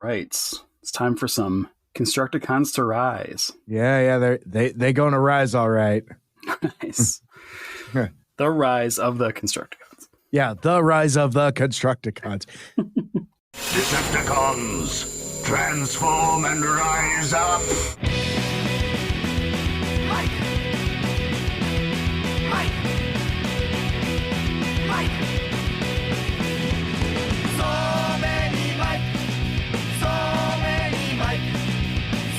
Right. It's time for some Constructicons to rise. Yeah, they going to rise, all right. Nice. The rise of the Constructicons. Yeah, the rise of the Constructicons. Decepticons, transform and rise up. Mike! Mike! Mike! So many Mike! So many Mike!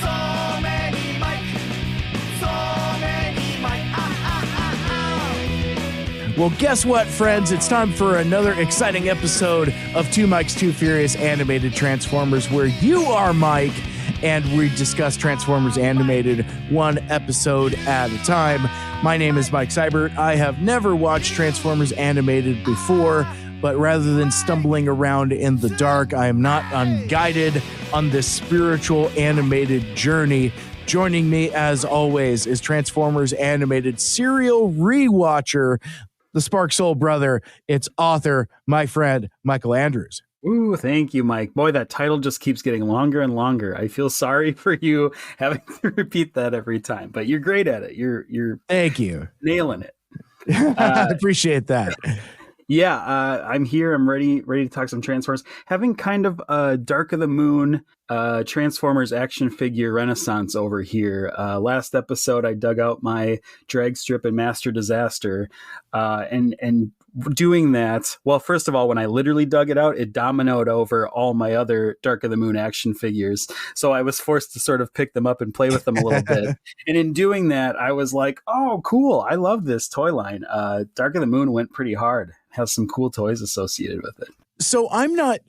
So many Mike! So many Mike! Well, guess what, friends? It's time for another exciting episode of Two Mikes, Two Furious Animated Transformers, where you are Mike, and we discuss Transformers Animated one episode at a time. My name is Mike Seibert. I have never watched Transformers Animated before, but rather than stumbling around in the dark, I am not unguided on this spiritual animated journey. Joining me, as always, is Transformers Animated serial rewatcher, the Spark Soul brother. It's author, my friend, Michael Andrews. Ooh, thank you, Mike. Boy, that title just keeps getting longer and longer. I feel sorry for you having to repeat that every time, but you're great at it. You're Thank you. Nailing it. I appreciate that. Yeah, I'm here. I'm ready to talk some Transformers. Having kind of a Dark of the Moon Transformers action figure renaissance over here. Last episode, I dug out my drag strip and Master Disaster, and doing that, well, first of all, when I literally dug it out, it dominoed over all my other Dark of the Moon action figures. So I was forced to sort of pick them up and play with them a little bit. And in doing that, I was like, oh, cool. I love this toy line. Dark of the Moon went pretty hard. Has some cool toys associated with it. So I'm not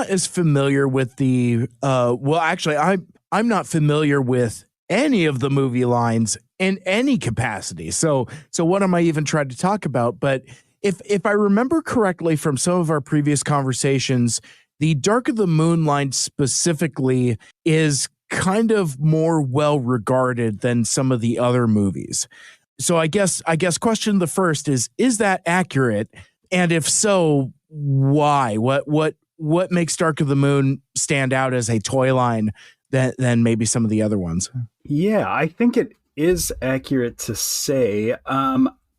as familiar with the I'm not familiar with any of the movie lines in any capacity. So what am I even trying to talk about? But if I remember correctly from some of our previous conversations, the Dark of the Moon line specifically is kind of more well regarded than some of the other movies. So I guess question the first is that accurate? And if so, why? What makes Dark of the Moon stand out as a toy line than maybe some of the other ones? Yeah, I think it is accurate to say.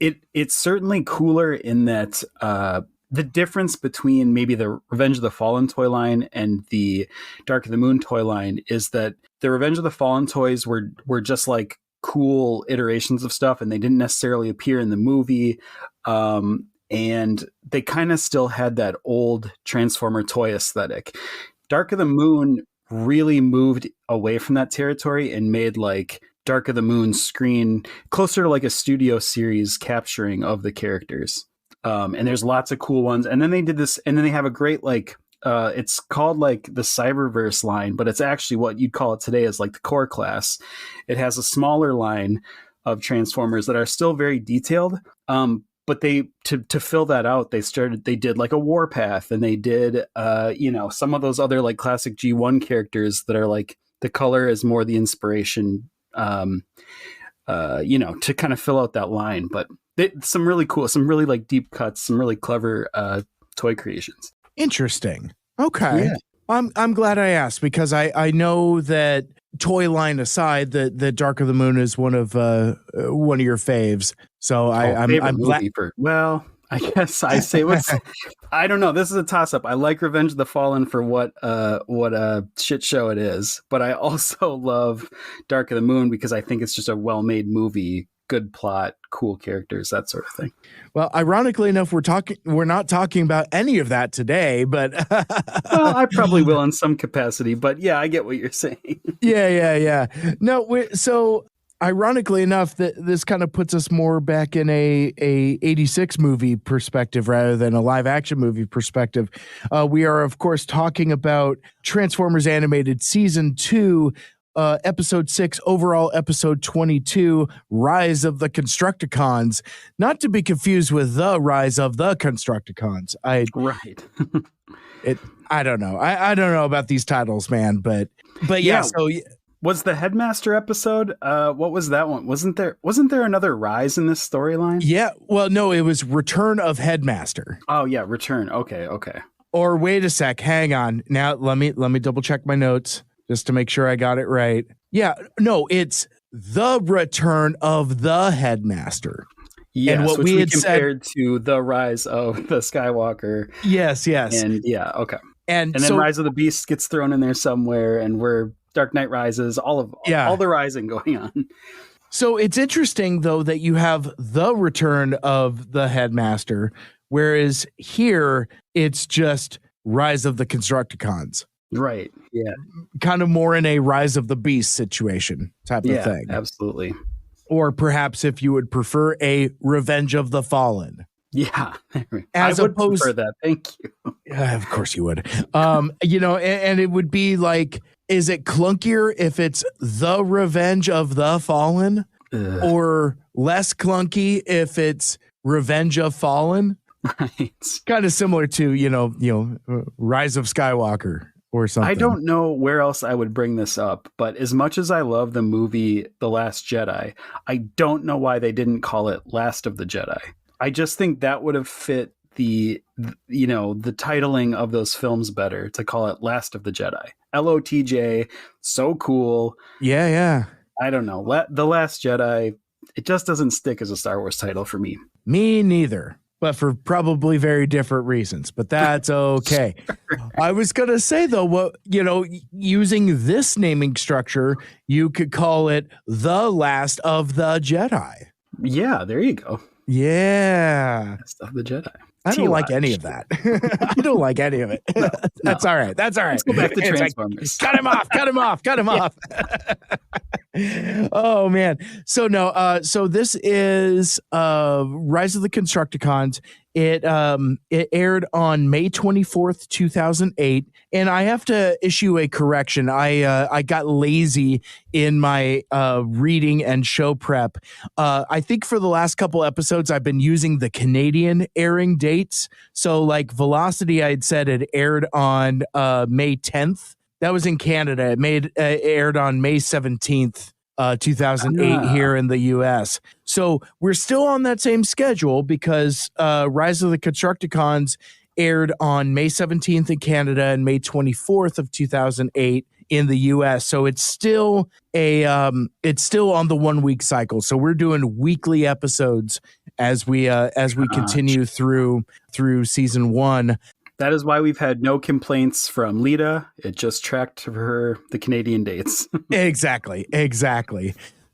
It's certainly cooler in that the difference between maybe the Revenge of the Fallen toy line and the Dark of the Moon toy line is that the Revenge of the Fallen toys were just like cool iterations of stuff, and they didn't necessarily appear in the movie. And they kind of still had that old Transformer toy aesthetic. Dark of the Moon really moved away from that territory and made like Dark of the Moon screen closer to like a studio series capturing of the characters. And there's lots of cool ones. And then they did this, and then they have a great like it's called like the Cyberverse line, but it's actually what you'd call it today is like the core class. It has a smaller line of Transformers that are still very detailed. But they to fill that out, they did like a Warpath, and they did some of those other like classic G1 characters that are like the color is more the inspiration, to kind of fill out that line. But some really cool, some really like deep cuts, some really clever toy creations. Interesting. Okay. Yeah. I'm glad I asked, because I know that, toy line aside, the Dark of the Moon is one of your faves. So I'm glad. Well, I guess I say I don't know. This is a toss up. I like Revenge of the Fallen for what a shit show it is, but I also love Dark of the Moon because I think it's just a well-made movie, good plot, cool characters, that sort of thing. Well, ironically enough, we're not talking about any of that today, but well, I probably will in some capacity, but yeah, I get what you're saying. Yeah. No, so ironically enough, that this kind of puts us more back in a 86 movie perspective rather than a live action movie perspective. We are, of course, talking about Transformers Animated Season 2, Episode 6, overall Episode 22, Rise of the Constructicons. Not to be confused with The Rise of the Constructicons. Right. I don't know. I don't know about these titles, man, but yeah. So was the Headmaster episode? What was that one? Wasn't there another Rise in this storyline? Yeah. Well, no, it was Return of Headmaster. Oh yeah, Return. Okay. Or wait a sec, hang on. Now let me double check my notes just to make sure I got it right. Yeah, no, it's the return of the headmaster. Yes, and what which we we had compared to the rise of the Skywalker. Yes. And yeah, okay. And then so, Rise of the Beast gets thrown in there somewhere, and we're Dark Knight Rises, all the rising going on. So it's interesting, though, that you have the return of the headmaster, whereas here it's just Rise of the Constructicons. Right. Yeah. Kind of more in a Rise of the Beast situation type of thing. Absolutely. Or perhaps, if you would prefer, a Revenge of the Fallen. Yeah. As I would opposed, prefer that. Thank you. Of course you would. And it would be like, is it clunkier if it's the Revenge of the Fallen? Or less clunky if it's Revenge of Fallen? Right. Kind of similar to, Rise of Skywalker or something. I don't know where else I would bring this up, but as much as I love the movie The Last Jedi, I don't know why they didn't call it Last of the Jedi. I just think that would have fit the titling of those films better to call it Last of the Jedi. LOTJ, so cool. Yeah. I don't know. The Last Jedi, it just doesn't stick as a Star Wars title for me. Me neither, but for probably very different reasons, but that's okay. I was going to say, though, using this naming structure, you could call it The Last of the Jedi. Yeah, there you go. Yeah. Last of the Jedi. I don't like any of that. I don't like any of it. No. That's all right. Let's go back to Transformers. Cut him off. Oh, man. So no. So this is Rise of the Constructicons. It aired on May 24th, 2008. And I have to issue a correction. I got lazy in my reading and show prep. I think for the last couple episodes, I've been using the Canadian airing dates. So like Velocity, I'd said it aired on May 10th. That was in Canada. It aired on May 17th. 2008 here in the US. So we're still on that same schedule because Rise of the Constructicons aired on May 17th in Canada and May 24th of 2008 in the US. So it's still on the 1 week cycle. So we're doing weekly episodes as we continue through season 1. That is why we've had no complaints from Lita. It just tracked her the Canadian dates. Exactly.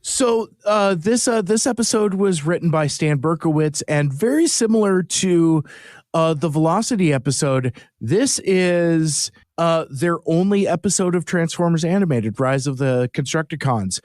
So this episode was written by Stan Berkowitz, and very similar to the Velocity episode, this is their only episode of Transformers Animated, Rise of the Constructicons.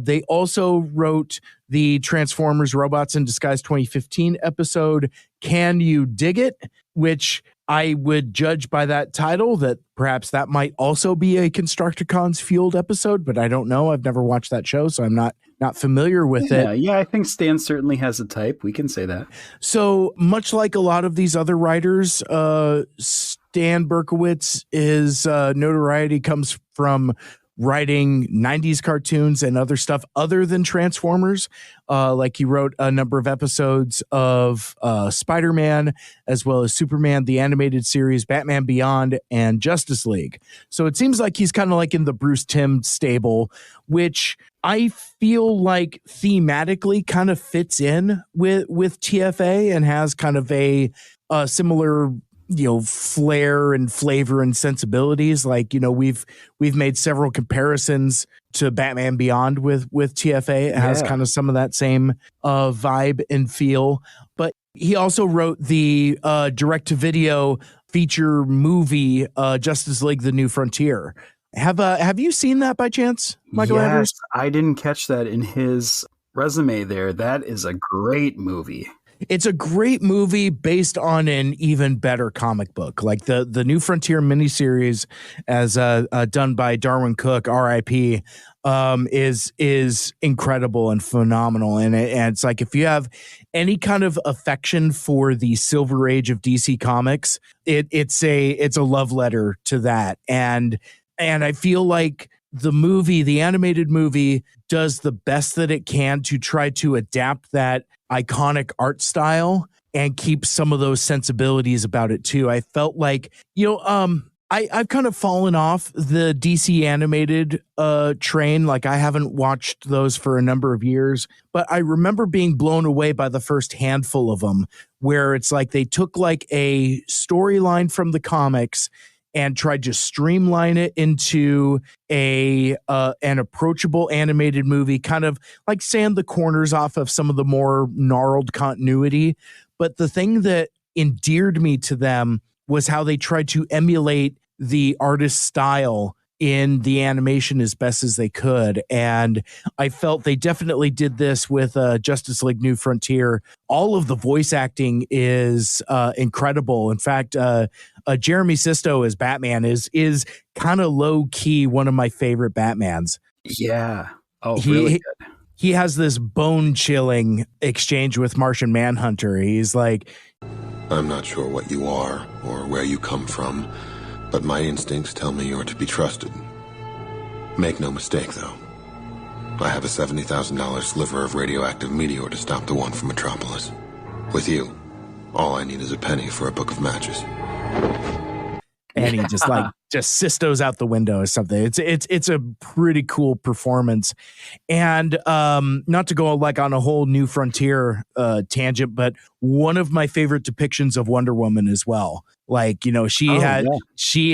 They also wrote the Transformers Robots in Disguise 2015 episode, Can You Dig It?, which I would judge by that title that perhaps that might also be a Constructicons fueled episode, but I don't know. I've never watched that show, so I'm not familiar with it. Yeah, I think Stan certainly has a type. We can say that. So much like a lot of these other writers, Stan Berkowitz, his notoriety comes from writing 90s cartoons and other stuff other than Transformers. Like he wrote a number of episodes of Spider-Man, as well as Superman, the animated series, Batman Beyond, and Justice League. So it seems like he's kind of like in the Bruce Timm stable, which I feel like thematically kind of fits in with TFA and has kind of a similar flair and flavor and sensibilities. Like, we've made several comparisons to Batman Beyond with TFA. It has kind of some of that same vibe and feel. But he also wrote the direct-to-video feature movie Justice League: The New Frontier. Have you seen that by chance, Michael Andrews? I didn't catch that in his resume there. That is a great movie. It's a great movie based on an even better comic book. Like the New Frontier miniseries, as done by Darwin Cook, R.I.P., is incredible and phenomenal. And it's like, if you have any kind of affection for the Silver Age of DC Comics, it's a love letter to that. And I feel like the animated movie, does the best that it can to try to adapt that iconic art style and keep some of those sensibilities about it too. I felt like, I've kind of fallen off the DC animated train. Like I haven't watched those for a number of years, but I remember being blown away by the first handful of them, where it's like they took like a storyline from the comics and tried to streamline it into an approachable animated movie, kind of like sand the corners off of some of the more gnarled continuity. But the thing that endeared me to them was how they tried to emulate the artist's style in the animation as best as they could. And I felt they definitely did this with Justice League New Frontier. All of the voice acting is incredible. In fact, Jeremy Sisto as Batman is kind of low key one of my favorite Batmans. Yeah. Oh, really good. He has this bone chilling exchange with Martian Manhunter. He's like, I'm not sure what you are or where you come from, but my instincts tell me you're to be trusted. Make no mistake, though. I have a $70,000 sliver of radioactive meteor to stop the one from Metropolis. With you, all I need is a penny for a book of matches. And he just Sisto's out the window or something. It's a pretty cool performance. And not to go like on a whole New Frontier tangent, but one of my favorite depictions of Wonder Woman as well. Like, she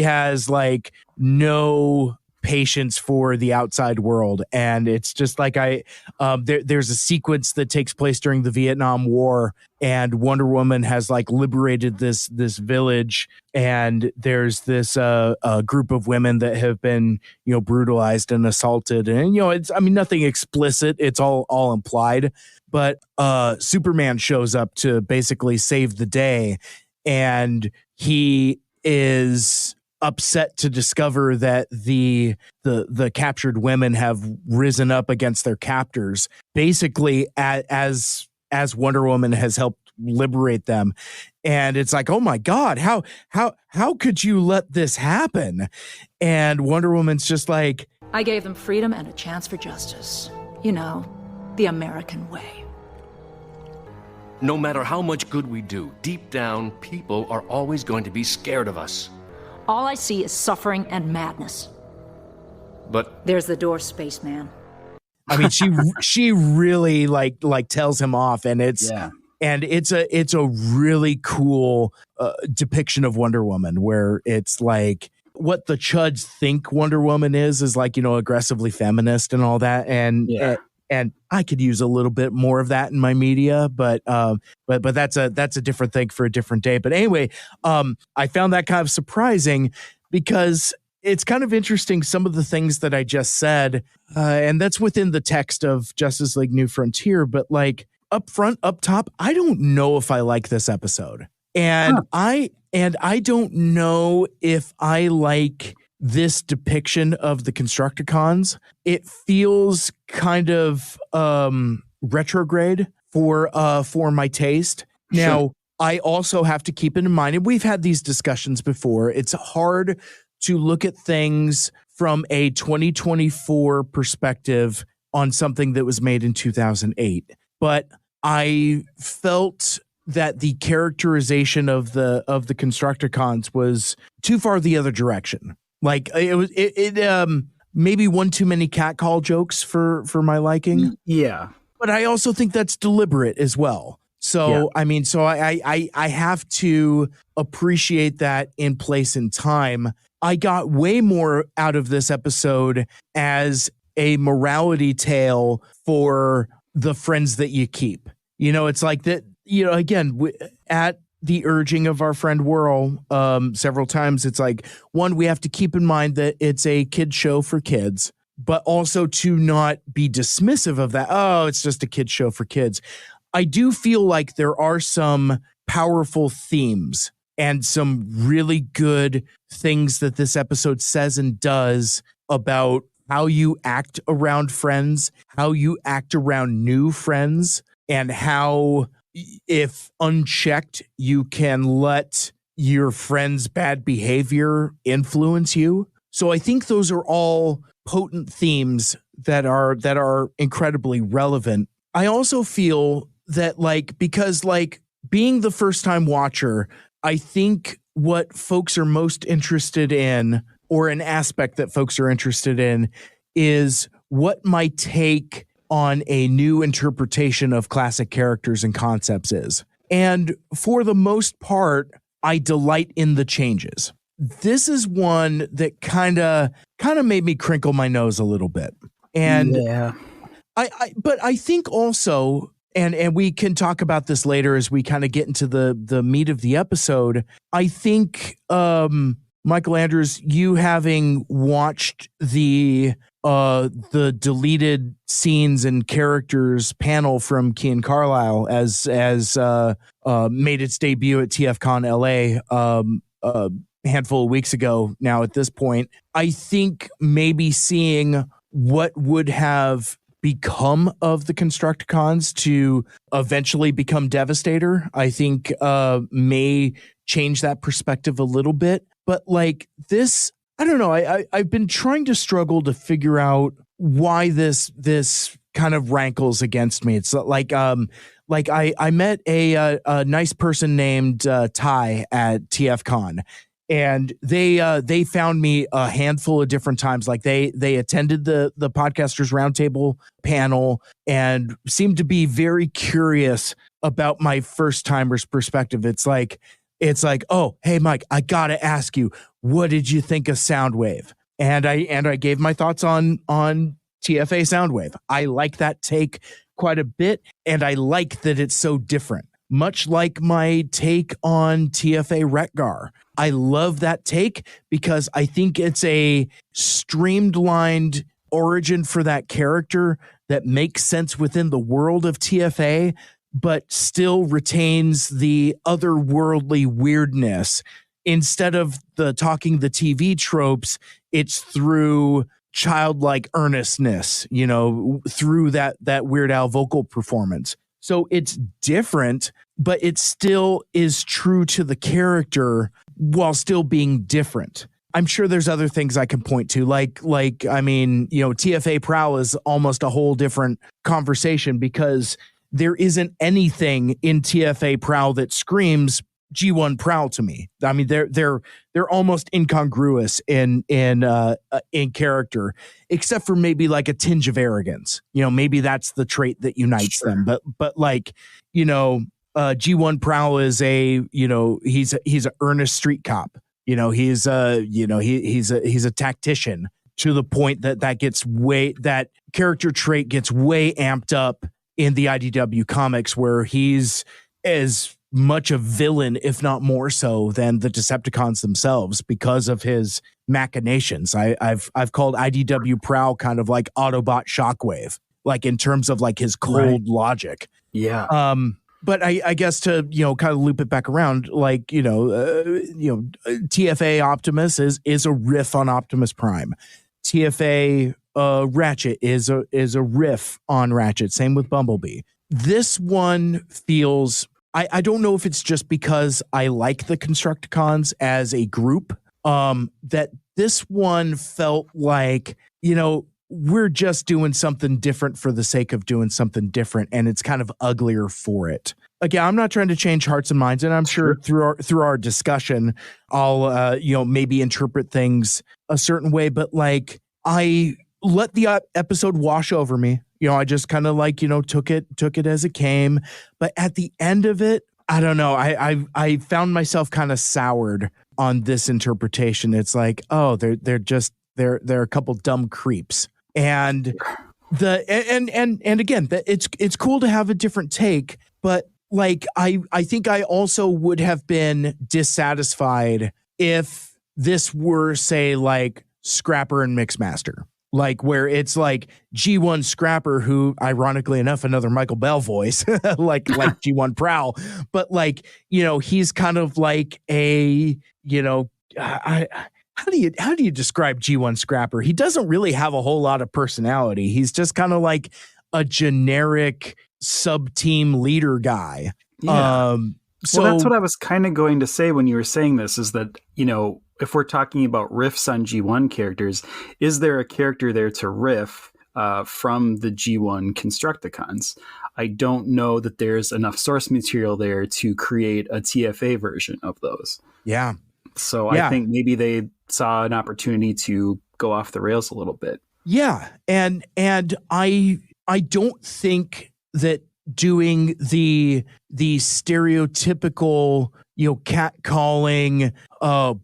has like no patience for the outside world, and it's just like there's a sequence that takes place during the Vietnam War, and Wonder Woman has like liberated this village, and there's this group of women that have been brutalized and assaulted, and it's nothing explicit, it's all implied, but Superman shows up to basically save the day, and he is upset to discover that the captured women have risen up against their captors, basically as Wonder Woman has helped liberate them. And it's like, oh my God, how could you let this happen? And Wonder Woman's just like, I gave them freedom and a chance for justice. The American way. No matter how much good we do, deep down, people are always going to be scared of us. All I see is suffering and madness. But there's the door, spaceman. I mean, she really like tells him off, and it's a really cool depiction of Wonder Woman, where it's like what the chuds think Wonder Woman is like, aggressively feminist and all that, and I could use a little bit more of that in my media, but that's a different thing for a different day. But anyway, I found that kind of surprising because it's kind of interesting, some of the things that I just said, and that's within the text of Justice League New Frontier. But like up front, up top, I don't know if I like this episode, and I don't know if I like this depiction of the Constructicons. It feels kind of retrograde for my taste. Now, sure. I also have to keep in mind, and we've had these discussions before, it's hard to look at things from a 2024 perspective on something that was made in 2008. But I felt that the characterization of the Constructicons was too far the other direction. Like it maybe one too many catcall jokes for my liking. Yeah. But I also think that's deliberate as well. So, yeah. I have to appreciate that in place and time. I got way more out of this episode as a morality tale for the friends that you keep. It's like that, again, at the urging of our friend Whirl several times, it's like, one, we have to keep in mind that it's a kid show for kids, but also to not be dismissive of that. Oh, it's just a kid show for kids. I do feel like there are some powerful themes and some really good things that this episode says and does about how you act around friends, how you act around new friends, and how, if unchecked, you can let your friend's bad behavior influence you. So I think those are all potent themes that are incredibly relevant. I also feel that because being the first time watcher, I think what folks are most interested in, or an aspect that folks are interested in, is what my take on a new interpretation of classic characters and concepts is. And for the most part, I delight in the changes. This is one that kind of made me crinkle my nose a little bit. And yeah. But I think also, and we can talk about this later as we kind of get into the meat of the episode. I think, Michael Andrews, you having watched the deleted scenes and characters panel from Kian Carlisle as made its debut at TFCon LA handful of weeks ago now at this point, I think maybe seeing what would have become of the Constructicons to eventually become Devastator, I think may change that perspective a little bit. But like this, I don't know. I've been trying to struggle to figure out why this kind of rankles against me. It's like I met a nice person named Ty at TFCon. And they found me a handful of different times. Like they attended the Podcasters Roundtable panel and seemed to be very curious about my first timer's perspective. It's like, oh, hey, Mike, I got to ask you, what did you think of Soundwave? And I gave my thoughts on TFA Soundwave. I like that take quite a bit. And I like that it's so different. Much like my take on TFA Retgar. I love that take because I think it's a streamlined origin for that character that makes sense within the world of TFA, but still retains the otherworldly weirdness. Instead of the talking the TV tropes, it's through childlike earnestness, through that Weird Al vocal performance. So it's different, but it still is true to the character while still being different. I'm sure there's other things I can point to, like I mean, TFA Prowl is almost a whole different conversation because there isn't anything in TFA Prowl that screams G1 Prowl to me. I mean, they're almost incongruous in character, except for maybe like a tinge of arrogance. Maybe that's the trait that unites them. But like, G1 Prowl is he's an earnest street cop. He's a tactician to the point that character trait gets way amped up in the IDW comics, where he's as much a villain, if not more so, than the Decepticons themselves because of his machinations. I've called IDW Prowl kind of like Autobot Shockwave, like in terms of like his cold logic. Yeah. But I guess to, kind of loop it back around, like, TFA Optimus is a riff on Optimus Prime. TFA Ratchet is a riff on Ratchet. Same with Bumblebee. This one feels, I don't know if it's just because I like the Constructicons as a group, that this one felt like, we're just doing something different for the sake of doing something different, and it's kind of uglier for it. Again, I'm not trying to change hearts and minds, and I'm sure through our discussion, I'll maybe interpret things a certain way. But like, I let the episode wash over me. I just kind of like took it as it came. But at the end of it, I don't know. I found myself kind of soured on this interpretation. It's like, oh, they're a couple dumb creeps. And again, it's cool to have a different take, but like I think I also would have been dissatisfied if this were, say, like Scrapper and Mixmaster, like where it's like G1 Scrapper, who ironically enough another Michael Bell voice, like G1 Prowl, but like he's kind of like a How do you describe G1 Scrapper? He doesn't really have a whole lot of personality. He's just kind of like a generic sub-team leader guy. Yeah. So that's what I was kind of going to say when you were saying this, is that, if we're talking about riffs on G1 characters, is there a character there to riff from the G1 Constructicons. I don't know that there's enough source material there to create a TFA version of those. Yeah. So I think maybe they saw an opportunity to go off the rails a little bit. Yeah. And I don't think that doing the stereotypical, catcalling,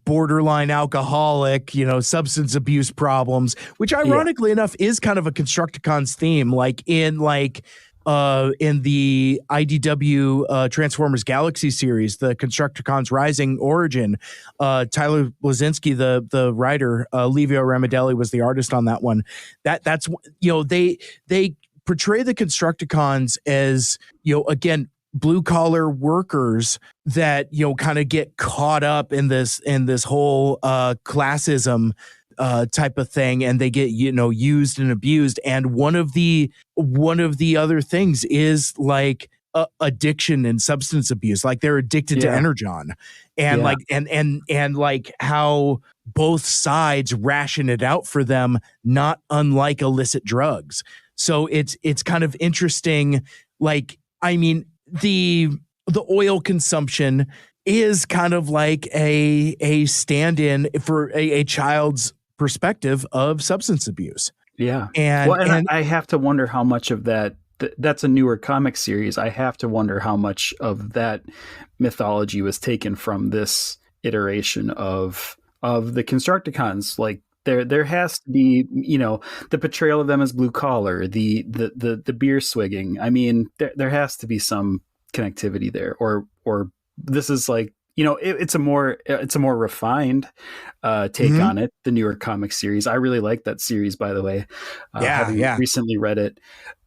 borderline alcoholic, substance abuse problems, which ironically enough is kind of a Constructicons theme, like in the IDW Transformers Galaxy series, the Constructicons Rising Origin. Tyler Blazinski, the writer, Livio Ramadelli was the artist on that one. That's they portray the Constructicons as, again, blue collar workers that, kind of get caught up in this whole classism type of thing, and they get used and abused. And one of the other things is like addiction and substance abuse, like they're addicted to Energon, and and like how both sides ration it out for them, not unlike illicit drugs. So it's kind of interesting. Like, I mean, the oil consumption is kind of like a stand-in for a child's perspective of substance abuse. Yeah. And I have to wonder how much of that's a newer comic series. I have to wonder how much of that mythology was taken from this iteration of the Constructicons. Like there has to be, the portrayal of them as blue collar, the beer swigging. I mean, there has to be some connectivity there, or this is like, it's a more refined take on it. The newer comic series. I really like that series, by the way. Having recently read it.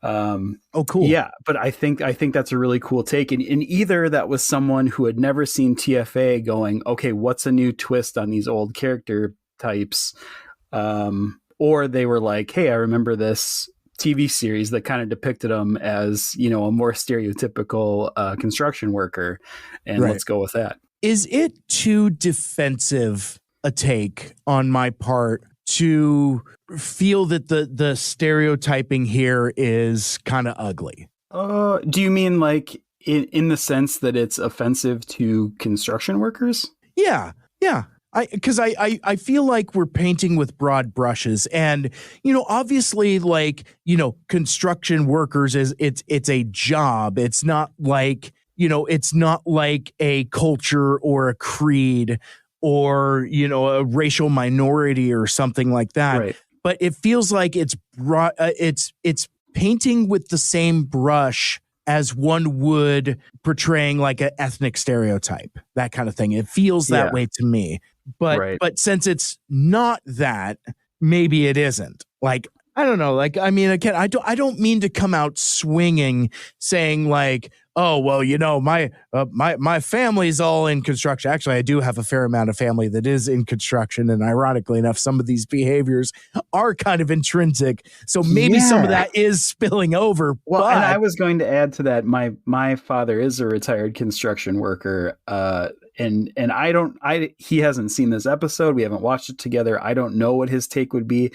Cool. Yeah, but I think that's a really cool take. And either that was someone who had never seen TFA going, okay, what's a new twist on these old character types? Or they were like, hey, I remember this TV series that kind of depicted them as, a more stereotypical construction worker, and let's go with that. Is it too defensive a take on my part to feel that the stereotyping here is kind of ugly? Do you mean like in the sense that it's offensive to construction workers? Yeah. Because I feel like we're painting with broad brushes, and obviously, like, construction workers it's a job. It's not like it's not like a culture or a creed or a racial minority or something like that. Right. But it feels like it's painting with the same brush as one would portraying like an ethnic stereotype, that kind of thing. It feels that way to me. But since it's not that, maybe it isn't. Like, I don't know. Like, I mean, again, I don't mean to come out swinging, saying like, oh, well, my family's all in construction. Actually, I do have a fair amount of family that is in construction, and ironically enough, some of these behaviors are kind of intrinsic. So maybe some of that is spilling over. Well, and I was going to add to that. My father is a retired construction worker. And he hasn't seen this episode. We haven't watched it together. I don't know what his take would be,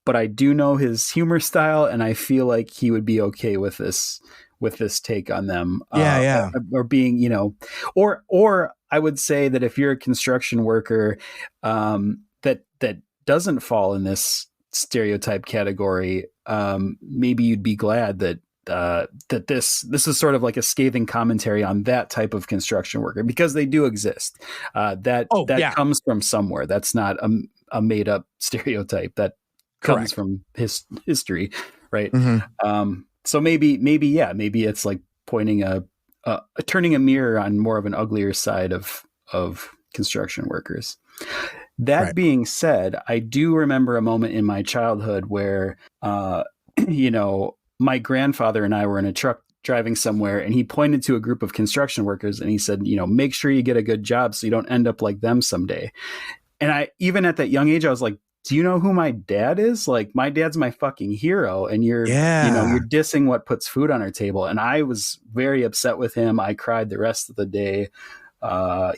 but I do know his humor style, and I feel like he would be okay with this take on them. Or being, or I would say that if you're a construction worker, that doesn't fall in this stereotype category, maybe you'd be glad that this is sort of like a scathing commentary on that type of construction worker, because they do exist. That comes from somewhere. That's not a made up stereotype. That comes from history, right? Mm-hmm. So maybe it's like pointing turning a mirror on more of an uglier side of construction workers. That being said, I do remember a moment in my childhood where, my grandfather and I were in a truck driving somewhere, and he pointed to a group of construction workers and he said, make sure you get a good job so you don't end up like them someday. And even at that young age, I was like, do you know who my dad is? Like, my dad's my fucking hero, and you're dissing what puts food on our table. And I was very upset with him. I cried the rest of the day.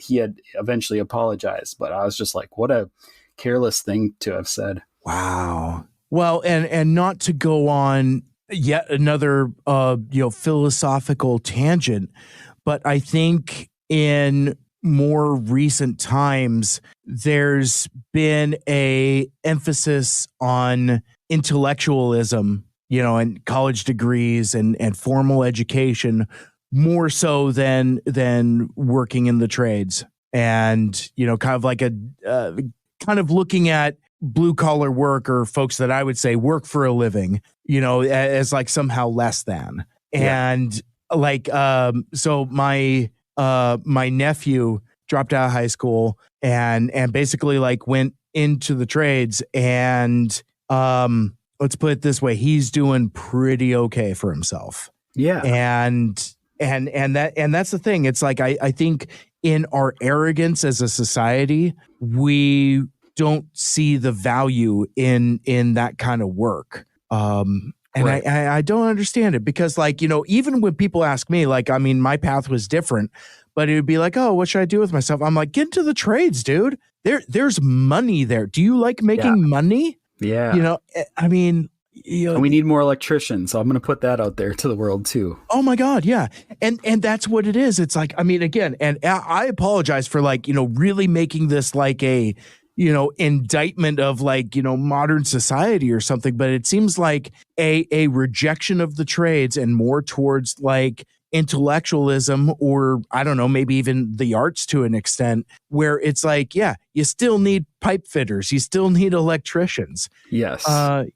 He had eventually apologized, but I was just like, what a careless thing to have said. Wow. Well, and not to go on yet another philosophical tangent, but I think in more recent times there's been a emphasis on intellectualism, and college degrees and formal education more so than working in the trades, and kind of like a kind of looking at blue collar work, or folks that I would say work for a living, as like somehow less than. And like, so my nephew dropped out of high school and basically like went into the trades, and let's put it this way, he's doing pretty okay for himself. Yeah. And that's the thing. It's like, I think in our arrogance as a society, we don't see the value in that kind of work. And right. I don't understand it, because like, even when people ask me, like, I mean, my path was different, but it would be like, oh, what should I do with myself? I'm like, get into the trades, dude. There's money there. Do you like making money? Yeah. I mean, and we need more electricians. So I'm going to put that out there to the world too. Oh my God. Yeah. And that's what it is. It's like, I mean, again, and I apologize for like, really making this like a, indictment of like, modern society or something, but it seems like a rejection of the trades and more towards like intellectualism, or I don't know, maybe even the arts to an extent, where it's like, yeah, you still need pipe fitters, you still need electricians. Yes.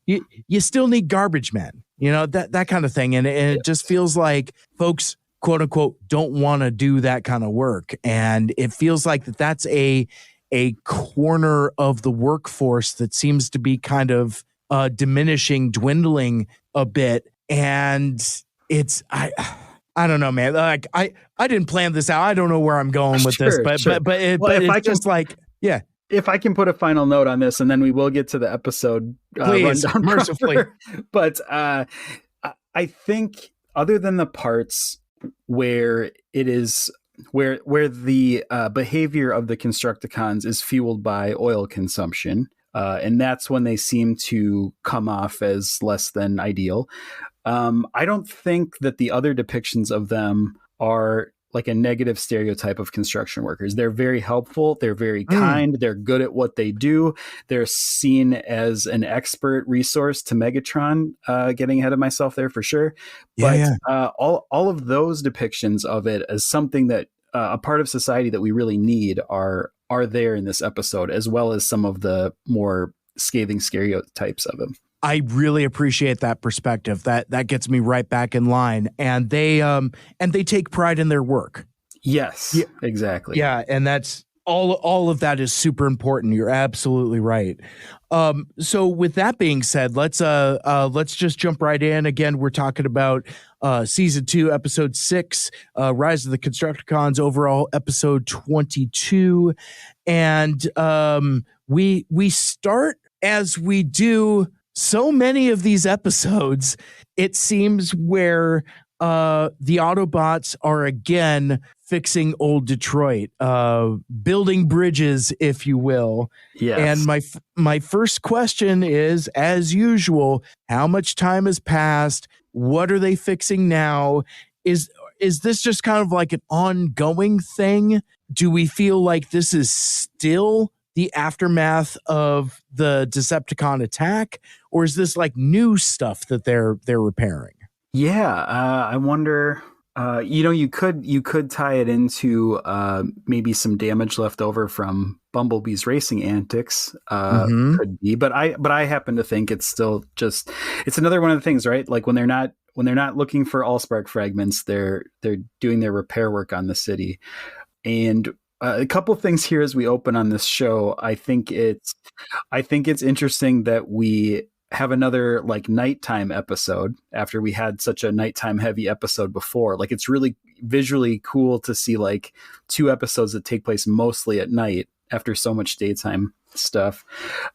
You still need garbage men, that kind of thing. And it just feels like folks, quote unquote, don't want to do that kind of work. And it feels like that's a corner of the workforce that seems to be kind of diminishing, dwindling a bit. And it's, I don't know, man. Like I didn't plan this out. I don't know where I'm going with this, but it's just like, yeah. If I can put a final note on this, and then we will get to the episode please, rundown mercifully. But I think other than the parts where it is where the behavior of the Constructicons is fueled by oil consumption, and that's when they seem to come off as less than ideal. I don't think that the other depictions of them are like a negative stereotype of construction workers. They're very helpful. They're very kind. They're good at what they do. They're seen as an expert resource to Megatron, getting ahead of myself there for sure. But all of those depictions of it as something that a part of society that we really need are there in this episode, as well as some of the more scathing stereotypes of them. I really appreciate that perspective. That gets me right back in line. And they take pride in their work. Yes, exactly. Yeah, and that's all of that is super important. You're absolutely right. So with that being said, let's just jump right in. Again, we're talking about season 2, episode 6, Rise of the Constructicons, overall episode 22. And we start, as we do so many of these episodes, it seems, where the Autobots are again fixing old Detroit, building bridges, if you will. Yes. And my first question is, as usual, how much time has passed? What are they fixing now? Is this just kind of like an ongoing thing? Do we feel like this is still the aftermath of the Decepticon attack, or is this like new stuff that they're repairing? Yeah, I wonder. You could tie it into maybe some damage left over from Bumblebee's racing antics. Could be, but I happen to think it's still just, it's another one of the things, right? Like when they're not looking for Allspark fragments, they're doing their repair work on the city. And a couple things here as we open on this show. I think it's interesting that we have another like nighttime episode after we had such a nighttime heavy episode before. Like, it's really visually cool to see like 2 episodes that take place mostly at night after so much daytime stuff.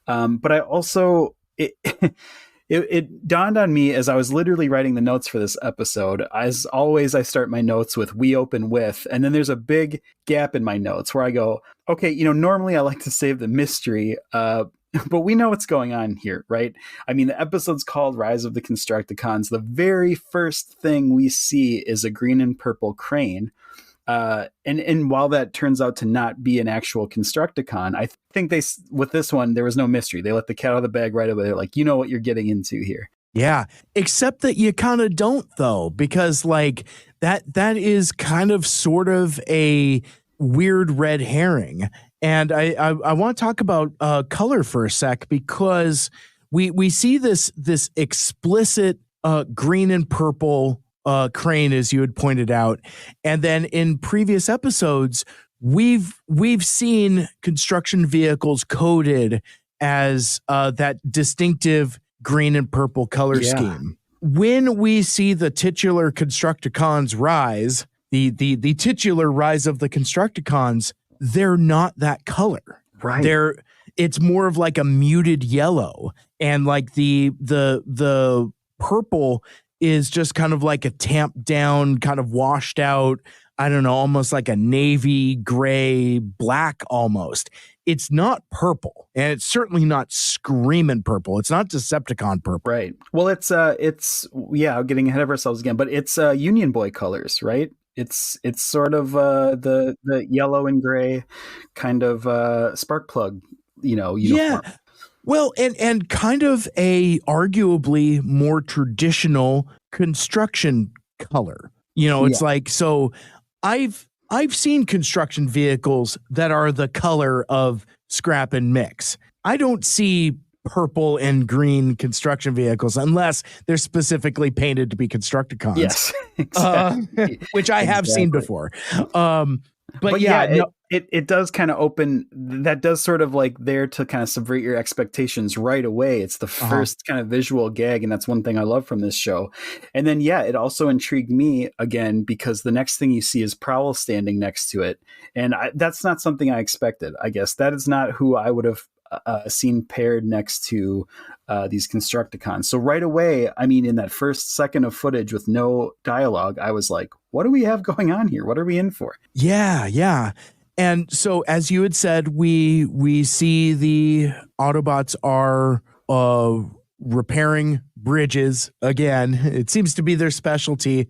But I also, it dawned on me as I was literally writing the notes for this episode. As always, I start my notes with "we open with," and then there's a big gap in my notes where I go, okay, normally I like to save the mystery but we know what's going on here, right? I mean, the episode's called Rise of the Constructicons. The very first thing we see is a green and purple crane. And while that turns out to not be an actual Constructicon, I think with this one, there was no mystery. They let the cat out of the bag right away. They're like, you know what you're getting into here. Yeah, except that you kind of don't, though, because like that is kind of sort of a weird red herring. And I want to talk about color for a sec, because we see this explicit green and purple crane, as you had pointed out, and then in previous episodes we've seen construction vehicles coded as that distinctive green and purple color scheme. When we see the titular Constructicons rise, the titular rise of the Constructicons, they're not that color. Right. It's more of like a muted yellow, and like the purple is just kind of like a tamped down, kind of washed out, I don't know, almost like a navy gray black almost. It's not purple, and it's certainly not screaming purple. It's not Decepticon purple. Right. Well, it's getting ahead of ourselves again, but it's Union Boy colors, right? It's sort of the yellow and gray kind of spark plug, uniform. Yeah. Well, and kind of a arguably more traditional construction color. It's like, so I've seen construction vehicles that are the color of scrap and mix. I don't see purple and green construction vehicles unless they're specifically painted to be Constructicons. Yes, exactly. Which I have seen before. But it does kind of open, that does sort of like there to kind of subvert your expectations right away. It's the first kind of visual gag, and that's one thing I love from this show. And then, it also intrigued me again, because the next thing you see is Prowl standing next to it. And that's not something I expected, I guess. That is not who I would have seen paired next to these Constructicons. So right away, I mean, in that first second of footage with no dialogue, I was like, what do we have going on here? What are we in for? Yeah. And so, as you had said, we see the Autobots are repairing bridges again. It seems to be their specialty,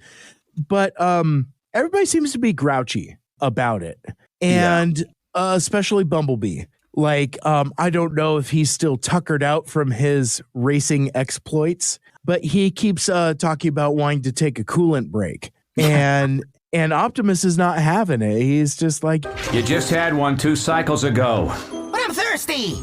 but everybody seems to be grouchy about it, and especially Bumblebee. Like, I don't know if he's still tuckered out from his racing exploits, but he keeps talking about wanting to take a coolant break. And Optimus is not having it. He's just like, you just had one 2 cycles ago. But I'm thirsty.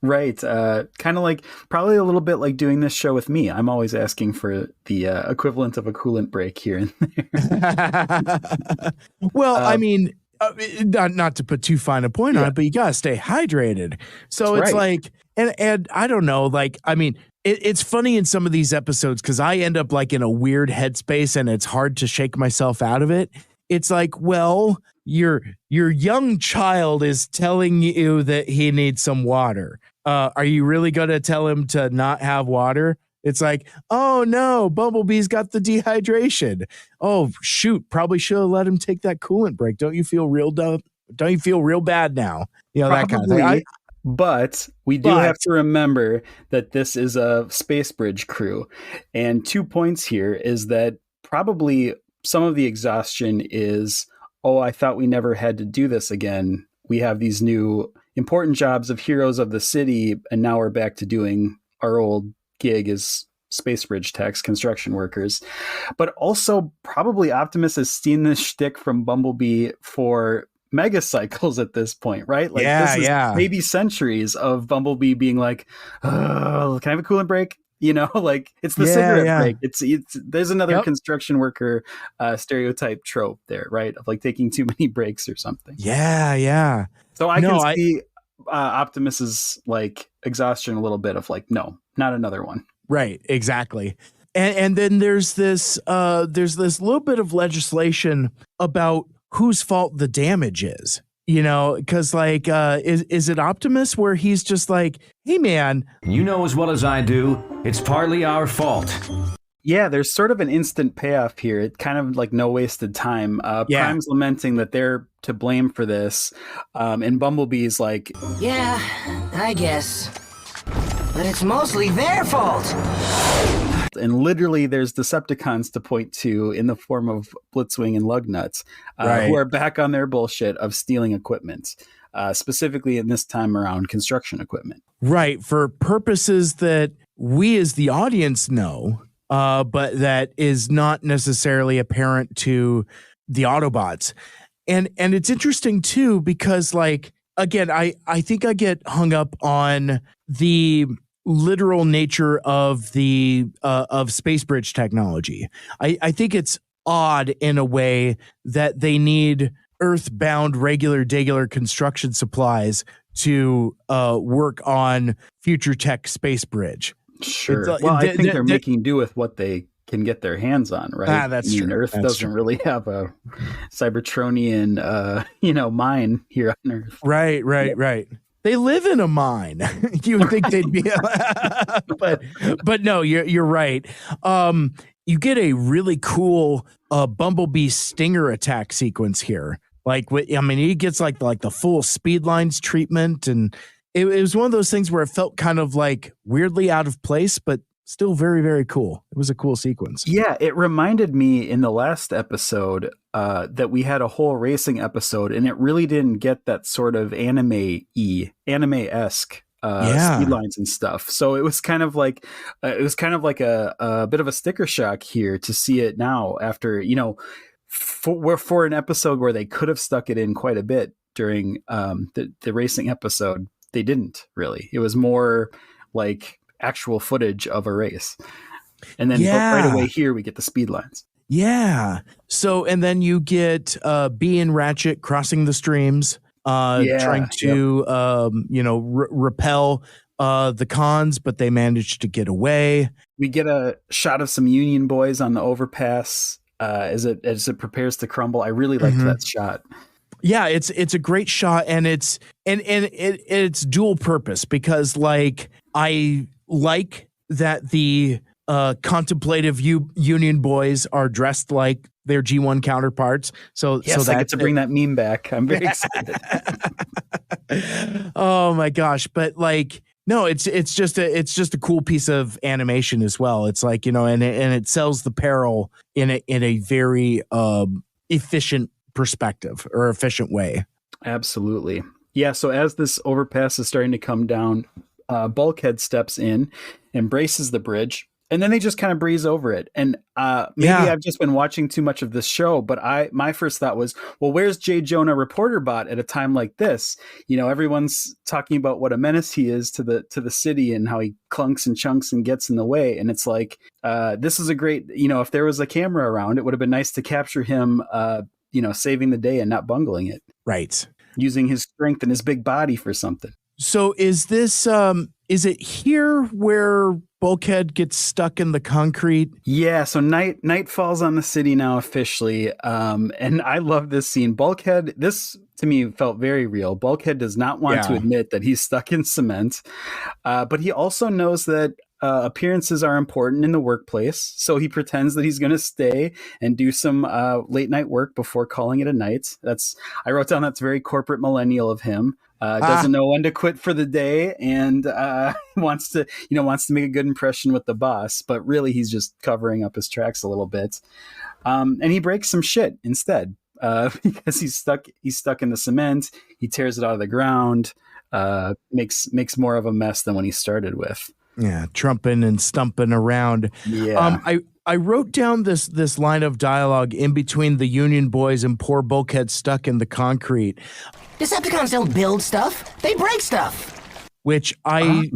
Right. Kind of like, probably a little bit like doing this show with me. I'm always asking for the equivalent of a coolant break here and there. Well, I mean, not to put too fine a point on it, but you gotta stay hydrated. So it's like, and I don't know, like, I mean, it's funny in some of these episodes because I end up like in a weird headspace and it's hard to shake myself out of it. It's like, well, your young child is telling you that he needs some water. Are you really going to tell him to not have water? It's like, oh no, Bumblebee's got the dehydration. Oh shoot, probably should have let him take that coolant break. Don't you feel real dumb? Don't you feel real bad now? That kind of thing. But we do have to remember that this is a space bridge crew. And 2 points here is that probably some of the exhaustion is, I thought we never had to do this again. We have these new important jobs of heroes of the city, and now we're back to doing our old gig as space bridge techs, construction workers. But also probably Optimus has seen this shtick from Bumblebee for mega cycles at this point, right? Like, this is maybe centuries of Bumblebee being like, can I have a coolant break? Like, it's the cigarette break. It's there's another construction worker stereotype trope there, right? Of like taking too many breaks or something. Yeah. So I can see Optimus's like exhaustion a little bit of like, no, not another one. Right, exactly. And then there's this little bit of legislation about whose fault the damage is, because like, is it Optimus where he's just like, hey man, you know as well as I do, it's partly our fault. Yeah, there's sort of an instant payoff here. It kind of like no wasted time. Prime's lamenting that they're to blame for this. And Bumblebee's like, yeah, I guess. But it's mostly their fault. And literally there's Decepticons to point to in the form of Blitzwing and Lugnuts, who are back on their bullshit of stealing equipment. Specifically in this time around construction equipment. Right, for purposes that we as the audience know, but that is not necessarily apparent to the Autobots. And it's interesting too, because like, again, I think I get hung up on the literal nature of the of space bridge technology. I think it's odd in a way that they need earthbound regular construction supplies to work on future tech space bridge. Sure. I think they're making do with what they can get their hands on, right? That's true. Earth doesn't really have a Cybertronian, mine here on Earth. Right. They live in a mine. You would think they'd be, but no, you're right. You get a really cool Bumblebee Stinger attack sequence here. Like, he gets like the full speed lines treatment, and it was one of those things where it felt kind of like weirdly out of place, but still very, very cool. It was a cool sequence. Yeah, it reminded me in the last episode that we had a whole racing episode, and it really didn't get that sort of anime-esque speed lines and stuff. So it was kind of like a bit of a sticker shock here to see it now after, for an episode where they could have stuck it in quite a bit during the racing episode. They didn't really. It was more like actual footage of a race. And then right away here, we get the speed lines. Yeah. So, and then you get Bee and Ratchet crossing the streams, trying to, repel the cons, but they managed to get away. We get a shot of some Union boys on the overpass as it prepares to crumble. I really liked that shot. Yeah, it's a great shot, and it's dual purpose, because like I like that the contemplative Union boys are dressed like their G1 counterparts. So I get to bring that meme back. I'm very excited. Oh my gosh! But like, no, it's just a cool piece of animation as well. It's like, and it sells the peril in a very efficient perspective or efficient way. Absolutely. Yeah. So as this overpass is starting to come down, Bulkhead steps in and braces the bridge, and then they just kind of breeze over it. And maybe I've just been watching too much of this show, but my first thought was, well, where's J. Jonah Reporter Bot at a time like this? Everyone's talking about what a menace he is to the city and how he clunks and chunks and gets in the way. And it's like, this is a great, if there was a camera around, it would have been nice to capture him, saving the day and not bungling it. Right. Using his strength and his big body for something. So is this, is it here where Bulkhead gets stuck in the concrete? Yeah, so night falls on the city now officially, and I love this scene. Bulkhead, this to me felt very real. Bulkhead does not want to admit that he's stuck in cement, but he also knows that appearances are important in the workplace, so he pretends that he's going to stay and do some late night work before calling it a night. I wrote down that's very corporate millennial of him. Doesn't know when to quit for the day, and wants to make a good impression with the boss, but really he's just covering up his tracks a little bit. And he breaks some shit instead because he's stuck in the cement. He tears it out of the ground, makes more of a mess than when he started with. Yeah, trumping and stumping around. Yeah. I wrote down this line of dialogue in between the Union boys and poor Bulkhead stuck in the concrete. Decepticons don't build stuff; they break stuff. Which I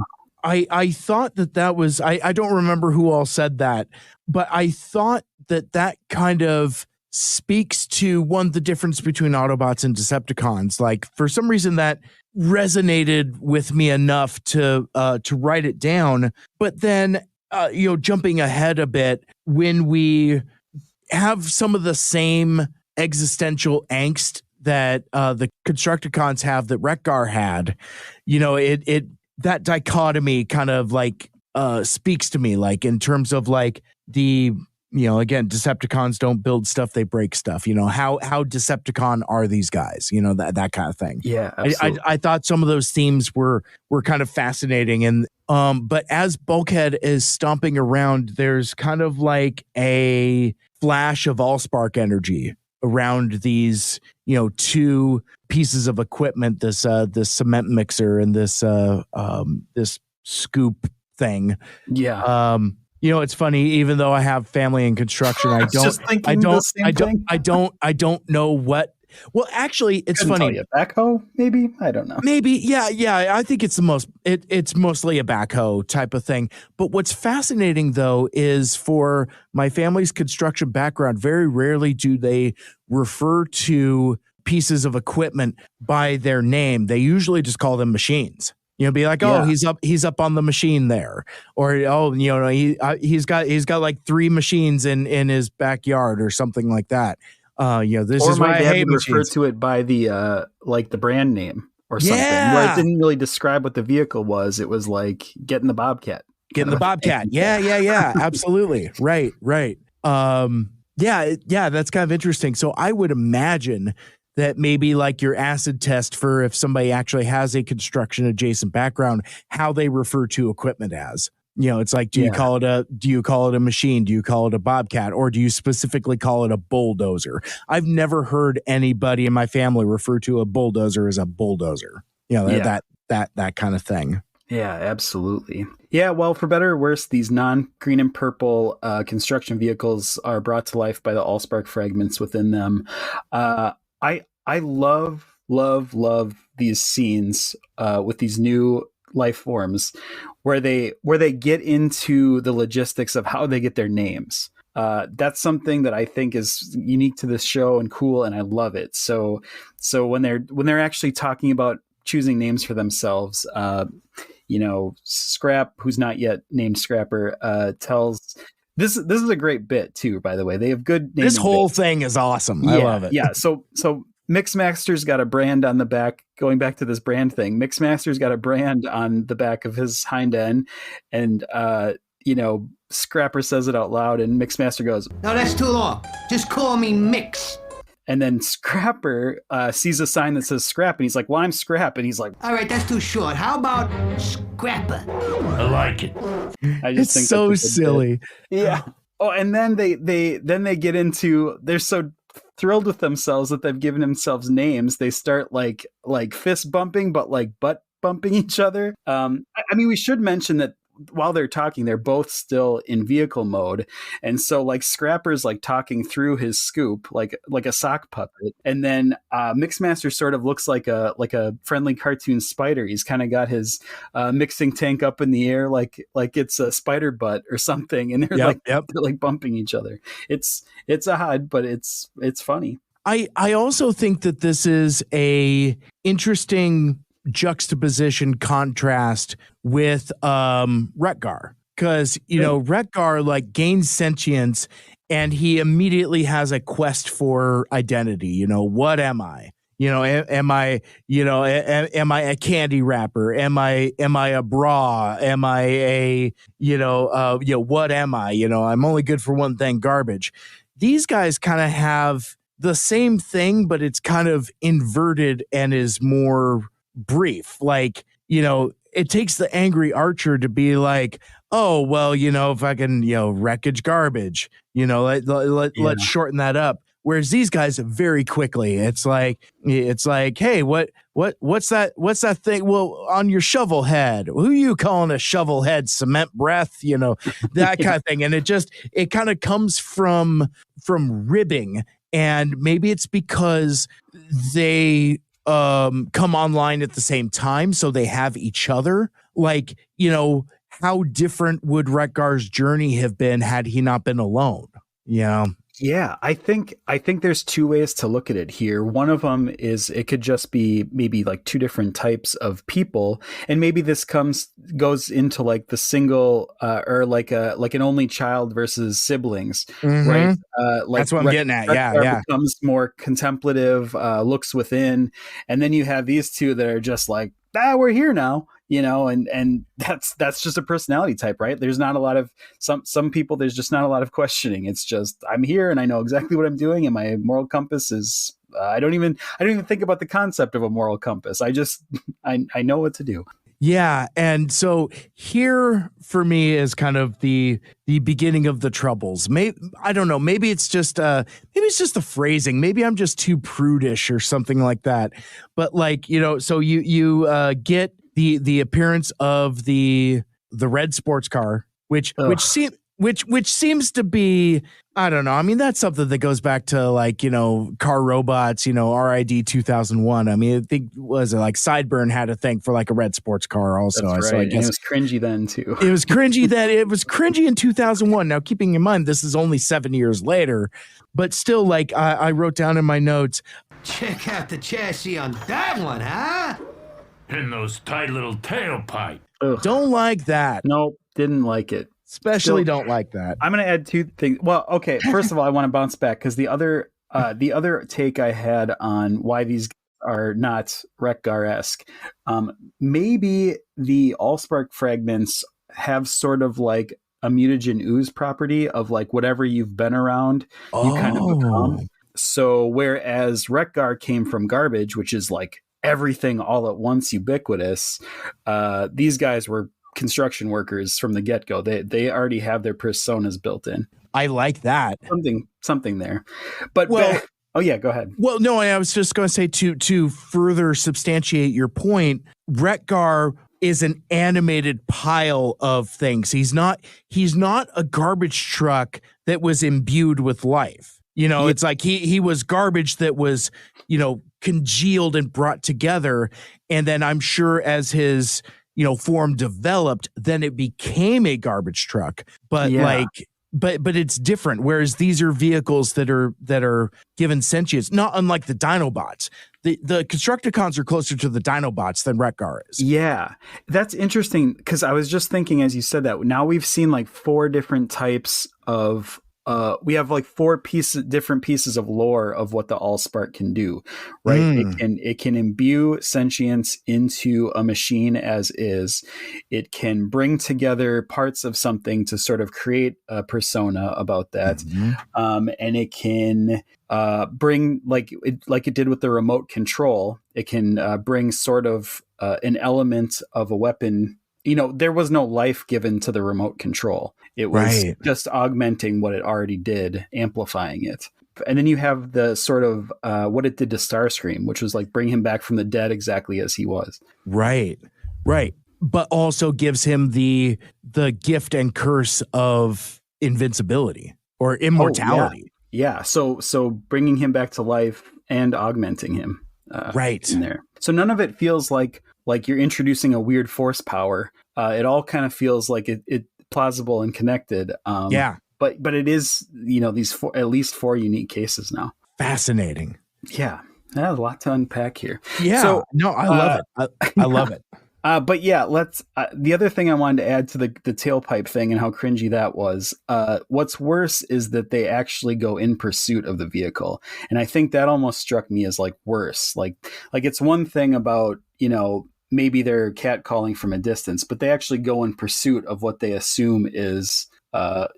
thought that was I don't remember who all said that, but I thought that kind of speaks to the difference between Autobots and Decepticons. Like, for some reason that resonated with me enough to write it down. But then jumping ahead a bit, when we have some of the same existential angst that the Constructicons have that Wreck-Gar had, that dichotomy kind of like speaks to me, like in terms of like the, again, Decepticons don't build stuff, they break stuff. How Decepticon are these guys? That kind of thing. Yeah, absolutely. I thought some of those themes were kind of fascinating, and but as Bulkhead is stomping around, there's kind of like a flash of Allspark energy around these, two pieces of equipment, this cement mixer and this scoop thing. Yeah. It's funny, even though I have family in construction, I don't know what. Well, actually, it's funny. Tell you, backhoe, maybe? I don't know. Maybe, yeah. I think it's it's mostly a backhoe type of thing. But what's fascinating, though, is for my family's construction background, very rarely do they refer to pieces of equipment by their name. They usually just call them machines. Be like, oh, he's up on the machine there, or he's got like 3 machines in his backyard or something like that. This or is why I hate refer machines. to it by the like the brand name or something, where it didn't really describe what the vehicle was. It was like getting the Bobcat. Getting the Bobcat. Yeah. Absolutely. Right. Yeah. That's kind of interesting. So I would imagine that maybe like your acid test for if somebody actually has a construction adjacent background, how they refer to equipment as. It's like, do you call it a machine? Do you call it a Bobcat? Or do you specifically call it a bulldozer? I've never heard anybody in my family refer to a bulldozer as a bulldozer. That kind of thing. Yeah, absolutely. Yeah, well, for better or worse, these non-green and purple construction vehicles are brought to life by the Allspark fragments within them. I love these scenes with these new life forms where they get into the logistics of how they get their names. That's something that I think is unique to this show and cool, and I love it. So when they're actually talking about choosing names for themselves, Scrap, who's not yet named Scrapper, tells. This is a great bit too, by the way. They have good naming. This whole thing is awesome. I love it. Yeah. So Mixmaster's got a brand on the back, going back to this brand thing. Mixmaster's got a brand on the back of his hind end, and Scrapper says it out loud, and Mixmaster goes, No, that's too long. Just call me Mix. And then Scrapper sees a sign that says Scrap, and he's like, well, I'm Scrap. And he's like, all right, that's too short. How about Scrapper? I like it. I just think so silly. Yeah. Oh, and then they get into, they're so thrilled with themselves that they've given themselves names. They start like fist bumping, but like butt bumping each other. I mean, we should mention that while they're talking, they're both still in vehicle mode. And so like Scrapper's like talking through his scoop, like a sock puppet. And then Mixmaster sort of looks like a friendly cartoon spider. He's kind of got his mixing tank up in the air, like it's a spider butt or something. And they're they're like bumping each other. It's odd, but it's funny. I also think that this is a interesting juxtaposition contrast with Retgar, because Retgar like gains sentience and he immediately has a quest for identity. What am I? Am I a candy wrapper? Am I a bra? Am I a what am I? I'm only good for one thing, garbage. These guys kind of have the same thing, but it's kind of inverted and is more brief. Like, it takes the angry archer to be like, oh, well, fucking, wreckage garbage, let's shorten that up. Whereas these guys very quickly, it's like, hey, what's that thing? Well, on your shovel head, who you calling a shovel head? Cement breath, that kind of thing. And it kind of comes from ribbing, and maybe it's because they come online at the same time, so they have each other. Like, how different would Retgar's journey have been had he not been alone? Yeah, I think there's two ways to look at it here. One of them is it could just be maybe like two different types of people, and maybe this goes into like the single or like an only child versus siblings, right? That's what I'm getting at. Yeah. Becomes more contemplative, looks within, and then you have these two that are just like, we're here now. and that's just a personality type, right? There's not a lot of some people, there's just not a lot of questioning. It's just, I'm here and I know exactly what I'm doing, and my moral compass is I don't even think about the concept of a moral compass. I know what to do. Yeah, and so here for me is kind of the beginning of the troubles. I don't know. Maybe it's just the phrasing. Maybe I'm just too prudish or something like that. But so you get the appearance of the red sports car, which seems to be, I don't know. I mean, that's something that goes back to car robots, RID 2001. I mean, I think Sideburn had a thing for a red sports car also. That's right. So I guess it was cringy then too. It was cringy in 2001. Now, keeping in mind, this is only 7 years later, but still I wrote down in my notes. Check out the chassis on that one, huh? And those tight little tailpipe. Ugh. Don't like that. Nope. Didn't like it. Especially don't like that. I'm going to add two things. Well, okay. First of all, I want to bounce back because the other take I had on why these are not Wreck-Gar-esque, maybe the Allspark fragments have sort of like a mutagen ooze property of whatever you've been around, you kind of become. So whereas Wreck-Gar came from garbage, which is everything all at once, ubiquitous, these guys were construction workers from the get-go. They already have their personas built in. I like that. Something there. But oh yeah, go ahead. Well, no, I was just going to say to further substantiate your point, Wreck-Gar is an animated pile of things. He's not a garbage truck that was imbued with life. It's like he was garbage that was, congealed and brought together. And then I'm sure as his form developed, then it became a garbage truck. But but it's different. Whereas these are vehicles that are given sentience, not unlike the Dinobots. The Constructicons are closer to the Dinobots than Wreck-Gar is. Yeah, that's interesting because I was just thinking as you said that. Now we've seen 4 different types of. We have four different pieces of lore of what the Allspark can do, right? It can imbue sentience into a machine as is. It can bring together parts of something to sort of create a persona about that, and it can bring like it did with the remote control. It can bring sort of an element of a weapon. There was no life given to the remote control. It was just augmenting what it already did, amplifying it. And then you have the sort of what it did to Starscream, which was bring him back from the dead exactly as he was. Right. But also gives him the gift and curse of invincibility or immortality. Oh, yeah. So bringing him back to life and augmenting him. In there. So none of it feels like you're introducing a weird force power. It all kind of feels like it plausible and connected. But it is, these at least 4 unique cases now. Fascinating. Yeah. There's a lot to unpack here. Yeah. So, no, I love it. I love it. But yeah, let's. The other thing I wanted to add to the tailpipe thing and how cringy that was. What's worse is that they actually go in pursuit of the vehicle, and I think that almost struck me as worse. Like it's one thing about maybe they're catcalling from a distance, but they actually go in pursuit of what they assume is a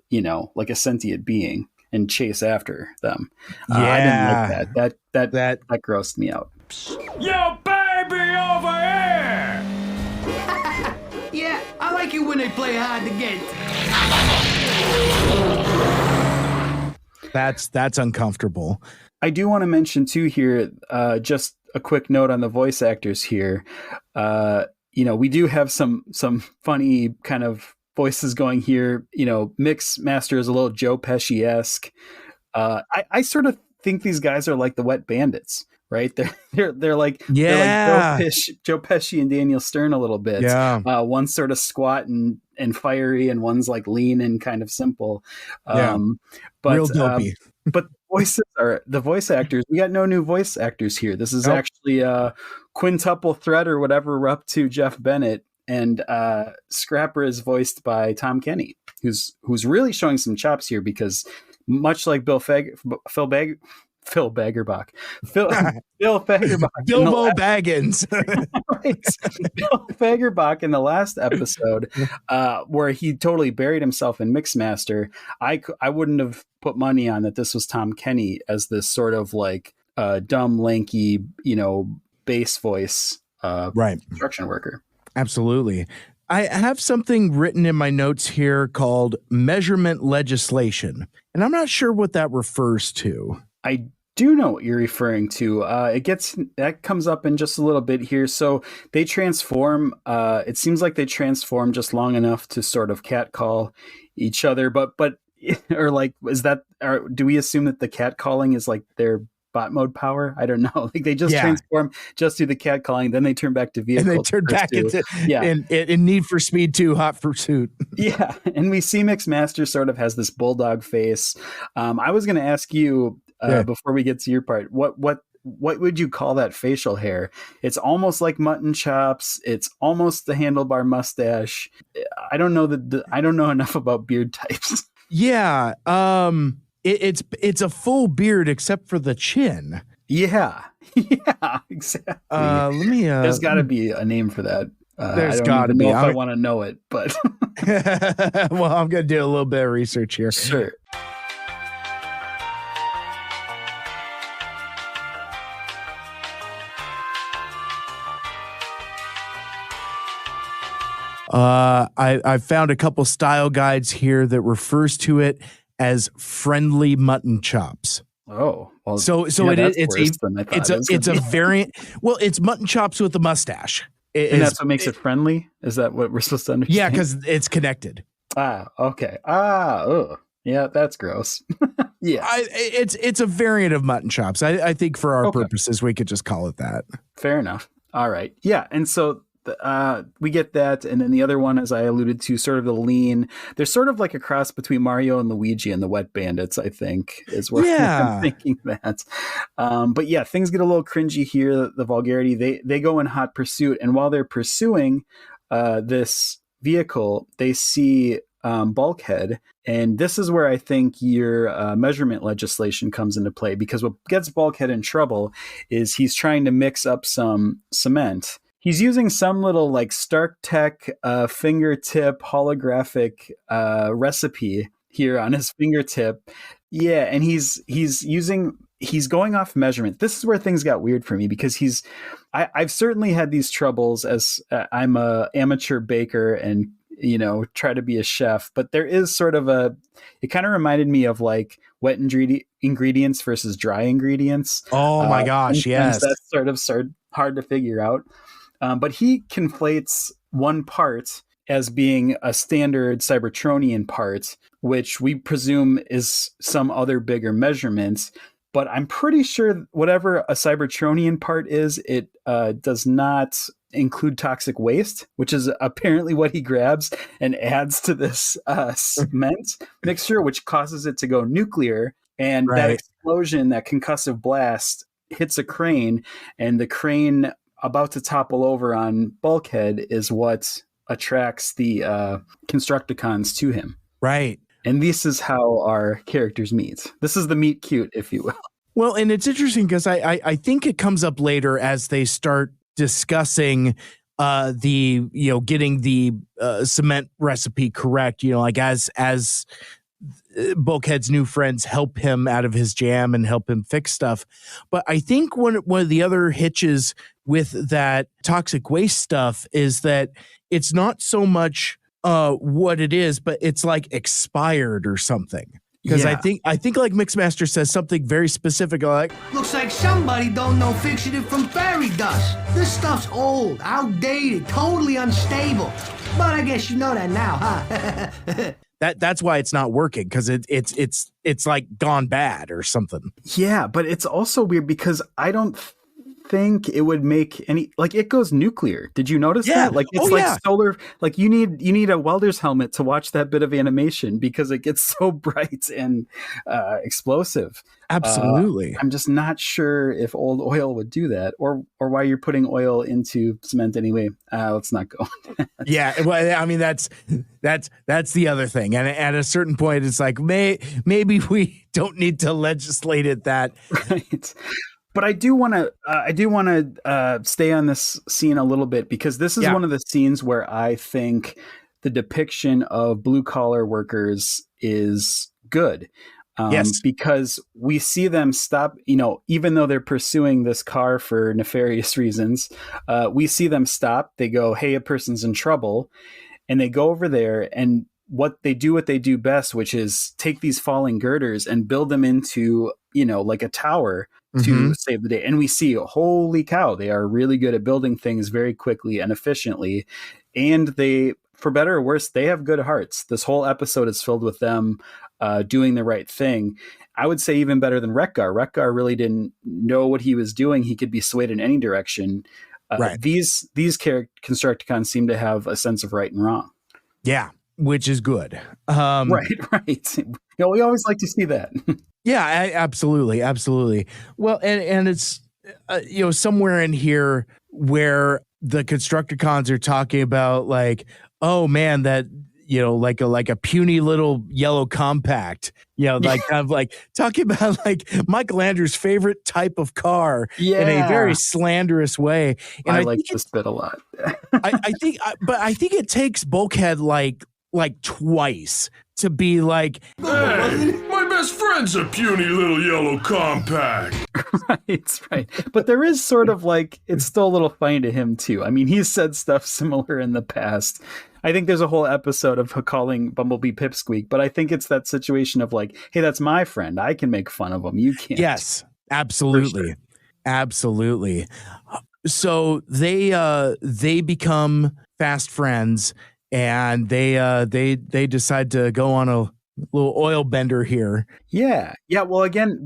sentient being and chase after them. I didn't like that. That grossed me out. Yo, baby, over here! Yeah, I like it when they play hard to get. That's uncomfortable. I do want to mention too here, just a quick note on the voice actors here. We do have some funny kind of voices going here. Mix Master is a little Joe Pesci-esque. I sort of think these guys are like the Wet Bandits, right? They're like Joe Pesci and Daniel Stern a little bit. Yeah. One's sort of squat and fiery, and one's lean and kind of simple. But real dopey. But the voice actors. We got no new voice actors here. This is actually a quintuple threat or whatever we're up to. Jeff Bennett and Scrapper is voiced by Tom Kenny, who's really showing some chops here because much like Phil Phil Baggerbach. Phil Baggerbach. Bilbo Baggins. Right. Phil Baggerbach in the last episode, where he totally buried himself in Mixmaster. I wouldn't have put money on that this was Tom Kenny as this sort of like dumb, lanky, bass voice construction worker. Absolutely. I have something written in my notes here called measurement legislation, and I'm not sure what that refers to. I do know what you're referring to. That comes up in just a little bit here. So they transform. It seems like they transform just long enough to sort of catcall each other. But or like, is that? Or do we assume that the catcalling is like their bot mode power? I don't know. Like they just transform just do the catcalling, then they turn back to vehicles. And they turn back into in Need for Speed 2 Hot Pursuit. Yeah, and we see Mixmaster sort of has this bulldog face. I was going to ask you before we get to your part, what would you call that facial hair? It's almost like mutton chops. It's almost the handlebar mustache. I don't know I don't know enough about beard types. Yeah. It's a full beard except for the chin. Yeah, exactly. There's got to be a name for that. There's got to be. I want to know it, but well, I'm going to do a little bit of research here. Sure. I found a couple style guides here that refers to it as friendly mutton chops. Oh, well, so it's a variant. Well, it's mutton chops with a mustache. And that's what makes it friendly? Is that what we're supposed to understand? Yeah, because it's connected. Okay. Yeah, that's gross. Yeah. It's a variant of mutton chops. I think for our purposes, we could just call it that. Fair enough. All right. Yeah, and so we get that, and then the other one, as I alluded to, sort of the lean. There's sort of like a cross between Mario and Luigi and the Wet Bandits, I think, is where I'm thinking that. But yeah, things get a little cringy here. The vulgarity. They go in hot pursuit, and while they're pursuing this vehicle, they see Bulkhead, and this is where I think your measurement legislation comes into play, because what gets Bulkhead in trouble is he's trying to mix up some cement. He's using some little like Stark Tech fingertip holographic recipe here on his fingertip. Yeah, and he's going off measurement. This is where things got weird for me, because I've certainly had these troubles as I'm a amateur baker and try to be a chef, but there is sort of it kind of reminded me of like wet ingredients versus dry ingredients. Oh my gosh, yes. That's sort of hard to figure out. But he conflates one part as being a standard Cybertronian part, which we presume is some other bigger measurements. But I'm pretty sure whatever a Cybertronian part is, it does not include toxic waste, which is apparently what he grabs and adds to this cement mixture, which causes it to go nuclear. And that explosion, that concussive blast, hits a crane, and the crane about to topple over on Bulkhead is what attracts the Constructicons to him. Right. And this is how our characters meet. This is the meet cute, if you will. Well, and it's interesting because I think it comes up later as they start discussing getting the cement recipe correct, like as Bulkhead's new friends help him out of his jam and help him fix stuff. But I think one of the other hitches with that toxic waste stuff is that it's not so much what it is, but it's like expired or something. Because I think like Mixmaster says something very specific, like, looks like somebody don't know fixing it from fairy dust. This stuff's old, outdated, totally unstable. But I guess you know that now, huh? That's why it's not working, because it's like gone bad or something. Yeah, but it's also weird because I don't think it would make any, like, it goes nuclear. Did you notice that? Like, it's solar, like you need a welder's helmet to watch that bit of animation because it gets so bright and explosive. Absolutely. I'm just not sure if old oil would do that, or why you're putting oil into cement anyway. Let's not go. Yeah, well, I mean that's the other thing, and at a certain point, it's like maybe we don't need to legislate it that. Right. But I do want to stay on this scene a little bit, because this is one of the scenes where I think the depiction of blue collar workers is good. Yes. Because we see them stop, even though they're pursuing this car for nefarious reasons, we see them stop. They go, hey, a person's in trouble. And they go over there, and what they do best, which is take these falling girders and build them into, like a tower to save the day. And we see, holy cow, they are really good at building things very quickly and efficiently. And they, for better or worse, they have good hearts. This whole episode is filled with them doing the right thing. I would say even better than Wreck-Gar. Wreck-Gar really didn't know what he was doing. He could be swayed in any direction. Right. These Constructicons seem to have a sense of right and wrong. Yeah, which is good. Right. We always like to see that. Yeah, absolutely. Well, and it's somewhere in here where the Constructicons are talking about, like, oh man, that like a puny little yellow compact, like kind of like talking about like Michael Andrews' favorite type of car in a very slanderous way. And I like this bit a lot. I think it takes Bulkhead like twice to be like, hey, my best friend's a puny little yellow compact. Right. But there is sort of like, it's still a little funny to him too. I mean, he's said stuff similar in the past. I think there's a whole episode of calling Bumblebee Pipsqueak, but I think it's that situation of like, hey, that's my friend. I can make fun of him. You can't. Yes, absolutely. Sure. Absolutely. So they become fast friends, and they decide to go on a little oil bender here. Yeah. Well, again,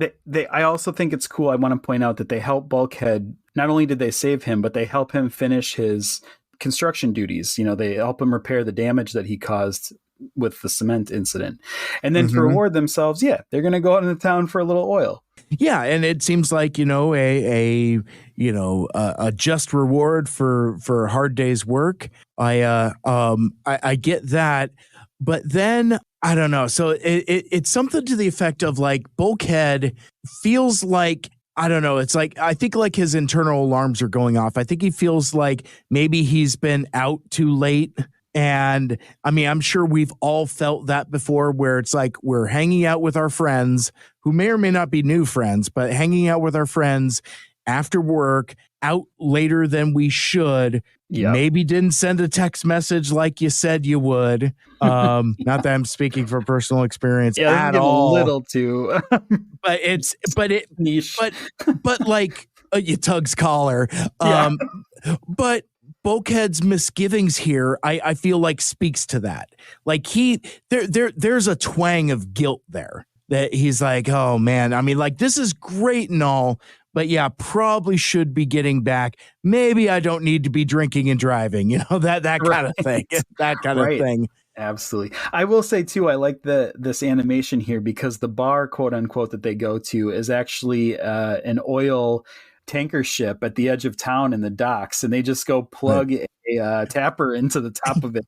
I also think it's cool. I want to point out that they help Bulkhead. Not only did they save him, but they help him finish his construction duties. They help him repair the damage that he caused with the cement incident. And then to reward themselves, they're going to go out into town for a little oil. Yeah, and it seems like, a just reward for a hard day's work. I get that, but then I don't know. So it's something to the effect of like Bulkhead feels like, I don't know. It's like, I think like his internal alarms are going off. I think he feels like maybe he's been out too late. And I mean, I'm sure we've all felt that before, where it's like we're hanging out with our friends who may or may not be new friends, but hanging out with our friends after work, out later than we should. Yep. Maybe didn't send a text message like you said you would. Not that I'm speaking from personal experience at all. A little too, but niche. But like you tug's collar. But Bulkhead's misgivings here, I feel like speaks to that. Like there's a twang of guilt there that he's like, oh man, I mean, like this is great and all, but yeah, probably should be getting back. Maybe I don't need to be drinking and driving, that kind of thing. That kind of thing. Absolutely. I will say too, I like this animation here because the bar, quote unquote, that they go to is actually an oil tanker ship at the edge of town in the docks, and they just go plug a tapper into the top of it.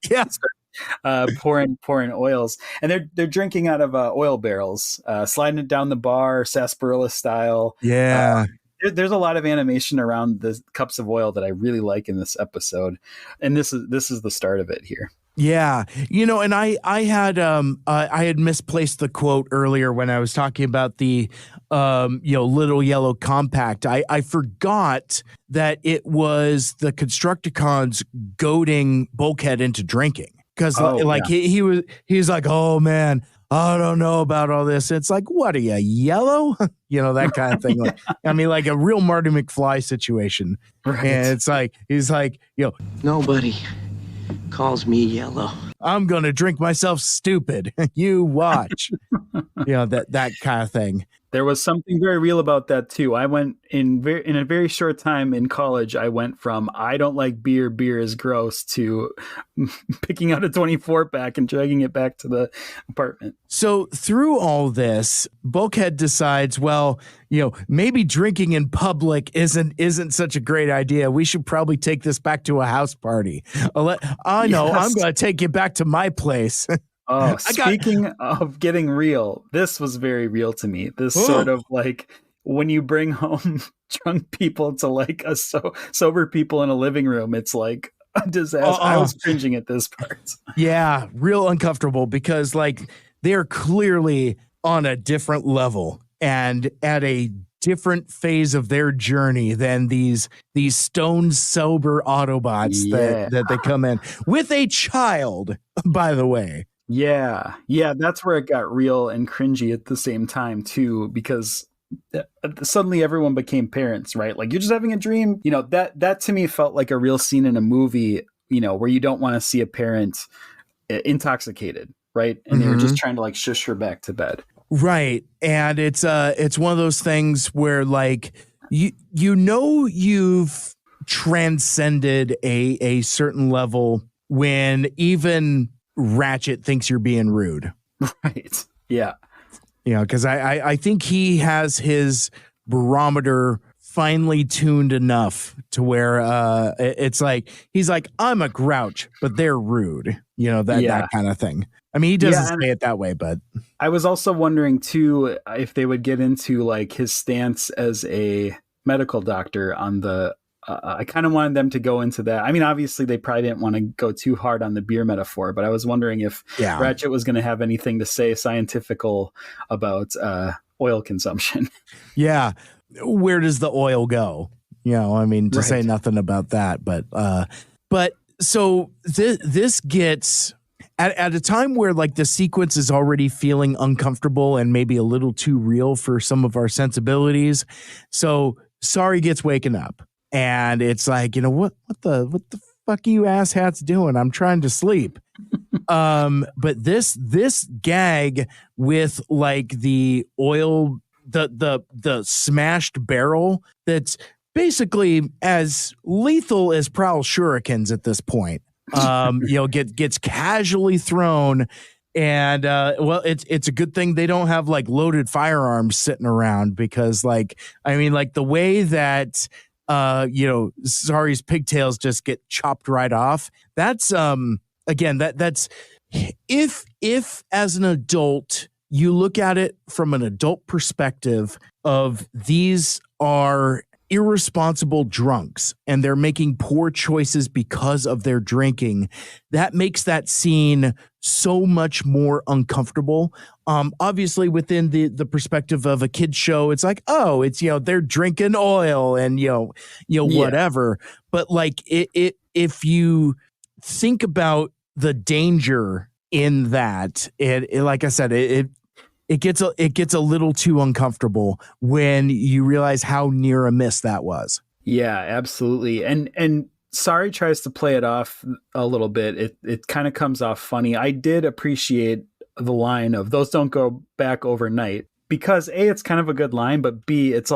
Pouring oils, and they're drinking out of oil barrels, sliding it down the bar, sarsaparilla style. There's a lot of animation around the cups of oil that I really like in this episode, and this is the start of it here. Yeah, and I had misplaced the quote earlier when I was talking about the little yellow compact. I forgot that it was the Constructicons goading Bulkhead into drinking, because he's like, oh man, I don't know about all this. It's like, what are you, yellow? That kind of thing. Like, I mean, like a real Marty McFly situation. Right. And it's like, he's like, nobody calls me yellow. I'm going to drink myself stupid. You watch. That kind of thing. There was something very real about that too. I went in a very short time in college. I went from I don't like beer, beer is gross, to picking out a 24 pack and dragging it back to the apartment. So through all this, Bulkhead decides, well, maybe drinking in public isn't such a great idea. We should probably take this back to a house party. I'm going to take you back to my place. Oh, speaking of getting real, this was very real to me. This sort of like when you bring home drunk people to like a sober people in a living room, it's like a disaster. I was cringing at this part. Yeah, real uncomfortable because like they're clearly on a different level and at a different phase of their journey than these stone sober Autobots that they come in with a child, by the way. Yeah, that's where it got real and cringy at the same time too, because suddenly everyone became parents, right? Like you're just having a dream, that to me felt like a real scene in a movie, where you don't want to see a parent intoxicated, right? And they were just trying to like shush her back to bed. Right. And it's one of those things where like you've transcended a certain level when even Ratchet thinks you're being rude. Right. Yeah. Because I think he has his barometer finely tuned enough to where it's like he's like, I'm a grouch, but they're rude. That kind of thing. I mean, he doesn't say it that way, but I was also wondering too if they would get into like his stance as a medical doctor on the I kind of wanted them to go into that. I mean, obviously they probably didn't want to go too hard on the beer metaphor, but I was wondering if Ratchet was going to have anything to say scientifical about oil consumption. Yeah. Where does the oil go? To say nothing about that, but so this gets at a time where like the sequence is already feeling uncomfortable and maybe a little too real for some of our sensibilities. So Sorry gets waken up. And it's like, what the fuck are you asshats doing? I'm trying to sleep. But this gag with like the oil, the smashed barrel that's basically as lethal as Prowl shurikens at this point, gets casually thrown. And it's a good thing they don't have like loaded firearms sitting around because the way that Sorry's pigtails just get chopped right off. That's that's if as an adult you look at it from an adult perspective of these are irresponsible drunks and they're making poor choices because of their drinking, that makes that scene so much more uncomfortable. Obviously within the perspective of a kid's show, it's like, oh, it's, they're drinking oil and, whatever. But like if you think about the danger in that, it like I said, it gets a little too uncomfortable when you realize how near a miss that was. Yeah, absolutely. And Sorry tries to play it off a little bit. It kind of comes off funny. I did appreciate the line of those don't go back overnight because A, it's kind of a good line, but B, it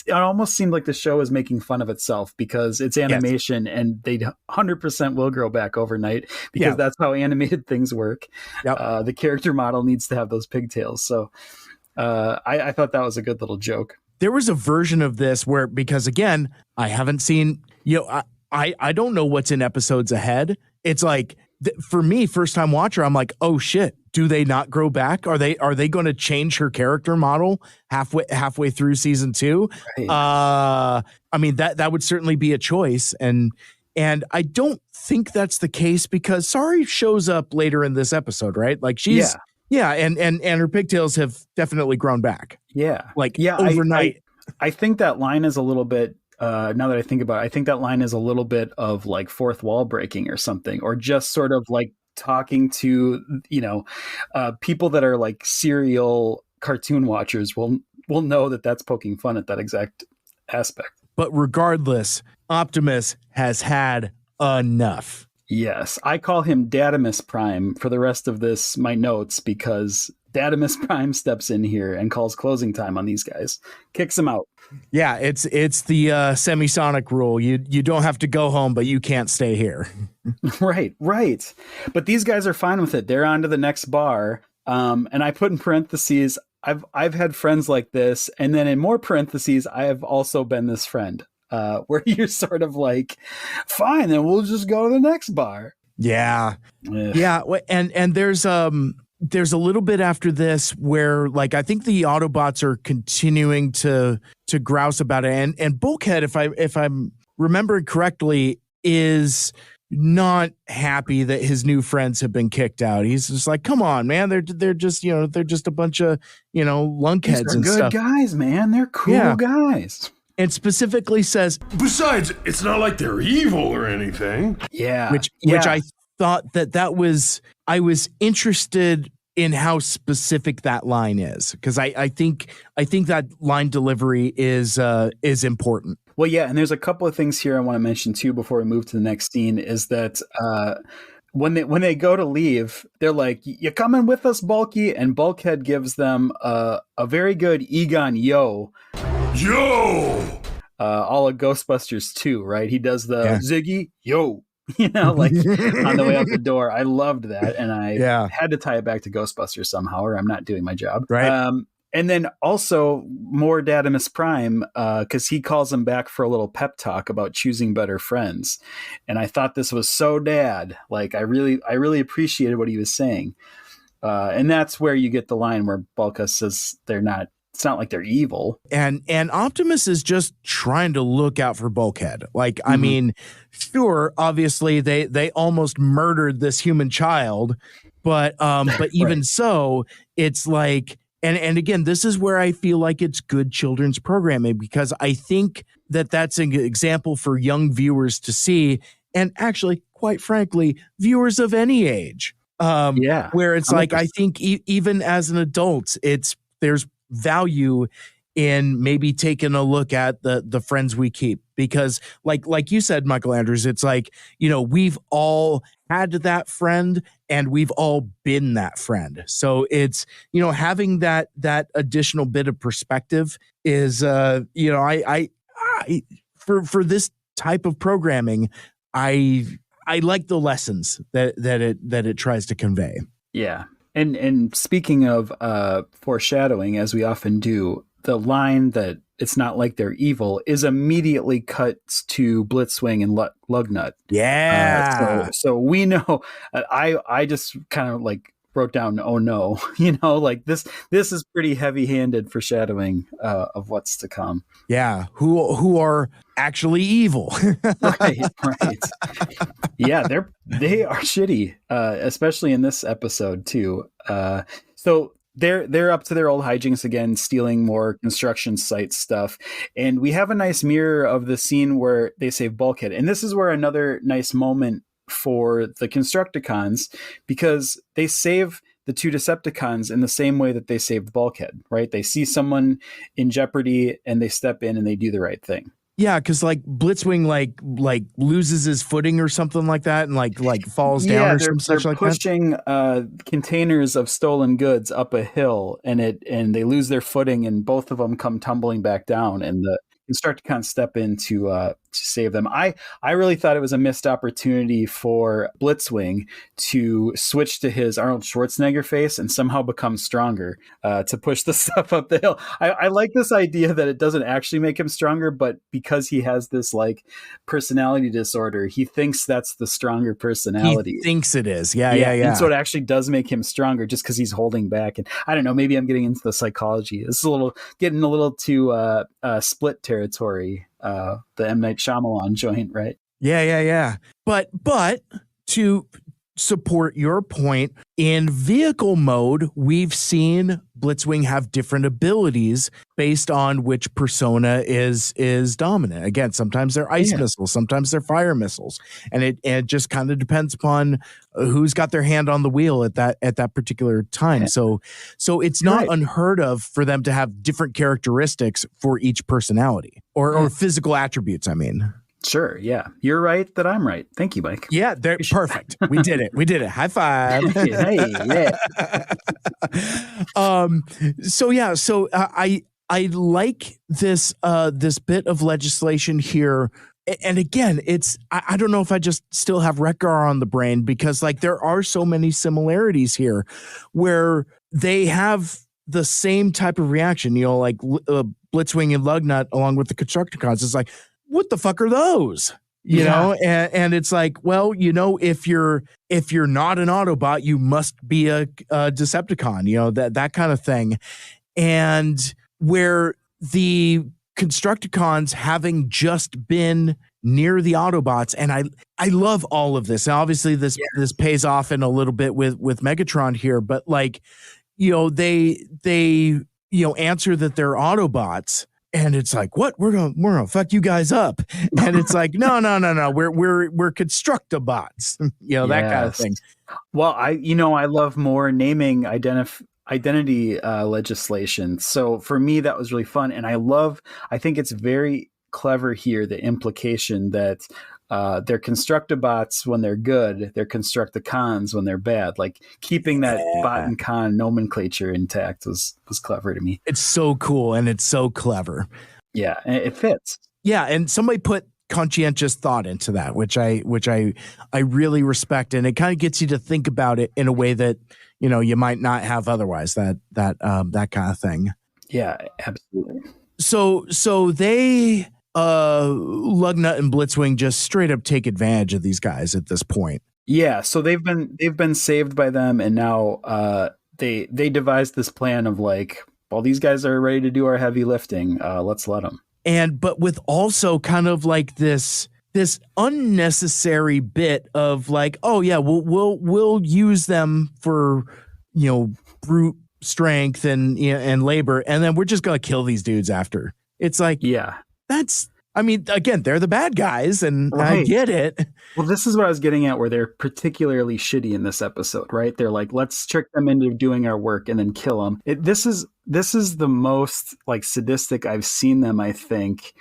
almost seemed like the show is making fun of itself because it's animation and they 100% will grow back overnight because that's how animated things work. Yep. The character model needs to have those pigtails. So I thought that was a good little joke. There was a version of this where, because again, I haven't seen, I don't know what's in episodes ahead. It's like, for me, first time watcher, I'm like, oh shit, do they not grow back? Are they going to change her character model halfway through season 2? Right. I mean, that would certainly be a choice. And I don't think that's the case because Sorry shows up later in this episode, right? Like she's, and her pigtails have definitely grown back. Yeah. Overnight. I think that line is a little bit, now that I think about it, I think that line is a little bit of like fourth wall breaking or something, or just sort of like talking to, people that are like serial cartoon watchers will know that that's poking fun at that exact aspect. But regardless, Optimus has had enough. Yes, I call him Dadimus Prime for the rest of my notes, because Dadimus Prime steps in here and calls closing time on these guys, kicks them out. Yeah, it's the semisonic rule. You don't have to go home, but you can't stay here. Right. But these guys are fine with it. They're on to the next bar. And I put in parentheses, I've had friends like this, and then in more parentheses, I have also been this friend. Where you're sort of like, fine, then we'll just go to the next bar. Yeah. Yeah. And there's a little bit after this where, like, I think the Autobots are continuing to grouse about it. And Bulkhead, if I'm remembering correctly, is not happy that his new friends have been kicked out. He's just like, come on, man. They're just, they're just a bunch of, lunkheads and good stuff. Guys, man. They're cool guys. And specifically says, besides, it's not like they're evil or anything. Yeah. Which I thought I was interested in how specific that line is, because I think that line delivery is important. Well, yeah, and there's a couple of things here I want to mention too before we move to the next scene. Is that when they go to leave, they're like, "You coming with us, Bulky?" And Bulkhead gives them a very good Egon yo. All of Ghostbusters 2, right? He does the Ziggy yo. Like on the way out the door. I loved that, and I had to tie it back to Ghostbusters somehow, or I'm not doing my job. Right. And then also more Dadimus Prime, because he calls him back for a little pep talk about choosing better friends, and I thought this was so dad. Like I really appreciated what he was saying, and that's where you get the line where Bulka says they're not. It's not like they're evil. And Optimus is just trying to look out for Bulkhead. Like, I mean, sure, obviously they almost murdered this human child, but even so, it's like, and again, this is where I feel like it's good children's programming, because I think that's an example for young viewers to see, and actually, quite frankly, viewers of any age. Where it's 100%. Like, I think even as an adult, there's value in maybe taking a look at the friends we keep, because like you said, Michael Andrews, it's like, we've all had that friend and we've all been that friend. So it's, having that additional bit of perspective is, I for this type of programming, I like the lessons that it tries to convey. Yeah. And speaking of foreshadowing, as we often do, the line that it's not like they're evil is immediately cuts to Blitzwing and Lugnut. Yeah. So we know. I just kind of like wrote down, oh no, like this is pretty heavy-handed foreshadowing of what's to come. Yeah, who are actually evil. right. Yeah, they are shitty, especially in this episode too. So they're up to their old hijinks again, stealing more construction site stuff, and we have a nice mirror of the scene where they save Bulkhead, and this is where another nice moment for the Constructicons, because they save the two Decepticons in the same way that they saved Bulkhead, right? They see someone in jeopardy and they step in and they do the right thing. Yeah, because like Blitzwing like loses his footing or something like that, and like falls down or something such like that. They're pushing containers of stolen goods up a hill, and they lose their footing, and both of them come tumbling back down, and the Constructicons step in to save them. I really thought it was a missed opportunity for Blitzwing to switch to his Arnold Schwarzenegger face and somehow become stronger to push the stuff up the hill. I like this idea that it doesn't actually make him stronger, but because he has this like personality disorder, he thinks that's the stronger personality. He thinks it is. Yeah. And so it actually does make him stronger just because he's holding back. And I don't know, maybe I'm getting into the psychology. It's getting a little too Split territory, the M. Night Shyamalan joint, right? Yeah. But to support your point, in vehicle mode, we've seen Blitzwing have different abilities based on which persona is dominant. Again, sometimes they're ice missiles, sometimes they're fire missiles, and it just kind of depends upon who's got their hand on the wheel at that particular time. Yeah. So it's not unheard of for them to have different characteristics for each personality or physical attributes. I mean. Sure. Yeah. You're right that I'm right. Thank you, Mike. Yeah, they're perfect. We did it. We did it. High five. Hey, yeah. So I like this this bit of legislation here. And again, I don't know if I just still have Wreck-Gar on the brain, because like there are so many similarities here where they have the same type of reaction, like Blitzwing and Lugnut along with the Constructicons. It's like, what the fuck are those? You know, and it's like, well, if you're not an Autobot, you must be a Decepticon, that kind of thing. And where the Constructicons having just been near the Autobots, and I love all of this. And obviously this pays off in a little bit with Megatron here, but like, they answer that they're Autobots. And it's like, what? We're gonna fuck you guys up. And it's like, no. We're Constructibots. That kind of thing. Well, I love more naming identity legislation. So for me, that was really fun. And I think it's very clever here, the implication that they're Constructibots when they're good, they're Constructicons when they're bad. Like keeping that bot and con nomenclature intact was clever to me. It's so cool and it's so clever. Yeah, and it fits. Yeah, and somebody put conscientious thought into that, which I really respect, and it kind of gets you to think about it in a way that you might not have otherwise. That kind of thing. Yeah, absolutely. So they. Lugnut and Blitzwing just straight up take advantage of these guys at this point. Yeah, so they've been saved by them, and now they devised this plan of like, well, these guys are ready to do our heavy lifting. Let's let them. But with also kind of like this unnecessary bit of like, oh yeah, we'll use them for brute strength and labor, and then we're just gonna kill these dudes after. It's like, yeah. Again, they're the bad guys, and right. I get it. Well, this is what I was getting at, where they're particularly shitty in this episode, right? They're like, let's trick them into doing our work and then kill them. This is the most like sadistic I've seen them, I think.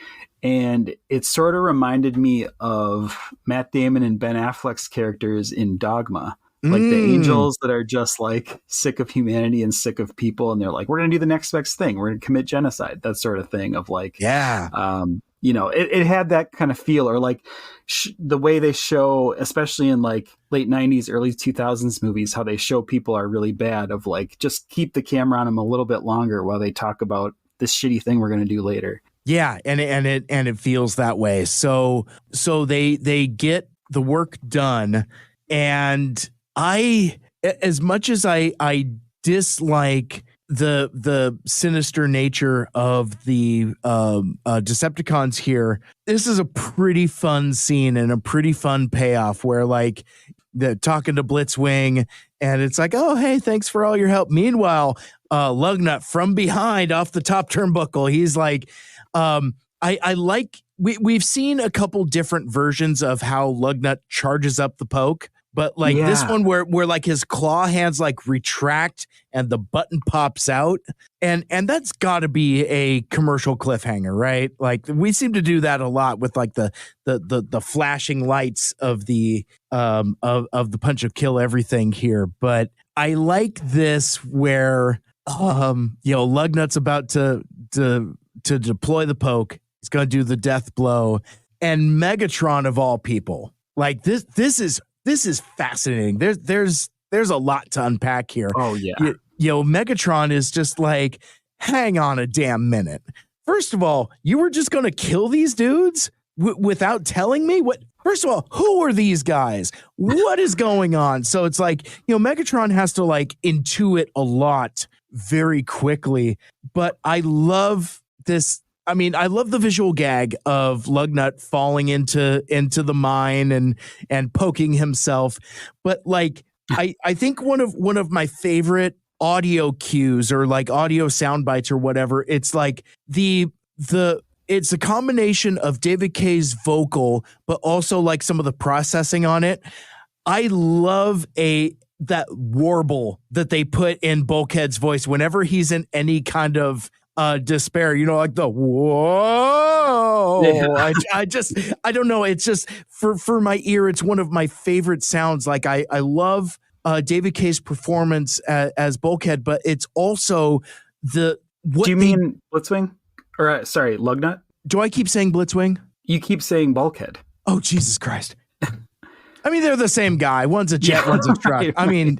And it sort of reminded me of Matt Damon and Ben Affleck's characters in Dogma. Like the angels that are just like sick of humanity and sick of people. And they're like, we're going to do the next best thing. We're going to commit genocide. That sort of thing of like, it had that kind of feel, or like the way they show, especially in like late 90s, early 2000s movies, how they show people are really bad, of like, just keep the camera on them a little bit longer while they talk about this shitty thing we're going to do later. Yeah. And it feels that way. So they get the work done, and as much as I dislike the sinister nature of the Decepticons here, this is a pretty fun scene and a pretty fun payoff where like they're talking to Blitzwing, and it's like, oh, hey, thanks for all your help. Meanwhile, Lugnut from behind off the top turnbuckle, he's like, I like, we've seen a couple different versions of how Lugnut charges up the poke. But like this one where like his claw hands like retract and the button pops out, and that's got to be a commercial cliffhanger, right? Like we seem to do that a lot with like the flashing lights of the punch of kill everything here. But I like this where Lugnut's about to deploy the poke. He's going to do the death blow, and Megatron of all people, like this is fascinating. There's a lot to unpack here. Oh yeah. Megatron is just like, hang on a damn minute. First of all, you were just going to kill these dudes without telling me what? First of all, who are these guys? What is going on? So it's like, Megatron has to like intuit a lot very quickly, but I love this. I mean, I love the visual gag of Lugnut falling into the mine and poking himself. But like, I think one of my favorite audio cues or like audio sound bites or whatever, it's like it's a combination of David Kaye's vocal, but also like some of the processing on it. I love that warble that they put in Bulkhead's voice whenever he's in any kind of despair, like the whoa. Yeah. I don't know. It's just for my ear, it's one of my favorite sounds. Like I love David Kaye's performance as Bulkhead, but it's also do you mean Blitzwing? Or sorry, Lugnut? Do I keep saying Blitzwing? You keep saying Bulkhead. Oh, Jesus Christ. I mean, they're the same guy. One's a jet, one's a truck. Right. I mean,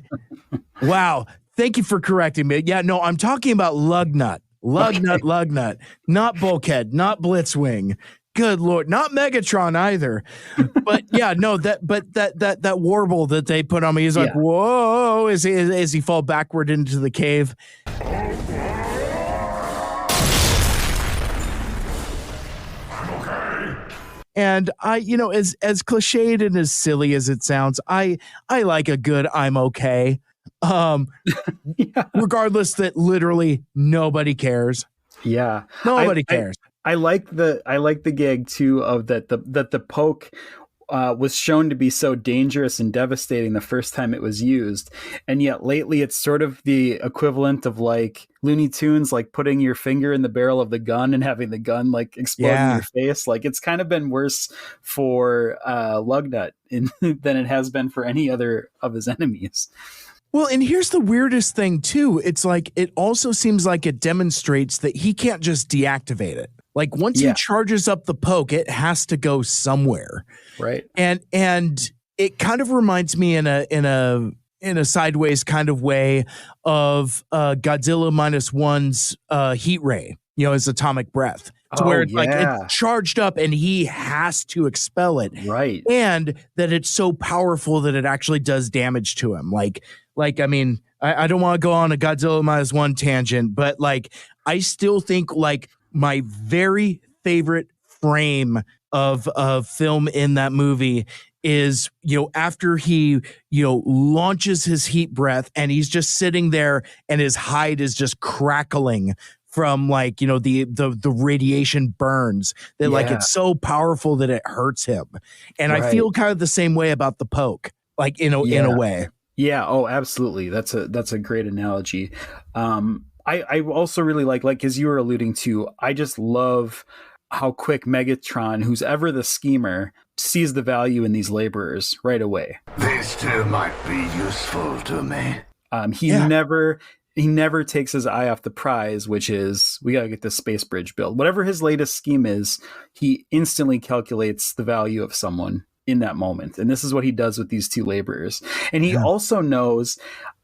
wow. Thank you for correcting me. Yeah, no, I'm talking about Lugnut. Lugnut. Not Bulkhead, not Blitzwing. Good Lord, not Megatron either. But yeah, no, that warble that they put on me is like, whoa, as he fall backward into the cave. And I, as cliched and as silly as it sounds, I like a good I'm okay. Regardless that literally nobody cares. Yeah. Nobody cares. I like the gig too of that the poke was shown to be so dangerous and devastating the first time it was used, and yet lately it's sort of the equivalent of like Looney Tunes, like putting your finger in the barrel of the gun and having the gun like explode in your face. Like it's kind of been worse for Lugnut than it has been for any other of his enemies. Well, and here's the weirdest thing too. It's like it also seems like it demonstrates that he can't just deactivate it. Like once he charges up the poke, it has to go somewhere. Right. And it kind of reminds me in a sideways kind of way of Godzilla -1's heat ray, his atomic breath. To where it's like it's charged up and he has to expel it. Right. And that it's so powerful that it actually does damage to him. Like I mean, I don't want to go on a Godzilla -1 tangent, but like I still think like my very favorite frame of film in that movie is, after he, launches his heat breath and he's just sitting there and his hide is just crackling from like, the radiation burns that like it's so powerful that it hurts him. And I feel kind of the same way about the poke, like in a way. Yeah. Oh, absolutely. That's a great analogy. I also really like as you were alluding to, I just love how quick Megatron, who's ever the schemer, sees the value in these laborers right away. These two might be useful to me. He never takes his eye off the prize, which is we got to get this space bridge built. Whatever his latest scheme is, he instantly calculates the value of someone in that moment. And this is what he does with these two laborers. And he also knows,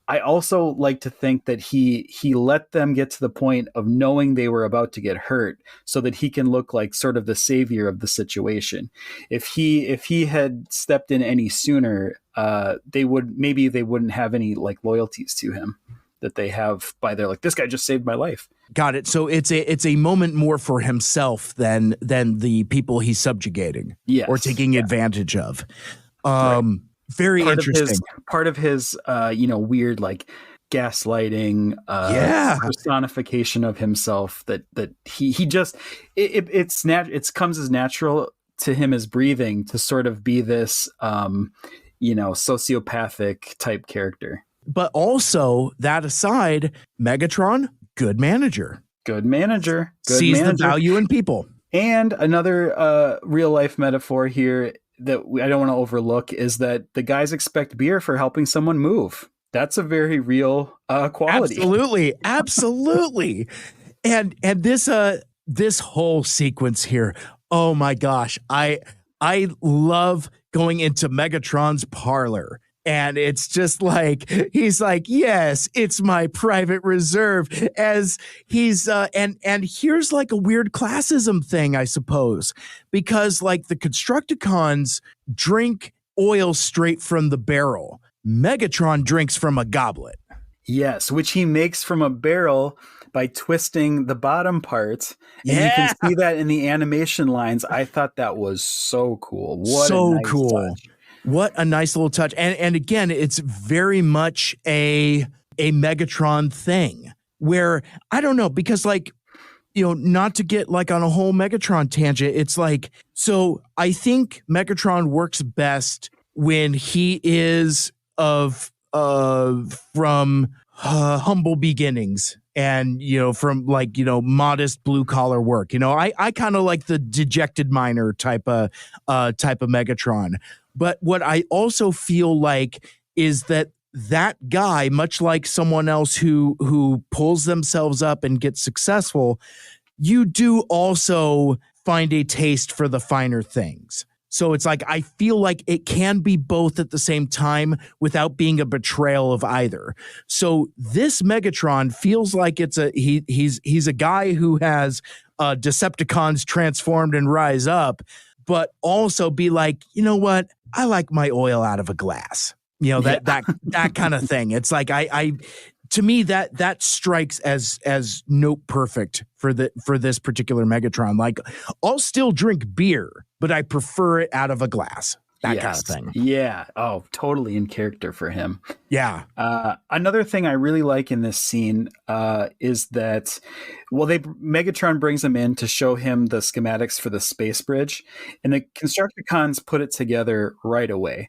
I also like to think that he let them get to the point of knowing they were about to get hurt so that he can look like sort of the savior of the situation. If he had stepped in any sooner, they wouldn't have any like loyalties to him that they have by their like, this guy just saved my life. Got it. So it's a moment more for himself than the people he's subjugating or taking advantage of. Very interesting. Part of his weird like gaslighting, personification of himself that he just it comes as natural to him as breathing to sort of be this sociopathic type character. But also, that aside, Megatron, good manager. Sees the value in people. And another real life metaphor here that I don't want to overlook is that the guys expect beer for helping someone move. That's a very real quality. Absolutely. And this whole sequence here, oh my gosh, I love going into Megatron's parlor. And it's just like, he's like, yes, it's my private reserve, as he's, and here's like a weird classism thing, I suppose, because like the Constructicons drink oil straight from the barrel. Megatron drinks from a goblet. Yes, which he makes from a barrel by twisting the bottom part. And you can see that in the animation lines. I thought that was so cool. What a nice touch. What a nice little touch. And again, it's very much a Megatron thing where, I don't know, because like, not to get like on a whole Megatron tangent, it's like, so I think Megatron works best when he is from humble beginnings and, from like, modest blue collar work. I kind of like the dejected miner type of Megatron. But what I also feel like is that guy, much like someone else who pulls themselves up and gets successful, you do also find a taste for the finer things. So it's like, I feel like it can be both at the same time without being a betrayal of either. So this Megatron feels like he's a guy who has Decepticons transformed and rise up, but also be like, you know what? I like my oil out of a glass. That kind of thing. It's like, to me, that strikes as note perfect for this particular Megatron. Like, I'll still drink beer, but I prefer it out of a glass. That kind of thing. Yeah. Oh, totally in character for him. Yeah. Another thing I really like in this scene is that, Megatron brings him in to show him the schematics for the space bridge, and the Constructicons put it together right away.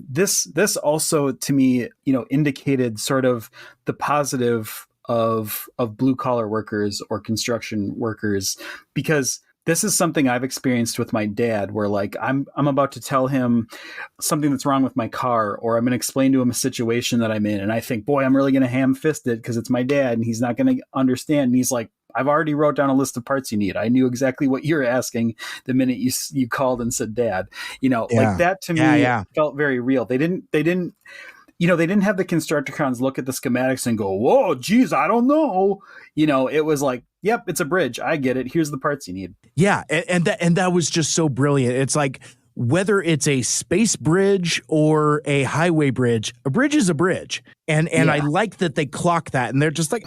This also, to me, indicated sort of the positive of blue collar workers or construction workers, because this is something I've experienced with my dad, where like I'm about to tell him something that's wrong with my car, or I'm going to explain to him a situation that I'm in, and I think, boy, I'm really going to ham fist it because it's my dad and he's not going to understand. And he's like, I've already wrote down a list of parts you need. I knew exactly what you're asking the minute you called and said, Dad. Like that to me felt very real. They didn't have the Constructicons look at the schematics and go, whoa, geez, I don't know. It was like, yep, it's a bridge. I get it. Here's the parts you need. Yeah. And that was just so brilliant. It's like, whether it's a space bridge or a highway bridge, a bridge is a bridge. And I like that they clock that, and they're just like,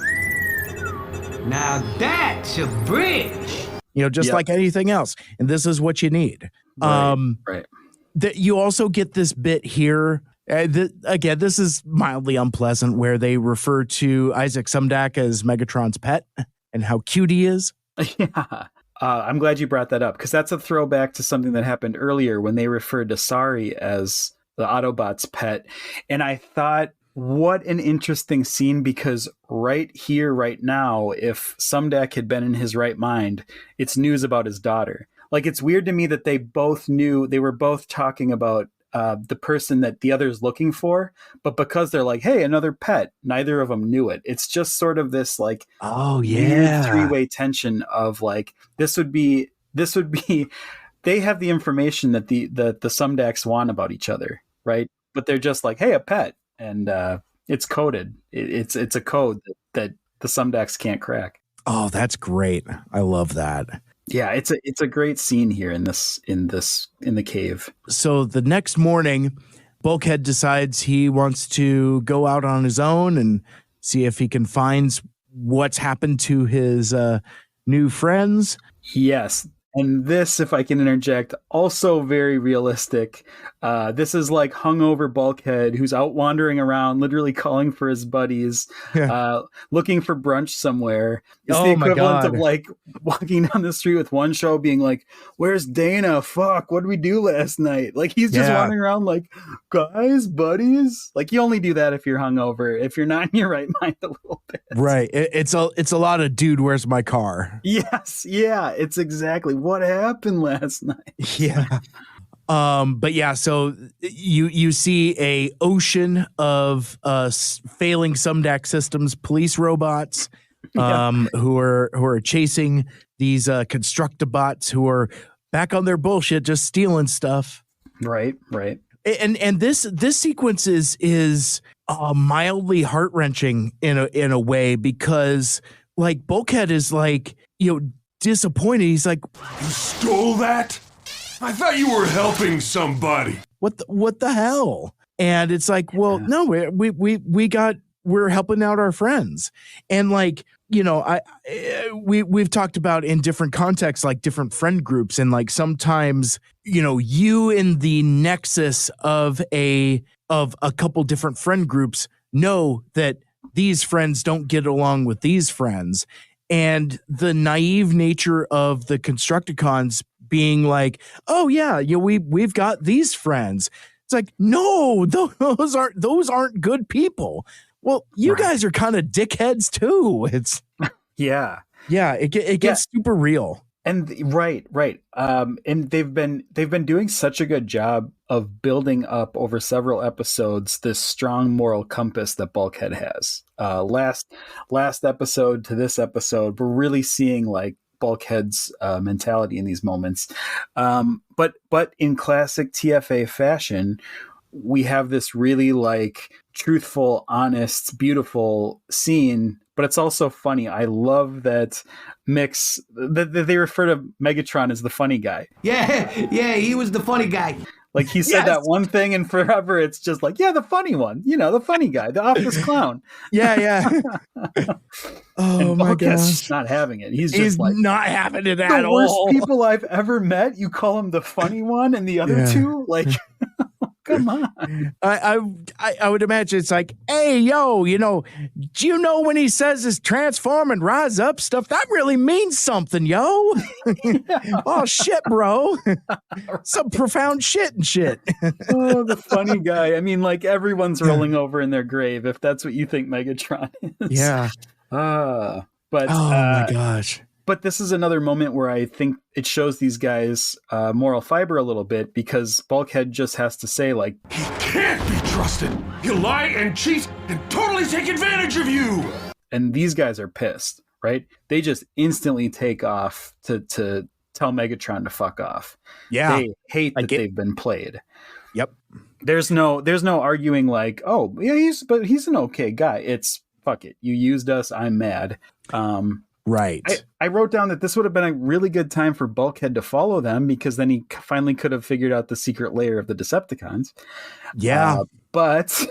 now that's a bridge. Like anything else. And this is what you need. Right. That you also get this bit here. Again, this is mildly unpleasant, where they refer to Isaac Sumdac as Megatron's pet and how cute he is. Yeah. I'm glad you brought that up, because that's a throwback to something that happened earlier when they referred to Sari as the Autobot's pet. And I thought, what an interesting scene, because right here, right now, if Sumdac had been in his right mind, it's news about his daughter. Like, it's weird to me that they both knew, they were both talking about the person that the other is looking for, but because they're like, hey, another pet, neither of them knew it. It's just sort of this like, weird three-way tension of like, this would be they have the information that the Sumdacs want about each other, right? But they're just like, hey, a pet, and it's coded. It's a code that the Sumdacs can't crack. Oh, that's great. I love that. Yeah, it's a great scene here in the cave. So the next morning, Bulkhead decides he wants to go out on his own and see if he can find what's happened to his new friends. Yes. And this, if I can interject, also very realistic. This is like hungover Bulkhead who's out wandering around, literally calling for his buddies, looking for brunch somewhere. It's the equivalent of like walking down the street with one show being like, where's Dana? Fuck, what did we do last night? Like, he's just wandering around like, guys, buddies. Like, you only do that if you're hungover. If you're not in your right mind a little bit. Right. It's a lot of, dude, where's my car? Yes. Yeah, it's exactly what happened last night. Yeah. But yeah, so you see a ocean of failing Sumdac Systems police robots who are chasing these Constructibots who are back on their bullshit, just stealing stuff. Right. And this sequence is mildly heart-wrenching in a way, because like Bulkhead is like, disappointed. He's like, you stole that? I thought you were helping somebody. What the hell? And it's like, well, no, we're helping out our friends. And like, we've talked about in different contexts, like different friend groups, and like sometimes, you in the nexus of a couple different friend groups know that these friends don't get along with these friends. And the naive nature of the Constructicons being like, oh yeah, we've got these friends. It's like, no, those aren't good people. well, you guys are kind of dickheads too. It's yeah. It gets super real. And right. And they've been doing such a good job of building up over several episodes this strong moral compass that Bulkhead has. Last episode to this episode, we're really seeing like Bulkhead's mentality in these moments. But in classic TFA fashion, we have this really like truthful, honest, beautiful scene. But it's also funny. I love that mix that they refer to Megatron as the funny guy. Yeah, he was the funny guy. Like he said that one thing, and forever it's just like, the funny one, the funny guy, the office clown. Yeah. Oh my gosh, he's not having it. He's like not having it at all. The worst people I've ever met. You call him the funny one, and the other two, like. Come on. I would imagine it's like, hey, yo, do you know when he says his transform and rise up stuff, that really means something, yo. Oh, shit, bro. Some profound shit and shit. Oh, the funny guy. I mean, like everyone's rolling over in their grave if that's what you think Megatron is. Yeah. But my gosh. But this is another moment where I think it shows these guys moral fiber a little bit, because Bulkhead just has to say, like, he can't be trusted. He'll lie and cheat and totally take advantage of you. And these guys are pissed, right? They just instantly take off to tell Megatron to fuck off. Yeah. They hate that they've been played. Yep. There's no arguing like, oh, yeah, he's an okay guy. It's fuck it. You used us. I'm mad. Right. I wrote down that this would have been a really good time for Bulkhead to follow them, because then he finally could have figured out the secret lair of the Decepticons. Yeah. But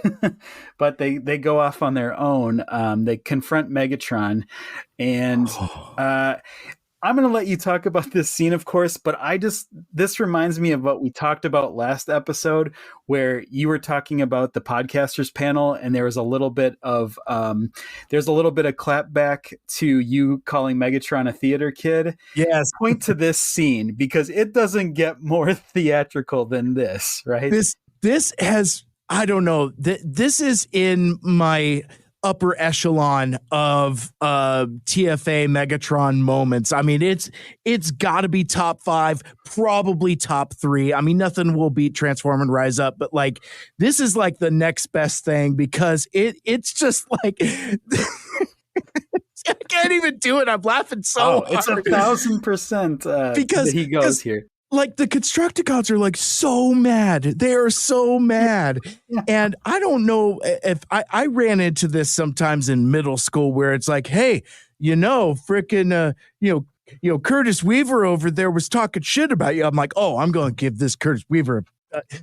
they go off on their own. They confront Megatron, and I'm going to let you talk about this scene, of course, but this reminds me of what we talked about last episode, where you were talking about the podcasters panel, and there was a little bit of clapback to you calling Megatron a theater kid. Yes. Point to this scene, because it doesn't get more theatrical than this, right? This has, I don't know, this is in my upper echelon of TFA Megatron moments. I mean, it's got to be top 5, probably top 3. I mean, nothing will beat Transform and Rise Up, but like this is like the next best thing, because it's just like I can't even do it. I'm laughing so hard. It's 1,000% because he goes here. Like the Constructicons are like so mad. They are so mad. And I don't know if I ran into this sometimes in middle school, where it's like, hey, frickin' Curtis Weaver over there was talking shit about you. I'm like, oh, I'm going to give this Curtis Weaver.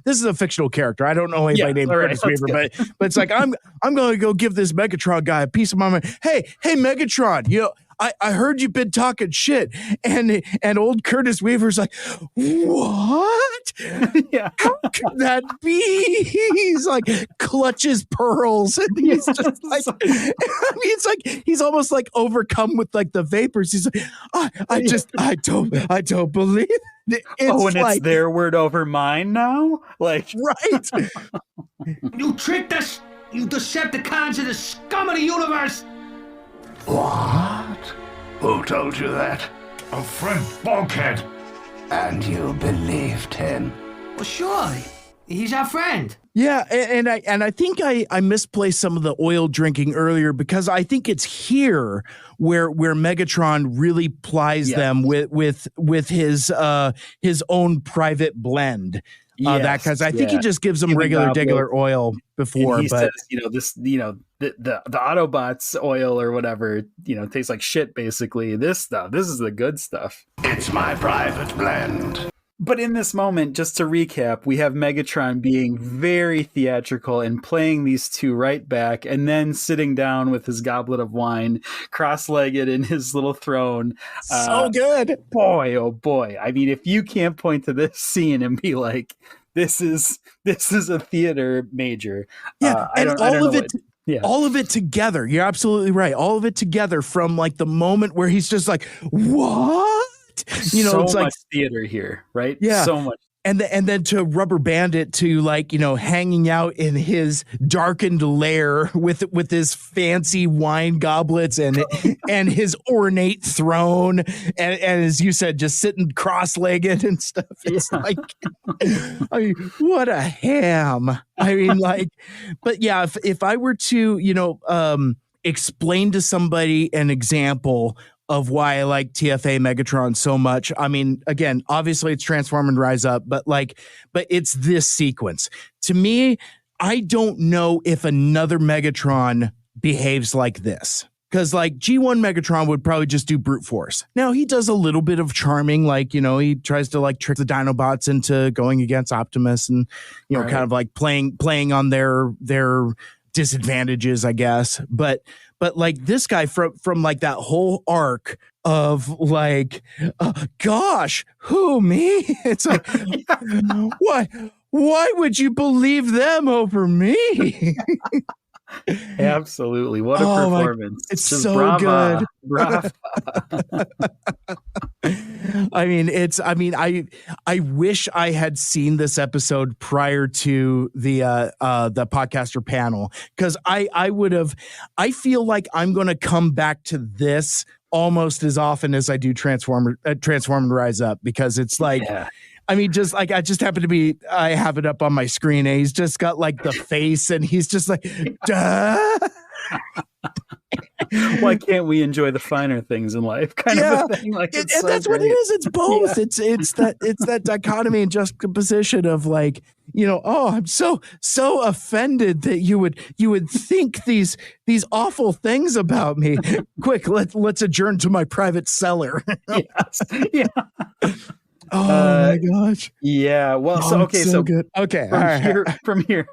This is a fictional character. I don't know anybody named Curtis Weaver, but it's like, I'm going to go give this Megatron guy a piece of my mind. Hey, Megatron, I heard you've been talking shit, and old Curtis Weaver's like, what? Yeah. How could that be? He's like clutches pearls, and he's just like, I mean, it's like he's almost like overcome with like the vapors. He's like, I don't believe it. It's their word over mine now? Like, right. You tricked us! You Decepticons are the scum of the universe! What? Who told you that? A friend, Bulkhead. And you believed him? Well, sure. He's our friend. Yeah, and I think I misplaced some of the oil drinking earlier, because I think it's here where Megatron really plies them with his own private blend. Because I think he just gives them regular oil before. And he but says, the Autobots oil or whatever, tastes like shit. Basically, this is the good stuff. It's my private blend. But in this moment, just to recap, we have Megatron being very theatrical and playing these two right back, and then sitting down with his goblet of wine, cross-legged in his little throne. So good. Boy, oh boy. I mean, if you can't point to this scene and be like, this is a theater major. Yeah, all of it together. You're absolutely right. All of it together, from like the moment where he's just like, what? So it's like much theater here, right? Yeah. So much. And then to rubber band it to like, hanging out in his darkened lair with his fancy wine goblets and his ornate throne. And as you said, just sitting cross-legged and stuff. It's like, I mean, what a ham. I mean, like, but yeah, if I were to, explain to somebody an example of why I like TFA Megatron so much. I mean, again, obviously it's Transform and Rise Up, but it's this sequence. To me, I don't know if another Megatron behaves like this. Because like G1 Megatron would probably just do brute force. Now he does a little bit of charming, like, he tries to like trick the Dinobots into going against Optimus and, kind of like playing on their disadvantages, I guess. But like this guy from like that whole arc of like, gosh, who, me? It's like, why would you believe them over me? Absolutely. What a performance. It's so brava, good. Brava. I wish I had seen this episode prior to the podcaster panel, because I feel like I'm going to come back to this almost as often as I do Transform and Rise Up, because it's like, I mean, just like, I have it up on my screen and he's just got like the face and he's just like, duh. Why can't we enjoy the finer things in life? Kind of a thing. Like, and that's great. What it is. It's both. Yeah. It's that dichotomy and juxtaposition of like, I'm so offended that you would think these awful things about me. Quick, let's adjourn to my private cellar. Yes. Yeah. Oh my gosh. Yeah. Well, so good. Okay. From here,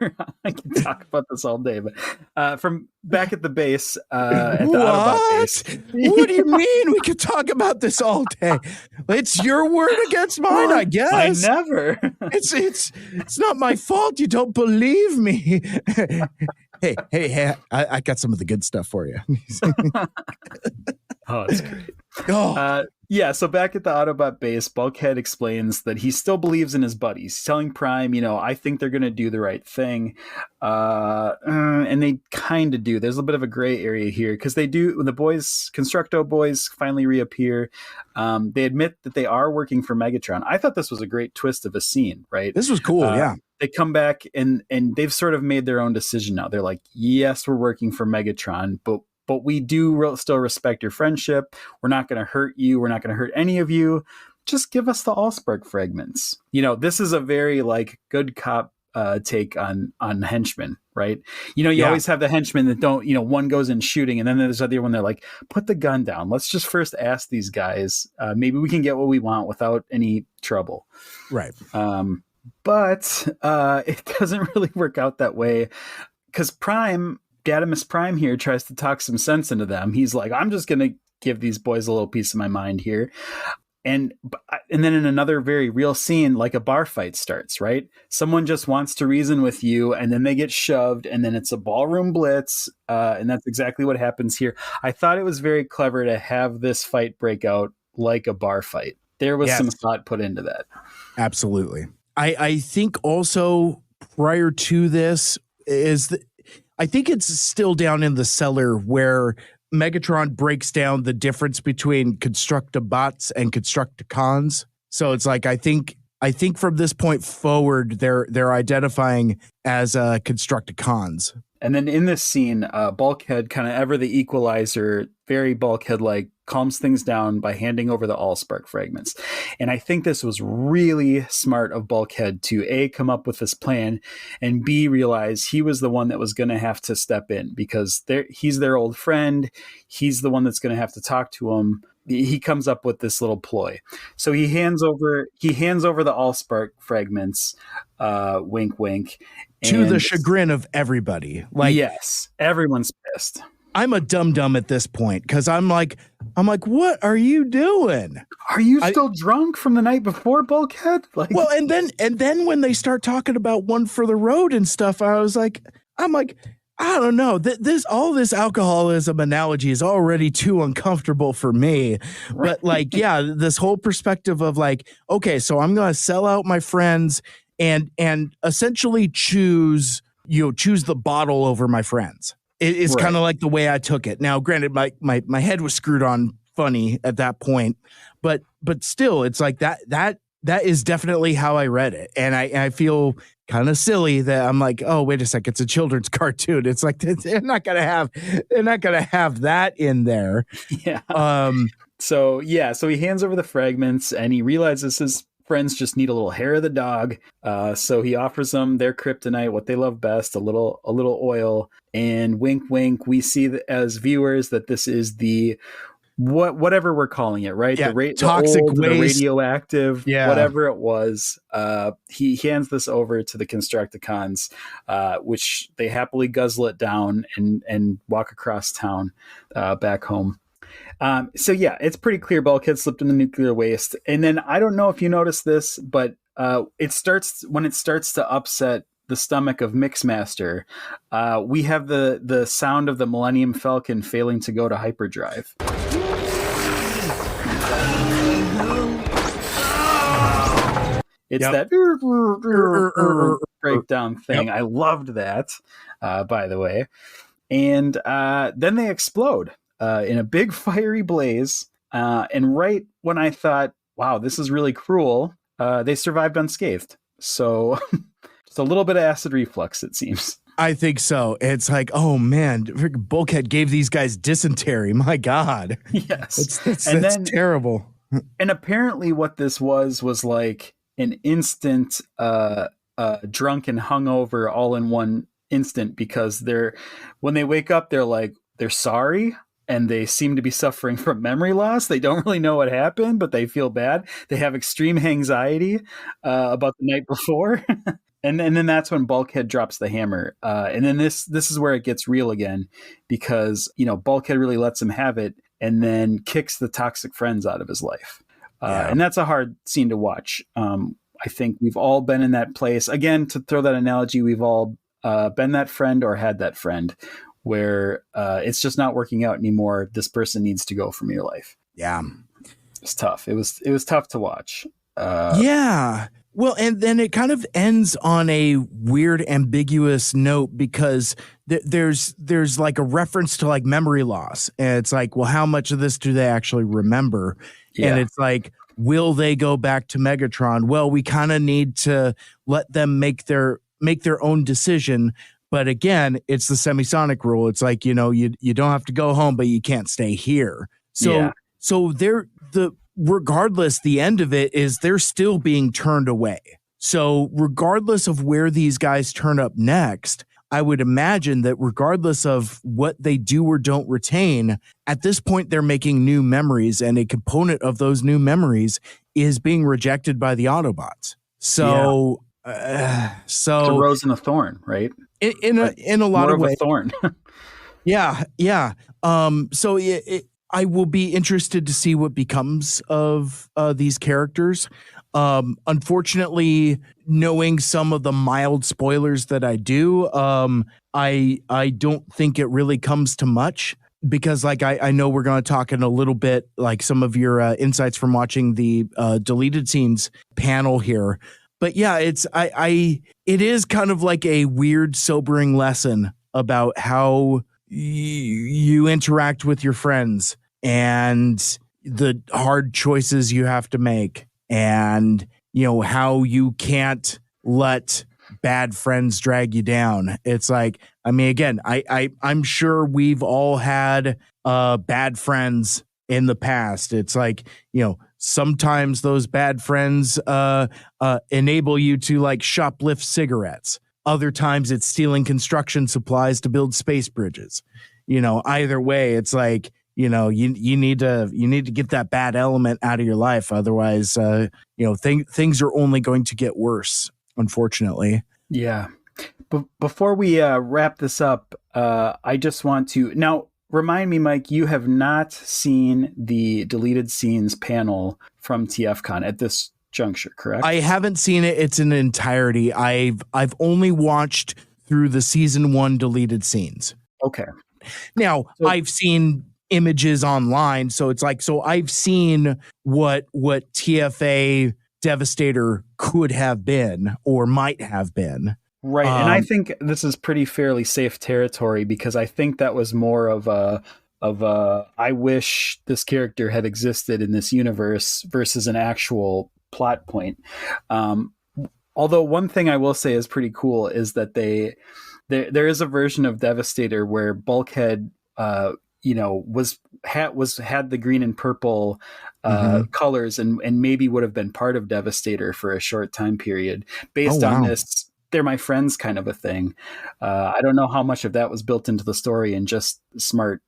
I can talk about this all day, but from back at the base, at the Autobot base. What do you mean we could talk about this all day? It's your word against mine, I guess. I never. It's not my fault you don't believe me. Hey, I got some of the good stuff for you. Oh, that's great. Yeah, so back at the Autobot base, Bulkhead explains that he still believes in his buddies. He's telling Prime, I think they're going to do the right thing. And they kind of do. There's a bit of a gray area here because they do. The boys, Constructo boys, finally reappear. They admit that they are working for Megatron. I thought this was a great twist of a scene, right? This was cool, yeah. They come back and they've sort of made their own decision now. They're like, yes, we're working for Megatron, but we do still respect your friendship. We're not going to hurt you. We're not going to hurt any of you. Just give us the Allspark fragments. This is a very like good cop take on henchmen, right? You always have the henchmen that don't, one goes in shooting and then there's the other one. They're like, put the gun down. Let's just first ask these guys. Maybe we can get what we want without any trouble. Right. But it doesn't really work out that way because Gadamus Prime here tries to talk some sense into them. He's like, I'm just going to give these boys a little piece of my mind here. And then in another very real scene, like a bar fight starts, right? Someone just wants to reason with you and then they get shoved and then it's a ballroom blitz. And that's exactly what happens here. I thought it was very clever to have this fight break out like a bar fight. There was some thought put into that. Absolutely. I think also prior to this I think it's still down in the cellar where Megatron breaks down the difference between Constructibots and Constructicons. So it's like I think from this point forward they're identifying as Constructicons. And then in this scene, Bulkhead, kind of ever the equalizer, very Bulkhead-like, calms things down by handing over the Allspark fragments. And I think this was really smart of Bulkhead to A, come up with this plan, and B, realize he was the one that was going to have to step in because he's their old friend. He's the one that's going to have to talk to him. He comes up with this little ploy. So he hands over the Allspark fragments, wink, wink. To the chagrin of everybody. Like, yes, everyone's pissed. I'm a dum-dum at this point because I'm like, what are you doing? Are you still drunk from the night before, Bulkhead? Like, well, and then when they start talking about one for the road and stuff, I'm like, I don't know. All this alcoholism analogy is already too uncomfortable for me. Right. But like, yeah, this whole perspective of like, okay, so I'm going to sell out my friends and essentially choose the bottle over my friends. It's right. Kind of like the way I took it. Now, granted, my head was screwed on funny at that point, but still, it's like that is definitely how I read it, and I feel kind of silly that I'm like, oh, wait a second, it's a children's cartoon. It's like they're not gonna have that in there. Yeah. So he hands over the fragments, and he realizes his friends just need a little hair of the dog. So he offers them their kryptonite, what they love best, a little oil, and wink, wink. We see as viewers that this is the whatever we're calling it, right? Yeah, the toxic waste, the radioactive, whatever it was. He hands this over to the Constructicons, which they happily guzzle it down and walk across town back home. So yeah, it's pretty clear Bulkhead slipped in the nuclear waste. And then I don't know if you noticed this, but it starts to upset the stomach of Mixmaster. We have the sound of the Millennium Falcon failing to go to hyperdrive. It's that breakdown thing. Yep. I loved that, by the way. And then they explode in a big fiery blaze. And right when I thought, wow, this is really cruel, they survived unscathed. So just a little bit of acid reflux, it seems. I think so. It's like, oh man, Bulkhead gave these guys dysentery. My God. Yes. That's terrible. And apparently what this was like an instant drunk and hungover all in one instant, because when they wake up, they're sorry. And they seem to be suffering from memory loss. They don't really know what happened, but they feel bad. They have extreme anxiety about the night before. And then that's when Bulkhead drops the hammer. And then this is where it gets real again, because, Bulkhead really lets him have it and then kicks the toxic friends out of his life. And that's a hard scene to watch. I think we've all been in that place. Again, to throw that analogy, we've all been that friend or had that friend where it's just not working out anymore. This person needs to go from your life. Yeah. It's tough. It was tough to watch. Yeah. Well, and then it kind of ends on a weird, ambiguous note, because there's like a reference to like memory loss. And it's like, well, how much of this do they actually remember? Yeah. And it's like, will they go back to Megatron? Well, we kind of need to let them make their own decision. But again, it's the semisonic rule. It's like, you don't have to go home, but you can't stay here. So regardless, the end of it is they're still being turned away. So regardless of where these guys turn up next, I would imagine that regardless of what they do or don't retain, at this point, they're making new memories, and a component of those new memories is being rejected by the Autobots. So, it's a rose and a thorn, right? In a lot of ways, a thorn. Yeah. So I will be interested to see what becomes of these characters. Unfortunately, knowing some of the mild spoilers that I do, I don't think it really comes to much, because like I know we're going to talk in a little bit, like some of your insights from watching the deleted scenes panel here. But yeah, it is kind of like a weird, sobering lesson about how you interact with your friends and the hard choices you have to make, and how you can't let bad friends drag you down. It's like, I mean, again, I'm sure we've all had bad friends in the past. It's like, sometimes those bad friends enable you to like shoplift cigarettes. Other times it's stealing construction supplies to build space bridges. Either way, it's like, you need to get that bad element out of your life. Otherwise, things are only going to get worse, unfortunately. Yeah. Before we wrap this up, I just want to now remind me, Mike, you have not seen the deleted scenes panel from TFCon at this juncture, correct? I haven't seen it. It's in entirety. I've only watched through the season 1 deleted scenes. Okay. Now, I've seen images online, so it's like, so I've seen what TFA Devastator could have been or might have been. Right. And I think this is pretty fairly safe territory, because I think that was more of a I wish this character had existed in this universe versus an actual plot point. Although one thing I will say is pretty cool is that there is a version of Devastator where Bulkhead had the green and purple colors and maybe would have been part of Devastator for a short time period based on this they're my friends kind of a thing. I don't know how much of that was built into the story and just smart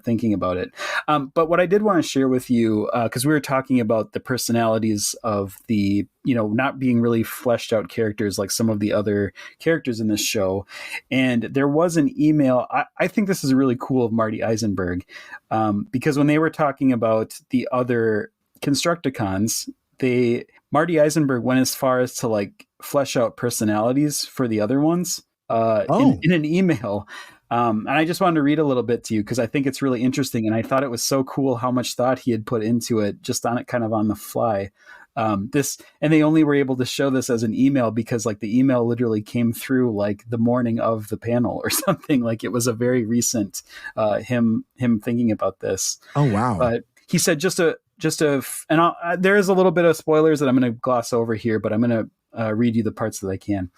thinking about it. But what I did want to share with you, because we were talking about the personalities of the, not being really fleshed out characters like some of the other characters in this show. And there was an email. I think this is really cool of Marty Isenberg, because when they were talking about the other Constructicons, Marty Isenberg went as far as to like flesh out personalities for the other ones in an email. And I just wanted to read a little bit to you because I think it's really interesting. And I thought it was so cool how much thought he had put into it just on it kind of on the fly. And they only were able to show this as an email because like the email literally came through like the morning of the panel or something. Like it was a very recent him thinking about this. Oh, wow. But he said there is a little bit of spoilers that I'm going to gloss over here, but I'm going to read you the parts that I can.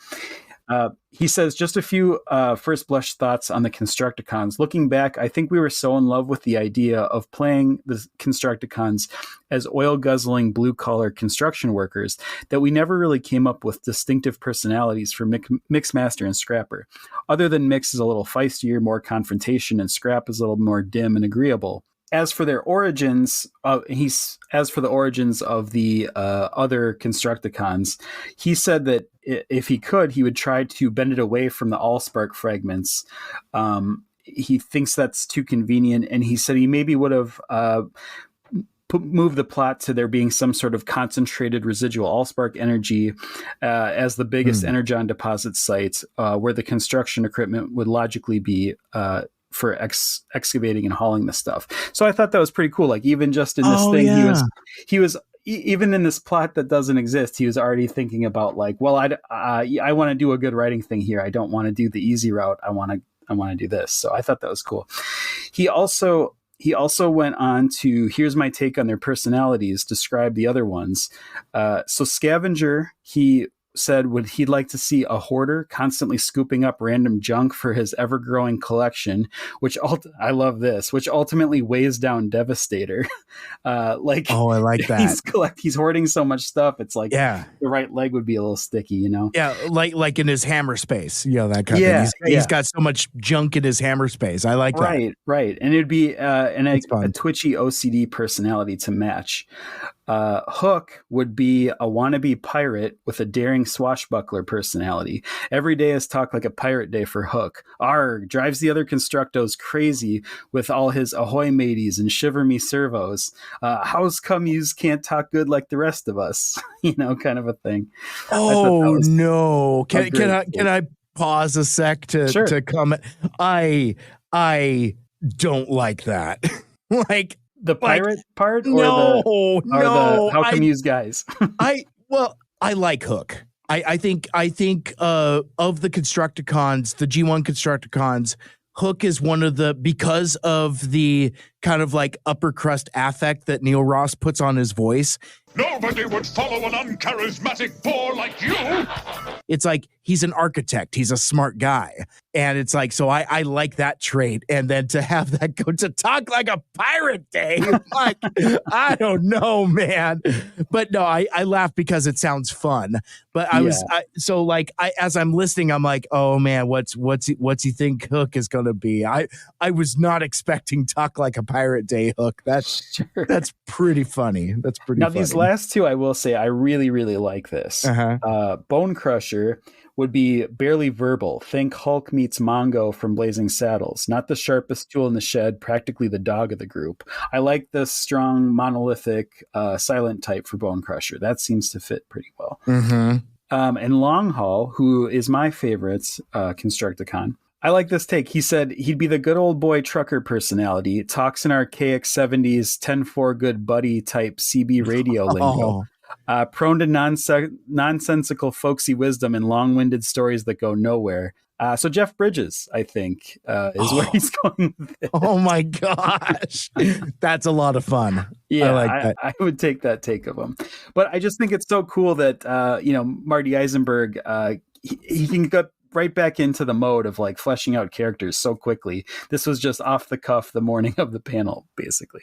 He says, just a few first blush thoughts on the Constructicons. Looking back, I think we were so in love with the idea of playing the Constructicons as oil-guzzling, blue-collar construction workers that we never really came up with distinctive personalities for Mixmaster and Scrapper. Other than Mix is a little feistier, more confrontation, and Scrap is a little more dim and agreeable. As for their origins, of the other Constructicons, he said that if he could, he would try to bend it away from the Allspark fragments. He thinks that's too convenient, and he said he maybe would have moved the plot to there being some sort of concentrated residual Allspark energy as the biggest energon deposit site, where the construction equipment would logically be for excavating and hauling the stuff. So I thought that was pretty cool. Like even just in this he was even in this plot that doesn't exist, he was already thinking about like, well, I want to do a good writing thing here. I don't want to do the easy route. I want to do this. So I thought that was cool. He also went on to, here's my take on their personalities, describe the other ones. So Scavenger, he said he'd like to see a hoarder constantly scooping up random junk for his ever-growing collection, which ultimately weighs down Devastator. I like that. He's hoarding so much stuff. It's like the right leg would be a little sticky, Yeah, like in his hammer space, that kind of thing. He's got so much junk in his hammer space. I like that. Right. And it'd be a twitchy OCD personality to match. Hook would be a wannabe pirate with a daring swashbuckler personality. Every day is talk like a pirate day for Hook. Arg, drives the other Constructos crazy with all his ahoy mateys and shiver me servos. How's come yous can't talk good like the rest of us? Kind of a thing. Oh no! Can I pause a sec to comment? I don't like that. Like. The pirate part? No. How come yous guys? I like Hook. I think of the Constructicons, the G1 Constructicons, Hook is one of because of the kind of like upper crust affect that Neil Ross puts on his voice. Nobody would follow an uncharismatic bore like you. It's like he's an architect. He's a smart guy. And it's like, so I like that trait. And then to have that go to talk like a pirate day, like, I don't know, man. But no, I laugh because it sounds fun. But as I'm listening, I'm like, oh man, what's he think Hook is going to be? I was not expecting talk like a pirate day Hook. That's pretty funny. That's pretty funny. These last two, I will say, I really, really like this. Bone Crusher would be barely verbal. Think Hulk meets Mongo from Blazing Saddles. Not the sharpest tool in the shed, practically the dog of the group. I like the strong, monolithic, silent type for Bone Crusher. That seems to fit pretty well. And Long Haul, who is my favorite Constructicon. I like this take. He said he'd be the good old boy trucker personality, talks in archaic 70s 10-4 good buddy type CB radio lingo. Prone to nonsensical folksy wisdom and long-winded stories that go nowhere. So Jeff Bridges, I think, is where he's going with it. Oh my gosh. That's a lot of fun. Yeah, I like that. I would take that take of him. But I just think it's so cool that, Marty Isenberg, he can get right back into the mode of like fleshing out characters so quickly. This was just off the cuff the morning of the panel, basically.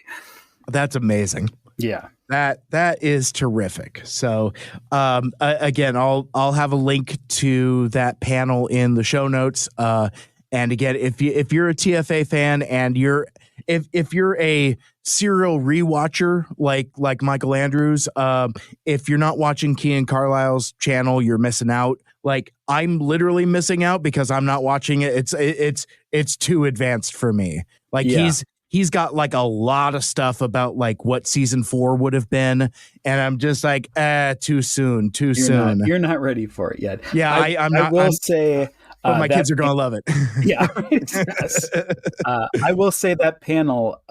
That's amazing. Yeah. That is terrific. So again, I'll have a link to that panel in the show notes. And again, if you're a TFA fan and if you're a serial rewatcher like Michael Andrews, if you're not watching Kean Carlisle's channel, you're missing out. Like, I'm literally missing out because I'm not watching it. It's too advanced for me. Like, he's got like a lot of stuff about like what season 4 would have been, and I'm just like, too soon. You're not ready for it yet. Yeah, I'm not. I will say, my kids are gonna love it. Yeah, yes. I will say that panel.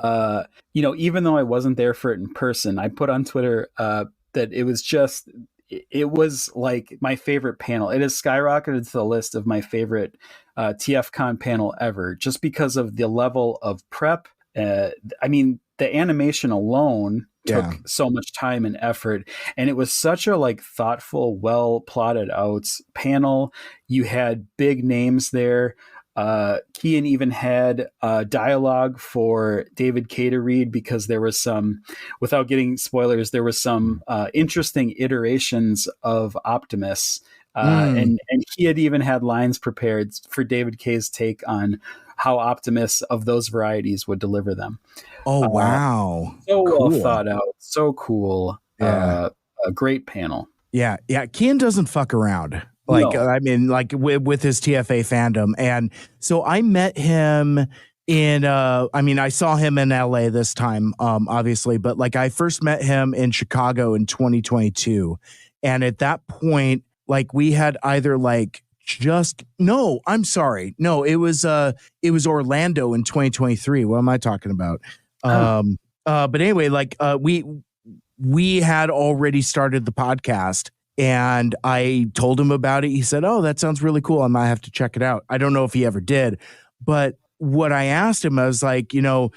Even though I wasn't there for it in person, I put on Twitter that it was like my favorite panel. It has skyrocketed to the list of my favorite TFCon panel ever, just because of the level of prep. The animation alone took so much time and effort, and it was such a like thoughtful, well plotted out panel. You had big names there. Kean even had dialogue for David Kay to read, because there was some, without getting spoilers, there was some interesting iterations of Optimus. And he had even had lines prepared for David Kay's take on how Optimus of those varieties would deliver them. Oh, wow. So cool. Well thought out. So cool. A great panel. Yeah. Kean doesn't fuck around. Like, no. I mean, like with his TFA fandom. And so I met him I saw him in LA this time, obviously, but like I first met him in Chicago in 2022. And at that point, like we had either like I'm sorry. No, it was Orlando in 2023. What am I talking about? But anyway, like we had already started the podcast, and I told him about it. He said, "Oh, that sounds really cool. I might have to check it out." I don't know if he ever did, but what I asked him, I was like, your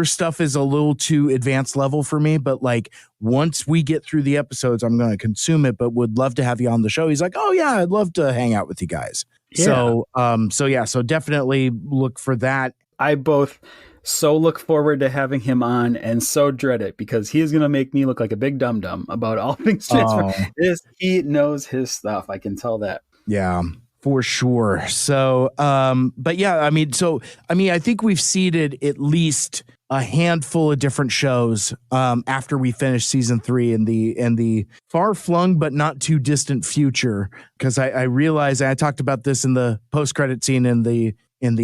stuff is a little too advanced level for me, but like once we get through the episodes, I'm going to consume it, but would love to have you on the show. He's like, "Oh yeah, I'd love to hang out with you guys." Yeah. So definitely look for that. I both so look forward to having him on and so dread it, because he is going to make me look like a big dum-dum about all things Transformers. He knows his stuff. I can tell that. Yeah. For sure. So, but yeah, I think we've seeded at least a handful of different shows after we finish season 3 in the far flung but not too distant future. Because I realize, I talked about this in the post credit scene in the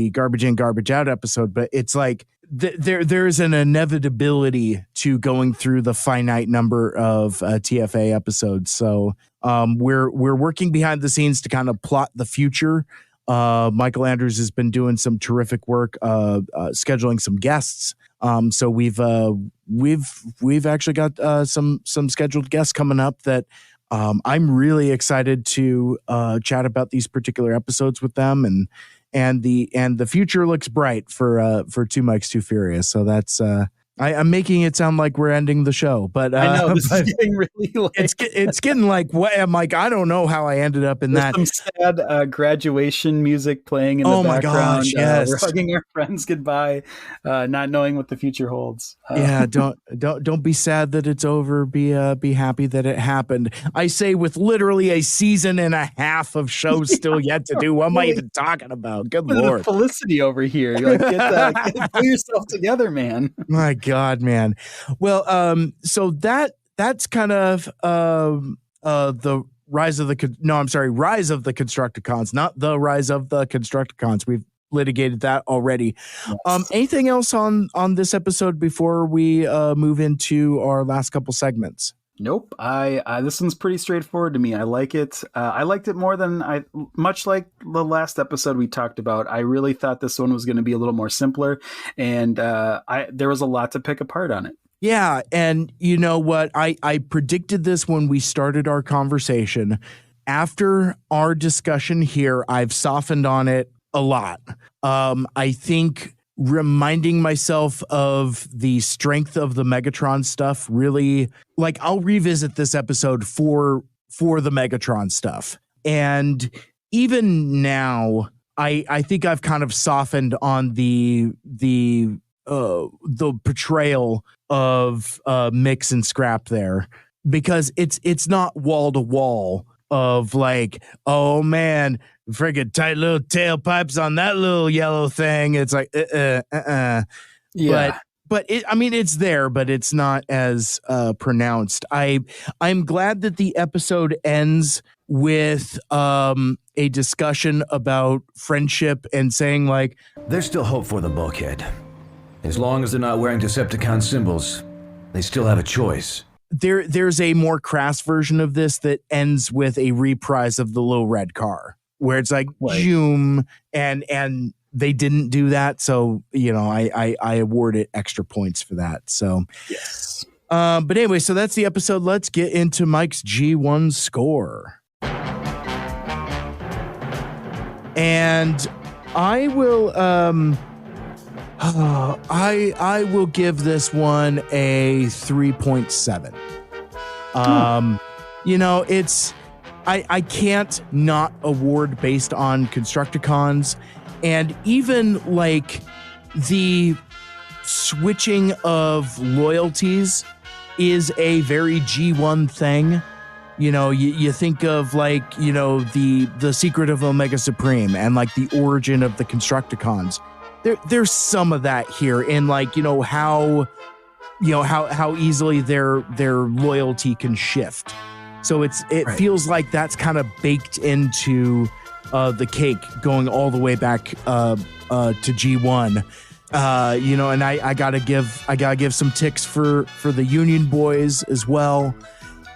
garbage in, garbage out episode, but it's like there's an inevitability to going through the finite number of TFA episodes. So we're working behind the scenes to kind of plot the future. Michael Andrews has been doing some terrific work, scheduling some guests. So we've actually got some scheduled guests coming up that I'm really excited to chat about these particular episodes with them, and the future looks bright for Two Mikes Too Furious. So that's I'm making it sound like we're ending the show, but I know this is getting really like it's getting like what I'm like. I don't know how I ended up in that. Some sad graduation music playing in the background. Oh my gosh! Yes, we're hugging our friends goodbye, not knowing what the future holds. Yeah, don't be sad that it's over. Be happy that it happened. I say with literally a season and a half of shows still yet to do. What am I even talking about? Good Lord, Felicity over here. You're like, pull yourself together, man. My God, man. Well, so that's kind of the Rise of the Constructicons, not the Rise of the Constructicons. We've litigated that already. Yes. Anything else on this episode before we move into our last couple segments? Nope. This one's pretty straightforward to me. I like it. I liked it more than much like the last episode we talked about. I really thought this one was going to be a little more simpler, and there was a lot to pick apart on it. Yeah, and you know what? I predicted this when we started our conversation. After our discussion here, I've softened on it a lot. I think reminding myself of the strength of the Megatron stuff really, like, I'll revisit this episode for the Megatron stuff. And even now, I think I've kind of softened on the portrayal of Mix and Scrap there, because it's not wall to wall of like, oh man, friggin' tight little tailpipes on that little yellow thing. It's like, Yeah. But it's there, but it's not as pronounced. I'm glad that the episode ends with a discussion about friendship and saying like, there's still hope for the Bulkhead. As long as they're not wearing Decepticon symbols, they still have a choice. There's a more crass version of this that ends with a reprise of the little red car, where it's like, zoom, and they didn't do that. So, you know, I award it extra points for that. So, yes. But anyway, so that's the episode. Let's get into Mike's G1 score. And I will, I will give this one a 3.7. You know, I can't not award based on Constructicons, and even like the switching of loyalties is a very G1 thing. You know, you think of like, you know, the secret of Omega Supreme and like the origin of the Constructicons. There's some of that here in like, how easily their loyalty can shift. So it right. Feels like that's kind of baked into the cake going all the way back to G1. And I gotta give some ticks for the Union Boys as well.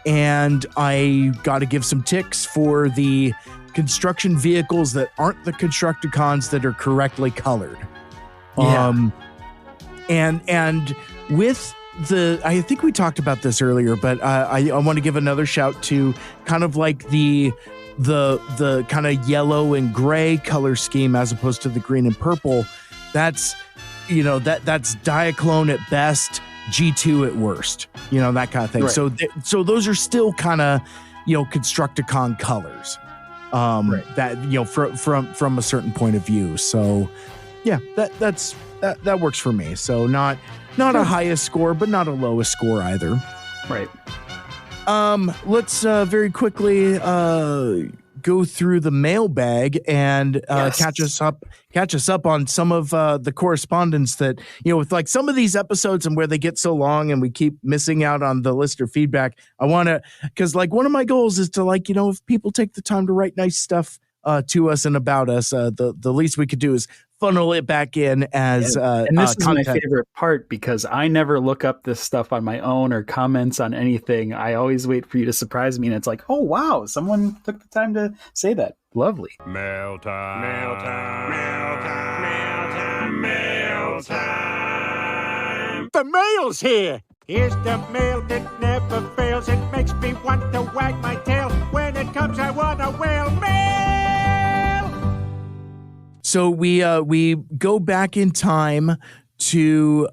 And I gotta give some ticks for the construction vehicles that aren't the Constructicons that are correctly colored. Yeah. And with I think we talked about this earlier, but I want to give another shout to kind of like the kind of yellow and gray color scheme as opposed to the green and purple. That's Diaclone at best, G2 at worst, that kind of thing. Right. So those are still kind of, Constructicon colors, right. That, from a certain point of view. So yeah, that works for me. So not a highest score, but not a lowest score either. Right. Let's very quickly go through the mailbag and catch us up on some of the correspondence that, with like some of these episodes and where they get so long and we keep missing out on the listener feedback. I want to, because like one of my goals is to like, if people take the time to write nice stuff to us and about us, the least we could do is funnel it back in as and this is content. My favorite part, because I never look up this stuff on my own or comments on anything. I always wait for you to surprise me, and it's like, oh wow, someone took the time to say that. Lovely. Mail time. Mail time. Mail time. Mail time. The mail's here. Here's the mail that never fails. It makes me want to wag my tail. When it comes, I want a whale. Mail. So we go back in time to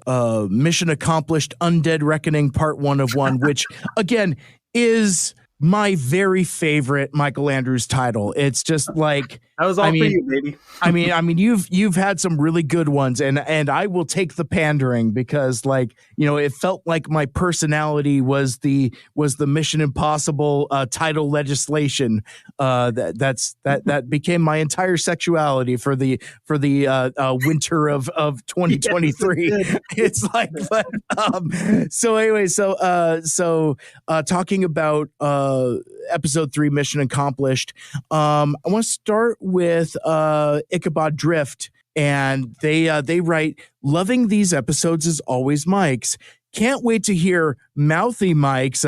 Mission Accomplished Undead Reckoning Part 1 of 1, which again is my very favorite Michael Andrews title. It's just like, that was all for you, baby. I mean, you've had some really good ones, and I will take the pandering because, like, it felt like my personality was the Mission Impossible title legislation. That became my entire sexuality for the winter of 2023. Yes, it's like, but, so anyway, so talking about episode 3, Mission Accomplished. I want to start with Ichabod Drift, and they write, loving these episodes as always, Mike's. Can't wait to hear Mouthy Mike's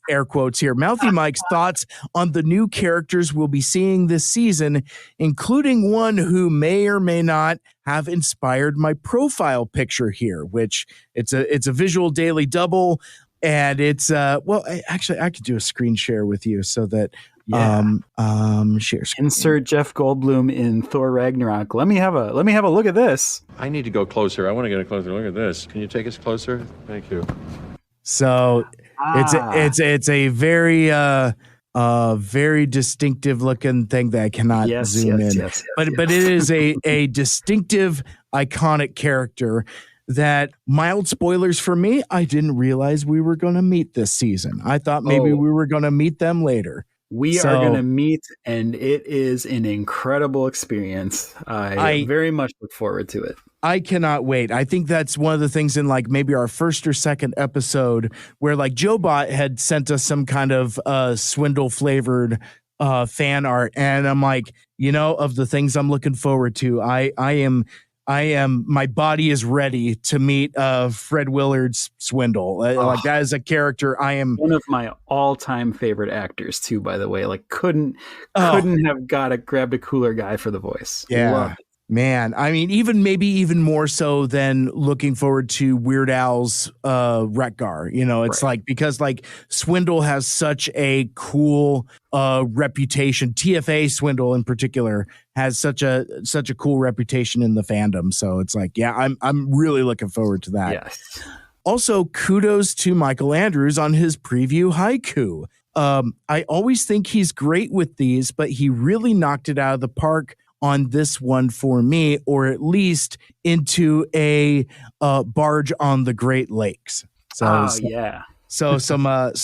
air quotes here, Mouthy Mike's thoughts on the new characters we'll be seeing this season, including one who may or may not have inspired my profile picture here, which it's a visual daily double. And it's actually I could do a screen share with you so that share screen. Insert Jeff Goldblum in Thor Ragnarok. Let me have a look at this. I need to go closer. I want to get a closer look at this. Can you take us closer? Thank you. So it's a very very distinctive looking thing that I cannot zoom in. But it is a distinctive, iconic character that, mild spoilers for me, I didn't realize we were going to meet this season. I thought maybe we were going to meet them later. We are going to meet, and it is an incredible experience. I very much look forward to it. I cannot wait. I think that's one of the things in like maybe our first or second episode where like JoBot had sent us some kind of swindle flavored fan art. And I'm like, of the things I'm looking forward to, I am, my body is ready to meet Fred Willard's Swindle. Like that is a character I am. One of my all-time favorite actors too, by the way. Like couldn't have grabbed a cooler guy for the voice. Yeah. Man, I mean, maybe even more so than looking forward to Weird Al's Wreck-Gar. It's right. Like, because like Swindle has such a cool reputation. TFA Swindle in particular has such a cool reputation in the fandom. So it's like, yeah, I'm really looking forward to that. Yes. Also, kudos to Michael Andrews on his preview haiku. I always think he's great with these, but he really knocked it out of the park on this one for me, or at least into a barge on the Great Lakes. So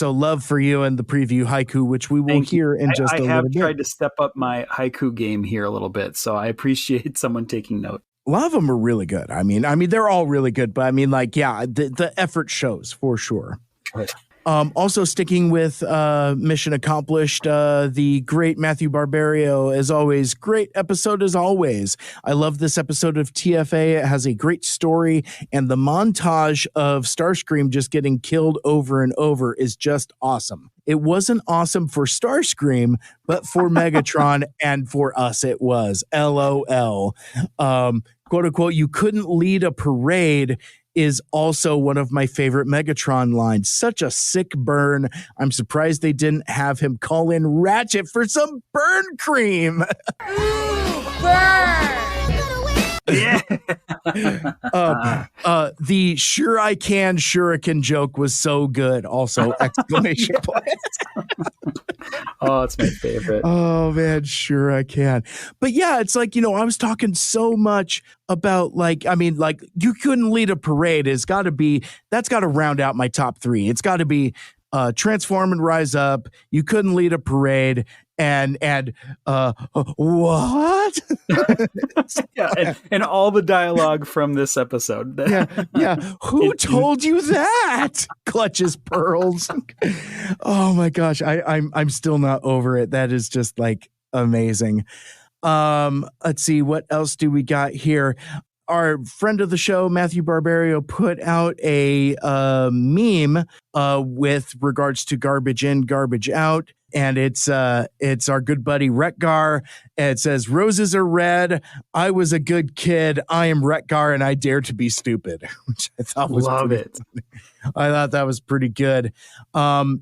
love for you and the preview haiku, which we will hear in just a little bit. I have tried to step up my haiku game here a little bit, so I appreciate someone taking note. A lot of them are really good. I mean, they're all really good, but I mean, like, yeah, the effort shows for sure. Right. Also sticking with Mission Accomplished, the great Matthew Barbario, as always. Great episode as always. I love this episode of TFA. It has a great story, and the montage of Starscream just getting killed over and over is just awesome. It wasn't awesome for Starscream, but for Megatron and for us it was. LOL. Quote unquote, you couldn't lead a parade is also one of my favorite Megatron lines. Such a sick burn. I'm surprised they didn't have him call in Ratchet for some burn cream. Burn! Yeah. The sure I can shuriken joke was so good. Also, exclamation point. Oh, it's my favorite. Oh man, sure I can. But yeah, it's like, I was talking so much about like, I mean, like you couldn't lead a parade. That's got to round out my top three. It's got to be Transform and Rise Up. You couldn't lead a parade. And what? Yeah, and all the dialogue from this episode. Yeah. Who told you that? Clutches pearls. Oh my gosh, I'm still not over it. That is just like amazing. Let's see, what else do we got here? Our friend of the show, Matthew Barbario, put out a meme with regards to garbage in, garbage out. And it's our good buddy Wreck-Gar. It says, roses are red. I was a good kid. I am Wreck-Gar and I dare to be stupid, which I thought was Love it. I thought that was pretty good.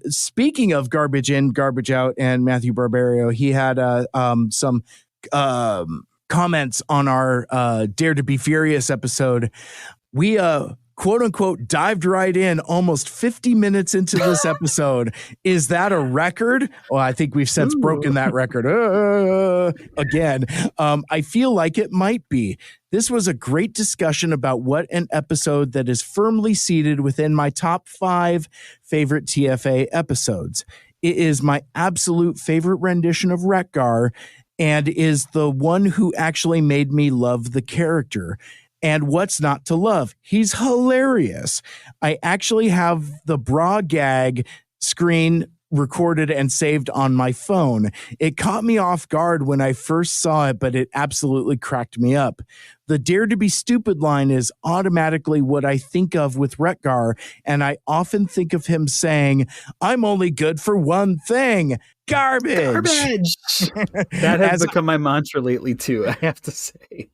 Speaking of garbage in, garbage out, and Matthew Barbario, he had some comments on our Dare to be Furious episode. We quote unquote dived right in almost 50 minutes into this episode. Is that a record? Well, I think we've since broken that record again. I feel like it might be. This was a great discussion about what an episode that is firmly seated within my top 5 favorite TFA episodes. It is my absolute favorite rendition of Wreck-Gar and is the one who actually made me love the character. And what's not to love? He's hilarious. I actually have the bra gag screen recorded and saved on my phone. It caught me off guard when I first saw it, but it absolutely cracked me up. The dare to be stupid line is automatically what I think of with Retgar, and I often think of him saying, I'm only good for one thing, garbage. That has become my mantra lately too, I have to say.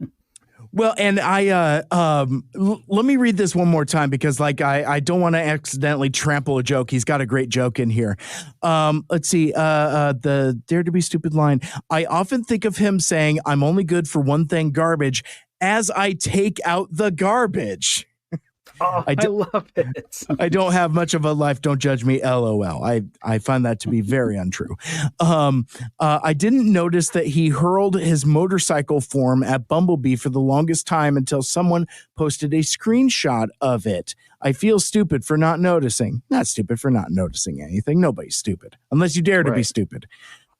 Well, and let me read this one more time because I don't want to accidentally trample a joke. He's got a great joke in here. Let's see. The dare to be stupid line. I often think of him saying, I'm only good for one thing, garbage, as I take out the garbage. Oh, I love it. I don't have much of a life. Don't judge me. LOL. I find that to be very untrue. I didn't notice that he hurled his motorcycle form at Bumblebee for the longest time until someone posted a screenshot of it. I feel stupid for not noticing. Not stupid for not noticing anything. Nobody's stupid unless you dare to be stupid.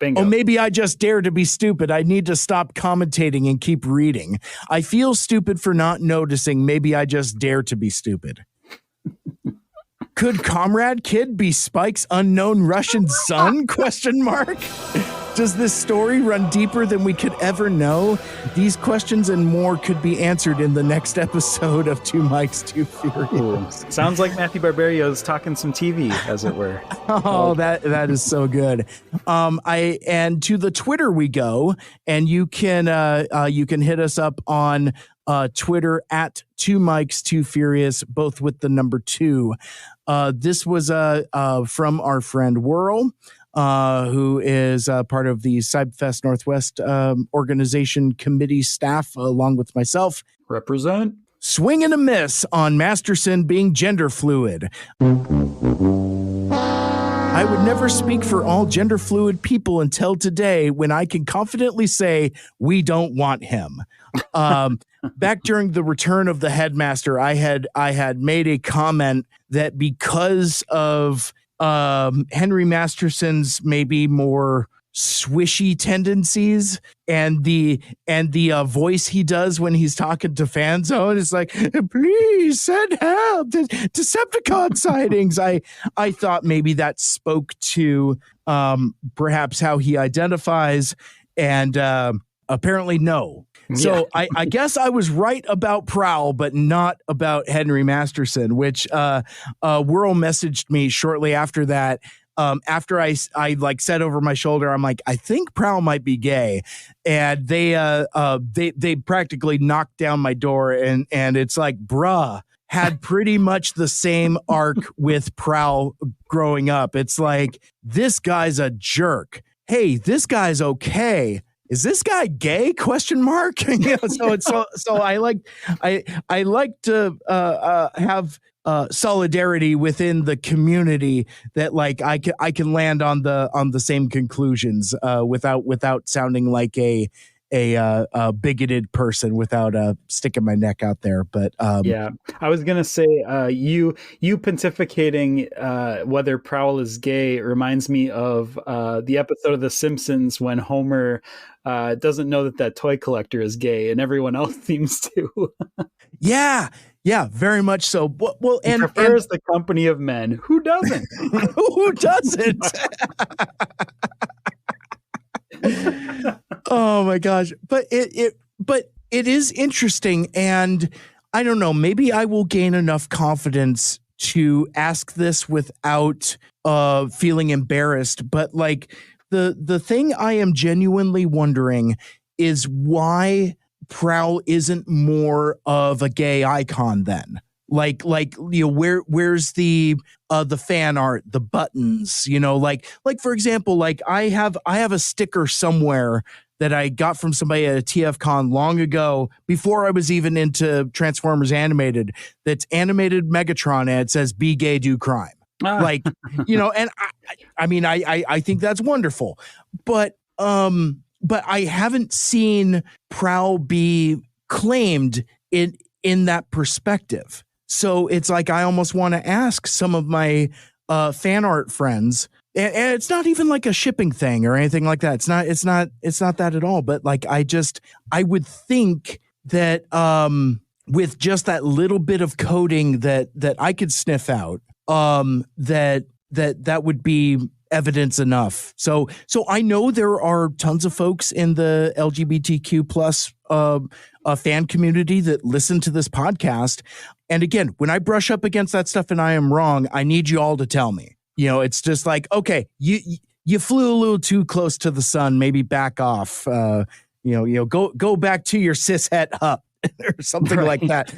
Bingo. Oh, maybe I just dare to be stupid. I need to stop commentating and keep reading. I feel stupid for not noticing. Maybe I just dare to be stupid. Could Comrade Kid be Spike's unknown Russian son? ? Does this story run deeper than we could ever know? These questions and more could be answered in the next episode of Two Mikes, Two Furious. Sounds like Matthew Barbario's talking some TV, as it were. Oh, that is so good. And to the Twitter we go, and you can hit us up on Twitter at Two Mikes, Two Furious, both with the number 2. This was from our friend Whirl, who is part of the Cyberfest Northwest organization committee staff, along with myself. Represent. Swing and a miss on Masterson being gender fluid. I would never speak for all gender fluid people until today, when I can confidently say we don't want him. Back during the return of the headmaster, I had made a comment that because of Henry Masterson's maybe more swishy tendencies and the voice he does when he's talking to Fanzone is like, please send help, Decepticon sightings. I thought maybe that spoke to perhaps how he identifies, and apparently no. So yeah. I guess I was right about Prowl, but not about Henry Masterson, which Whirl messaged me shortly after that. After I like said over my shoulder, I'm like, I think Prowl might be gay, and they practically knocked down my door, and it's like, bruh, had pretty much the same arc with Prowl growing up. It's like, this guy's a jerk. Hey, this guy's okay. Is this guy gay? ? So I like to have solidarity within the community that like I can land on the same conclusions without sounding like a bigoted person, without sticking my neck out there. But yeah, I was gonna say you pontificating whether Prowl is gay reminds me of the episode of The Simpsons when Homer doesn't know that toy collector is gay, and everyone else seems to. Yeah, very much so. Well, and prefers the company of men. Who doesn't? Who doesn't? Oh my gosh. But it is interesting, and I don't know, maybe I will gain enough confidence to ask this without feeling embarrassed. But like the thing I am genuinely wondering is why Prowl isn't more of a gay icon then. Like you know, where's the fan art, the buttons, you know, like for example, like I have a sticker somewhere that I got from somebody at a TFCon long ago, before I was even into Transformers Animated, that's animated Megatron, and it says "Be gay, do crime." Like, you know, and I mean I think that's wonderful, but I haven't seen Prowl be claimed in that perspective. So it's like, I almost want to ask some of my fan art friends, and it's not even like a shipping thing or anything like that. It's not that at all. But like, I would think that with just that little bit of coding that I could sniff out, that would be evidence enough. So I know there are tons of folks in the LGBTQ plus fan community that listen to this podcast. And again, when I brush up against that stuff and I am wrong, I need you all to tell me. It's just like, okay, you flew a little too close to the sun, maybe back off. Go back to your cishet hut or something like that.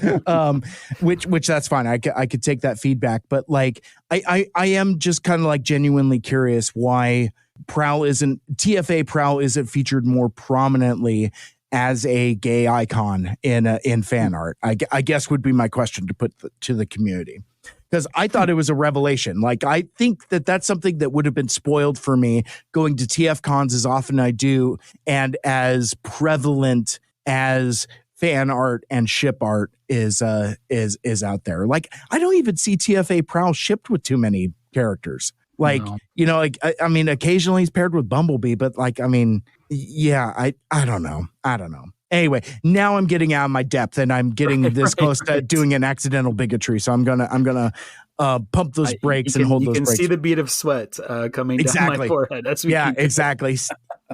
Which that's fine. I could take that feedback, but like I am just kind of like genuinely curious why TFA Prowl isn't featured more prominently as a gay icon in fan art. I guess would be my question to put to the community. Because I thought it was a revelation. Like, I think that's something that would have been spoiled for me going to TF cons as often I do, and as prevalent as fan art and ship art is out there. Like, I don't even see TFA Prowl shipped with too many characters. Like, no. I mean, occasionally he's paired with Bumblebee, but like, I mean, yeah, I don't know. Anyway, now I'm getting out of my depth and I'm getting this close to doing an accidental bigotry. So I'm gonna pump those brakes and hold those brakes. You can see the bead of sweat coming down my forehead. That's what exactly.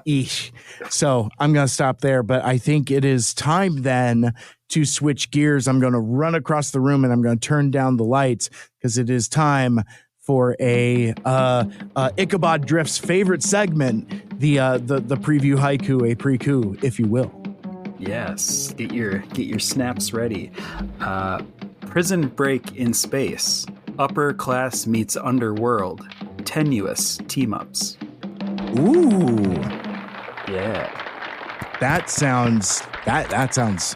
Eesh. So I'm gonna stop there, but I think it is time then to switch gears. I'm gonna run across the room and I'm gonna turn down the lights because it is time for a Ichabod Drift's favorite segment, the preview haiku, a pre-coup, if you will. Yes, get your snaps ready. Prison break in space. Upper class meets underworld. Tenuous team-ups. Ooh. Yeah. That sounds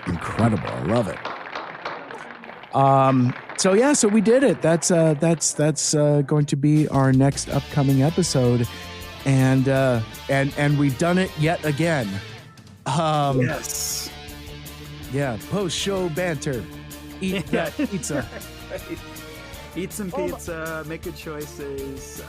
incredible. I love it. So we did it. That's going to be our next upcoming episode. And we've done it yet again. Yes. Yeah, post-show banter. Eat that pizza. Right. Eat some pizza, make good choices.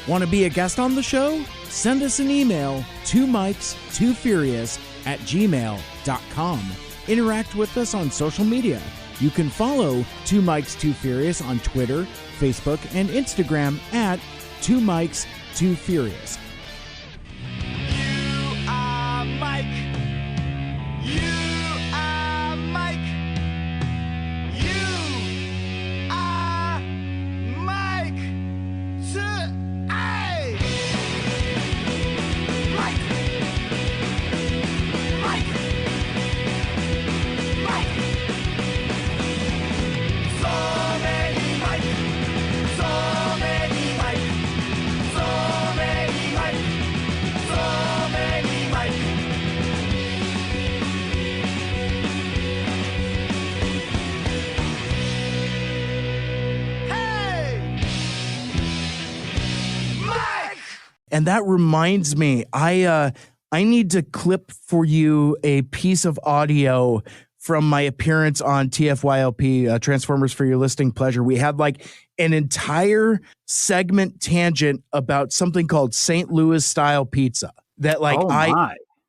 Want to be a guest on the show? Send us an email, 2mikes2furious@gmail.com. Interact with us on social media. You can follow 2mikes2furious on Twitter, Facebook, and Instagram at 2mikes2furious. Mike. You are Mike. You are Mike. Mike. Mike. Mike. So many Mike. So many Mike. So many Mike. So many Mike. And that reminds me, I need to clip for you a piece of audio from my appearance on TFYLP, Transformers for Your Listening Pleasure. We had like an entire segment tangent about something called St. Louis style pizza that like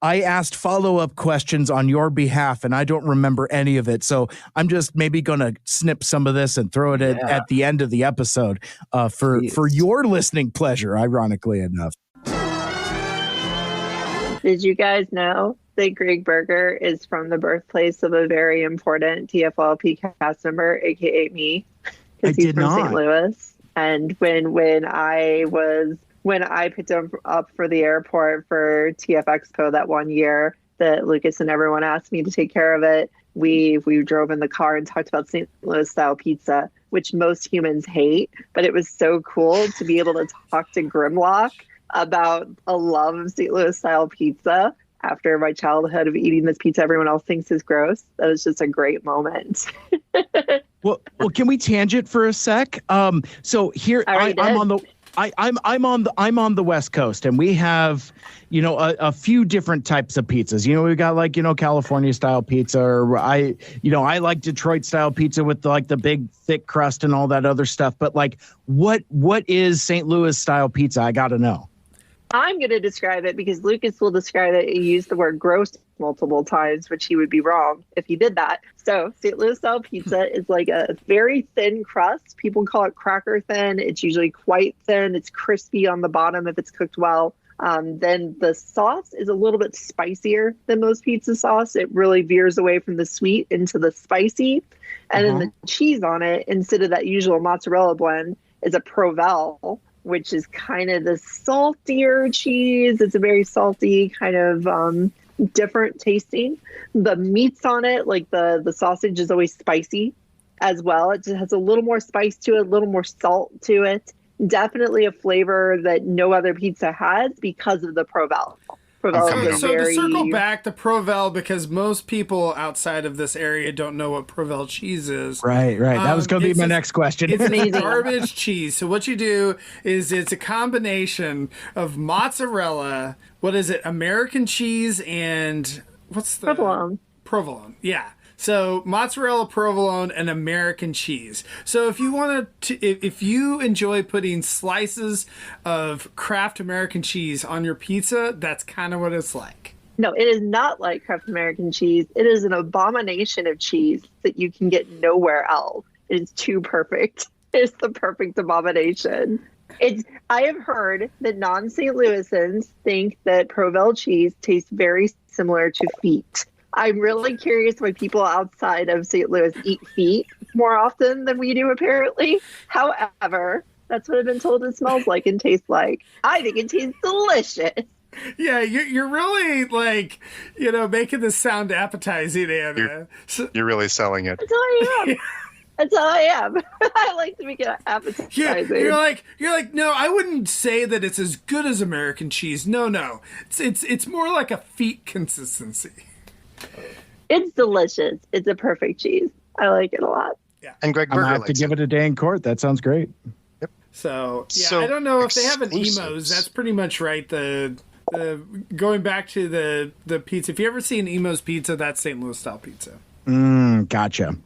I asked follow-up questions on your behalf, and I don't remember any of it. So I'm just maybe going to snip some of this and throw it at the end of the episode for your listening pleasure, ironically enough. Did you guys know that Greg Berger is from the birthplace of a very important TFLP cast member, a.k.a. me? Because he's from St. Louis. And when I picked him up for the airport for TF Expo that one year that Lucas and everyone asked me to take care of it, we drove in the car and talked about St. Louis style pizza, which most humans hate. But it was so cool to be able to talk to Grimlock about a love of St. Louis style pizza after my childhood of eating this pizza everyone else thinks is gross. That was just a great moment. Well, can we tangent for a sec? So here I'm on the West Coast, and we have, a few different types of pizzas. We've got like, California style pizza, or I like Detroit style pizza with like the big thick crust and all that other stuff. But like, what is St. Louis style pizza? I got to know. I'm going to describe it because Lucas will describe it. He used the word gross multiple times, which he would be wrong if he did that. So St. Louis style pizza is like a very thin crust. People call it cracker thin. It's usually quite thin. It's crispy on the bottom if it's cooked well. Then the sauce is a little bit spicier than most pizza sauce. It really veers away from the sweet into the spicy. And then the cheese on it, instead of that usual mozzarella blend, is a Provel, which is kind of the saltier cheese. It's a very salty kind of different tasting. The meats on it, like the sausage, is always spicy as well. It just has a little more spice to it, a little more salt to it. Definitely a flavor that no other pizza has because of the Provel. So to circle back, the Provel, because most people outside of this area don't know what Provel cheese is. Right. That was going to be my next question. It's amazing. Garbage cheese. So what you do is it's a combination of mozzarella, what is it, American cheese, and what's the... Provolone, yeah. So mozzarella, provolone, and American cheese. So if you want to, if you enjoy putting slices of Kraft American cheese on your pizza, that's kind of what it's like. No, it is not like Kraft American cheese. It is an abomination of cheese that you can get nowhere else. It is too perfect. It's the perfect abomination. I have heard that non-St. Louisans think that Provel cheese tastes very similar to feet. I'm really curious why people outside of St. Louis eat feet more often than we do, apparently. However, that's what I've been told it smells like and tastes like. I think it tastes delicious. Yeah, you're really, like, making this sound appetizing, Anna. You're really selling it. That's all I am. That's all I am. I like to make it appetizing. You're like, no, I wouldn't say that it's as good as American cheese. No. It's more like a feet consistency. It's delicious. It's a perfect cheese. I like it a lot. Yeah. And Greg Berger I have to give it a day in court. That sounds great. Yep. So I don't know if they have an Emo's. That's pretty much right. The going back to the pizza. If you ever see an Emo's pizza, that's St. Louis style pizza. Gotcha.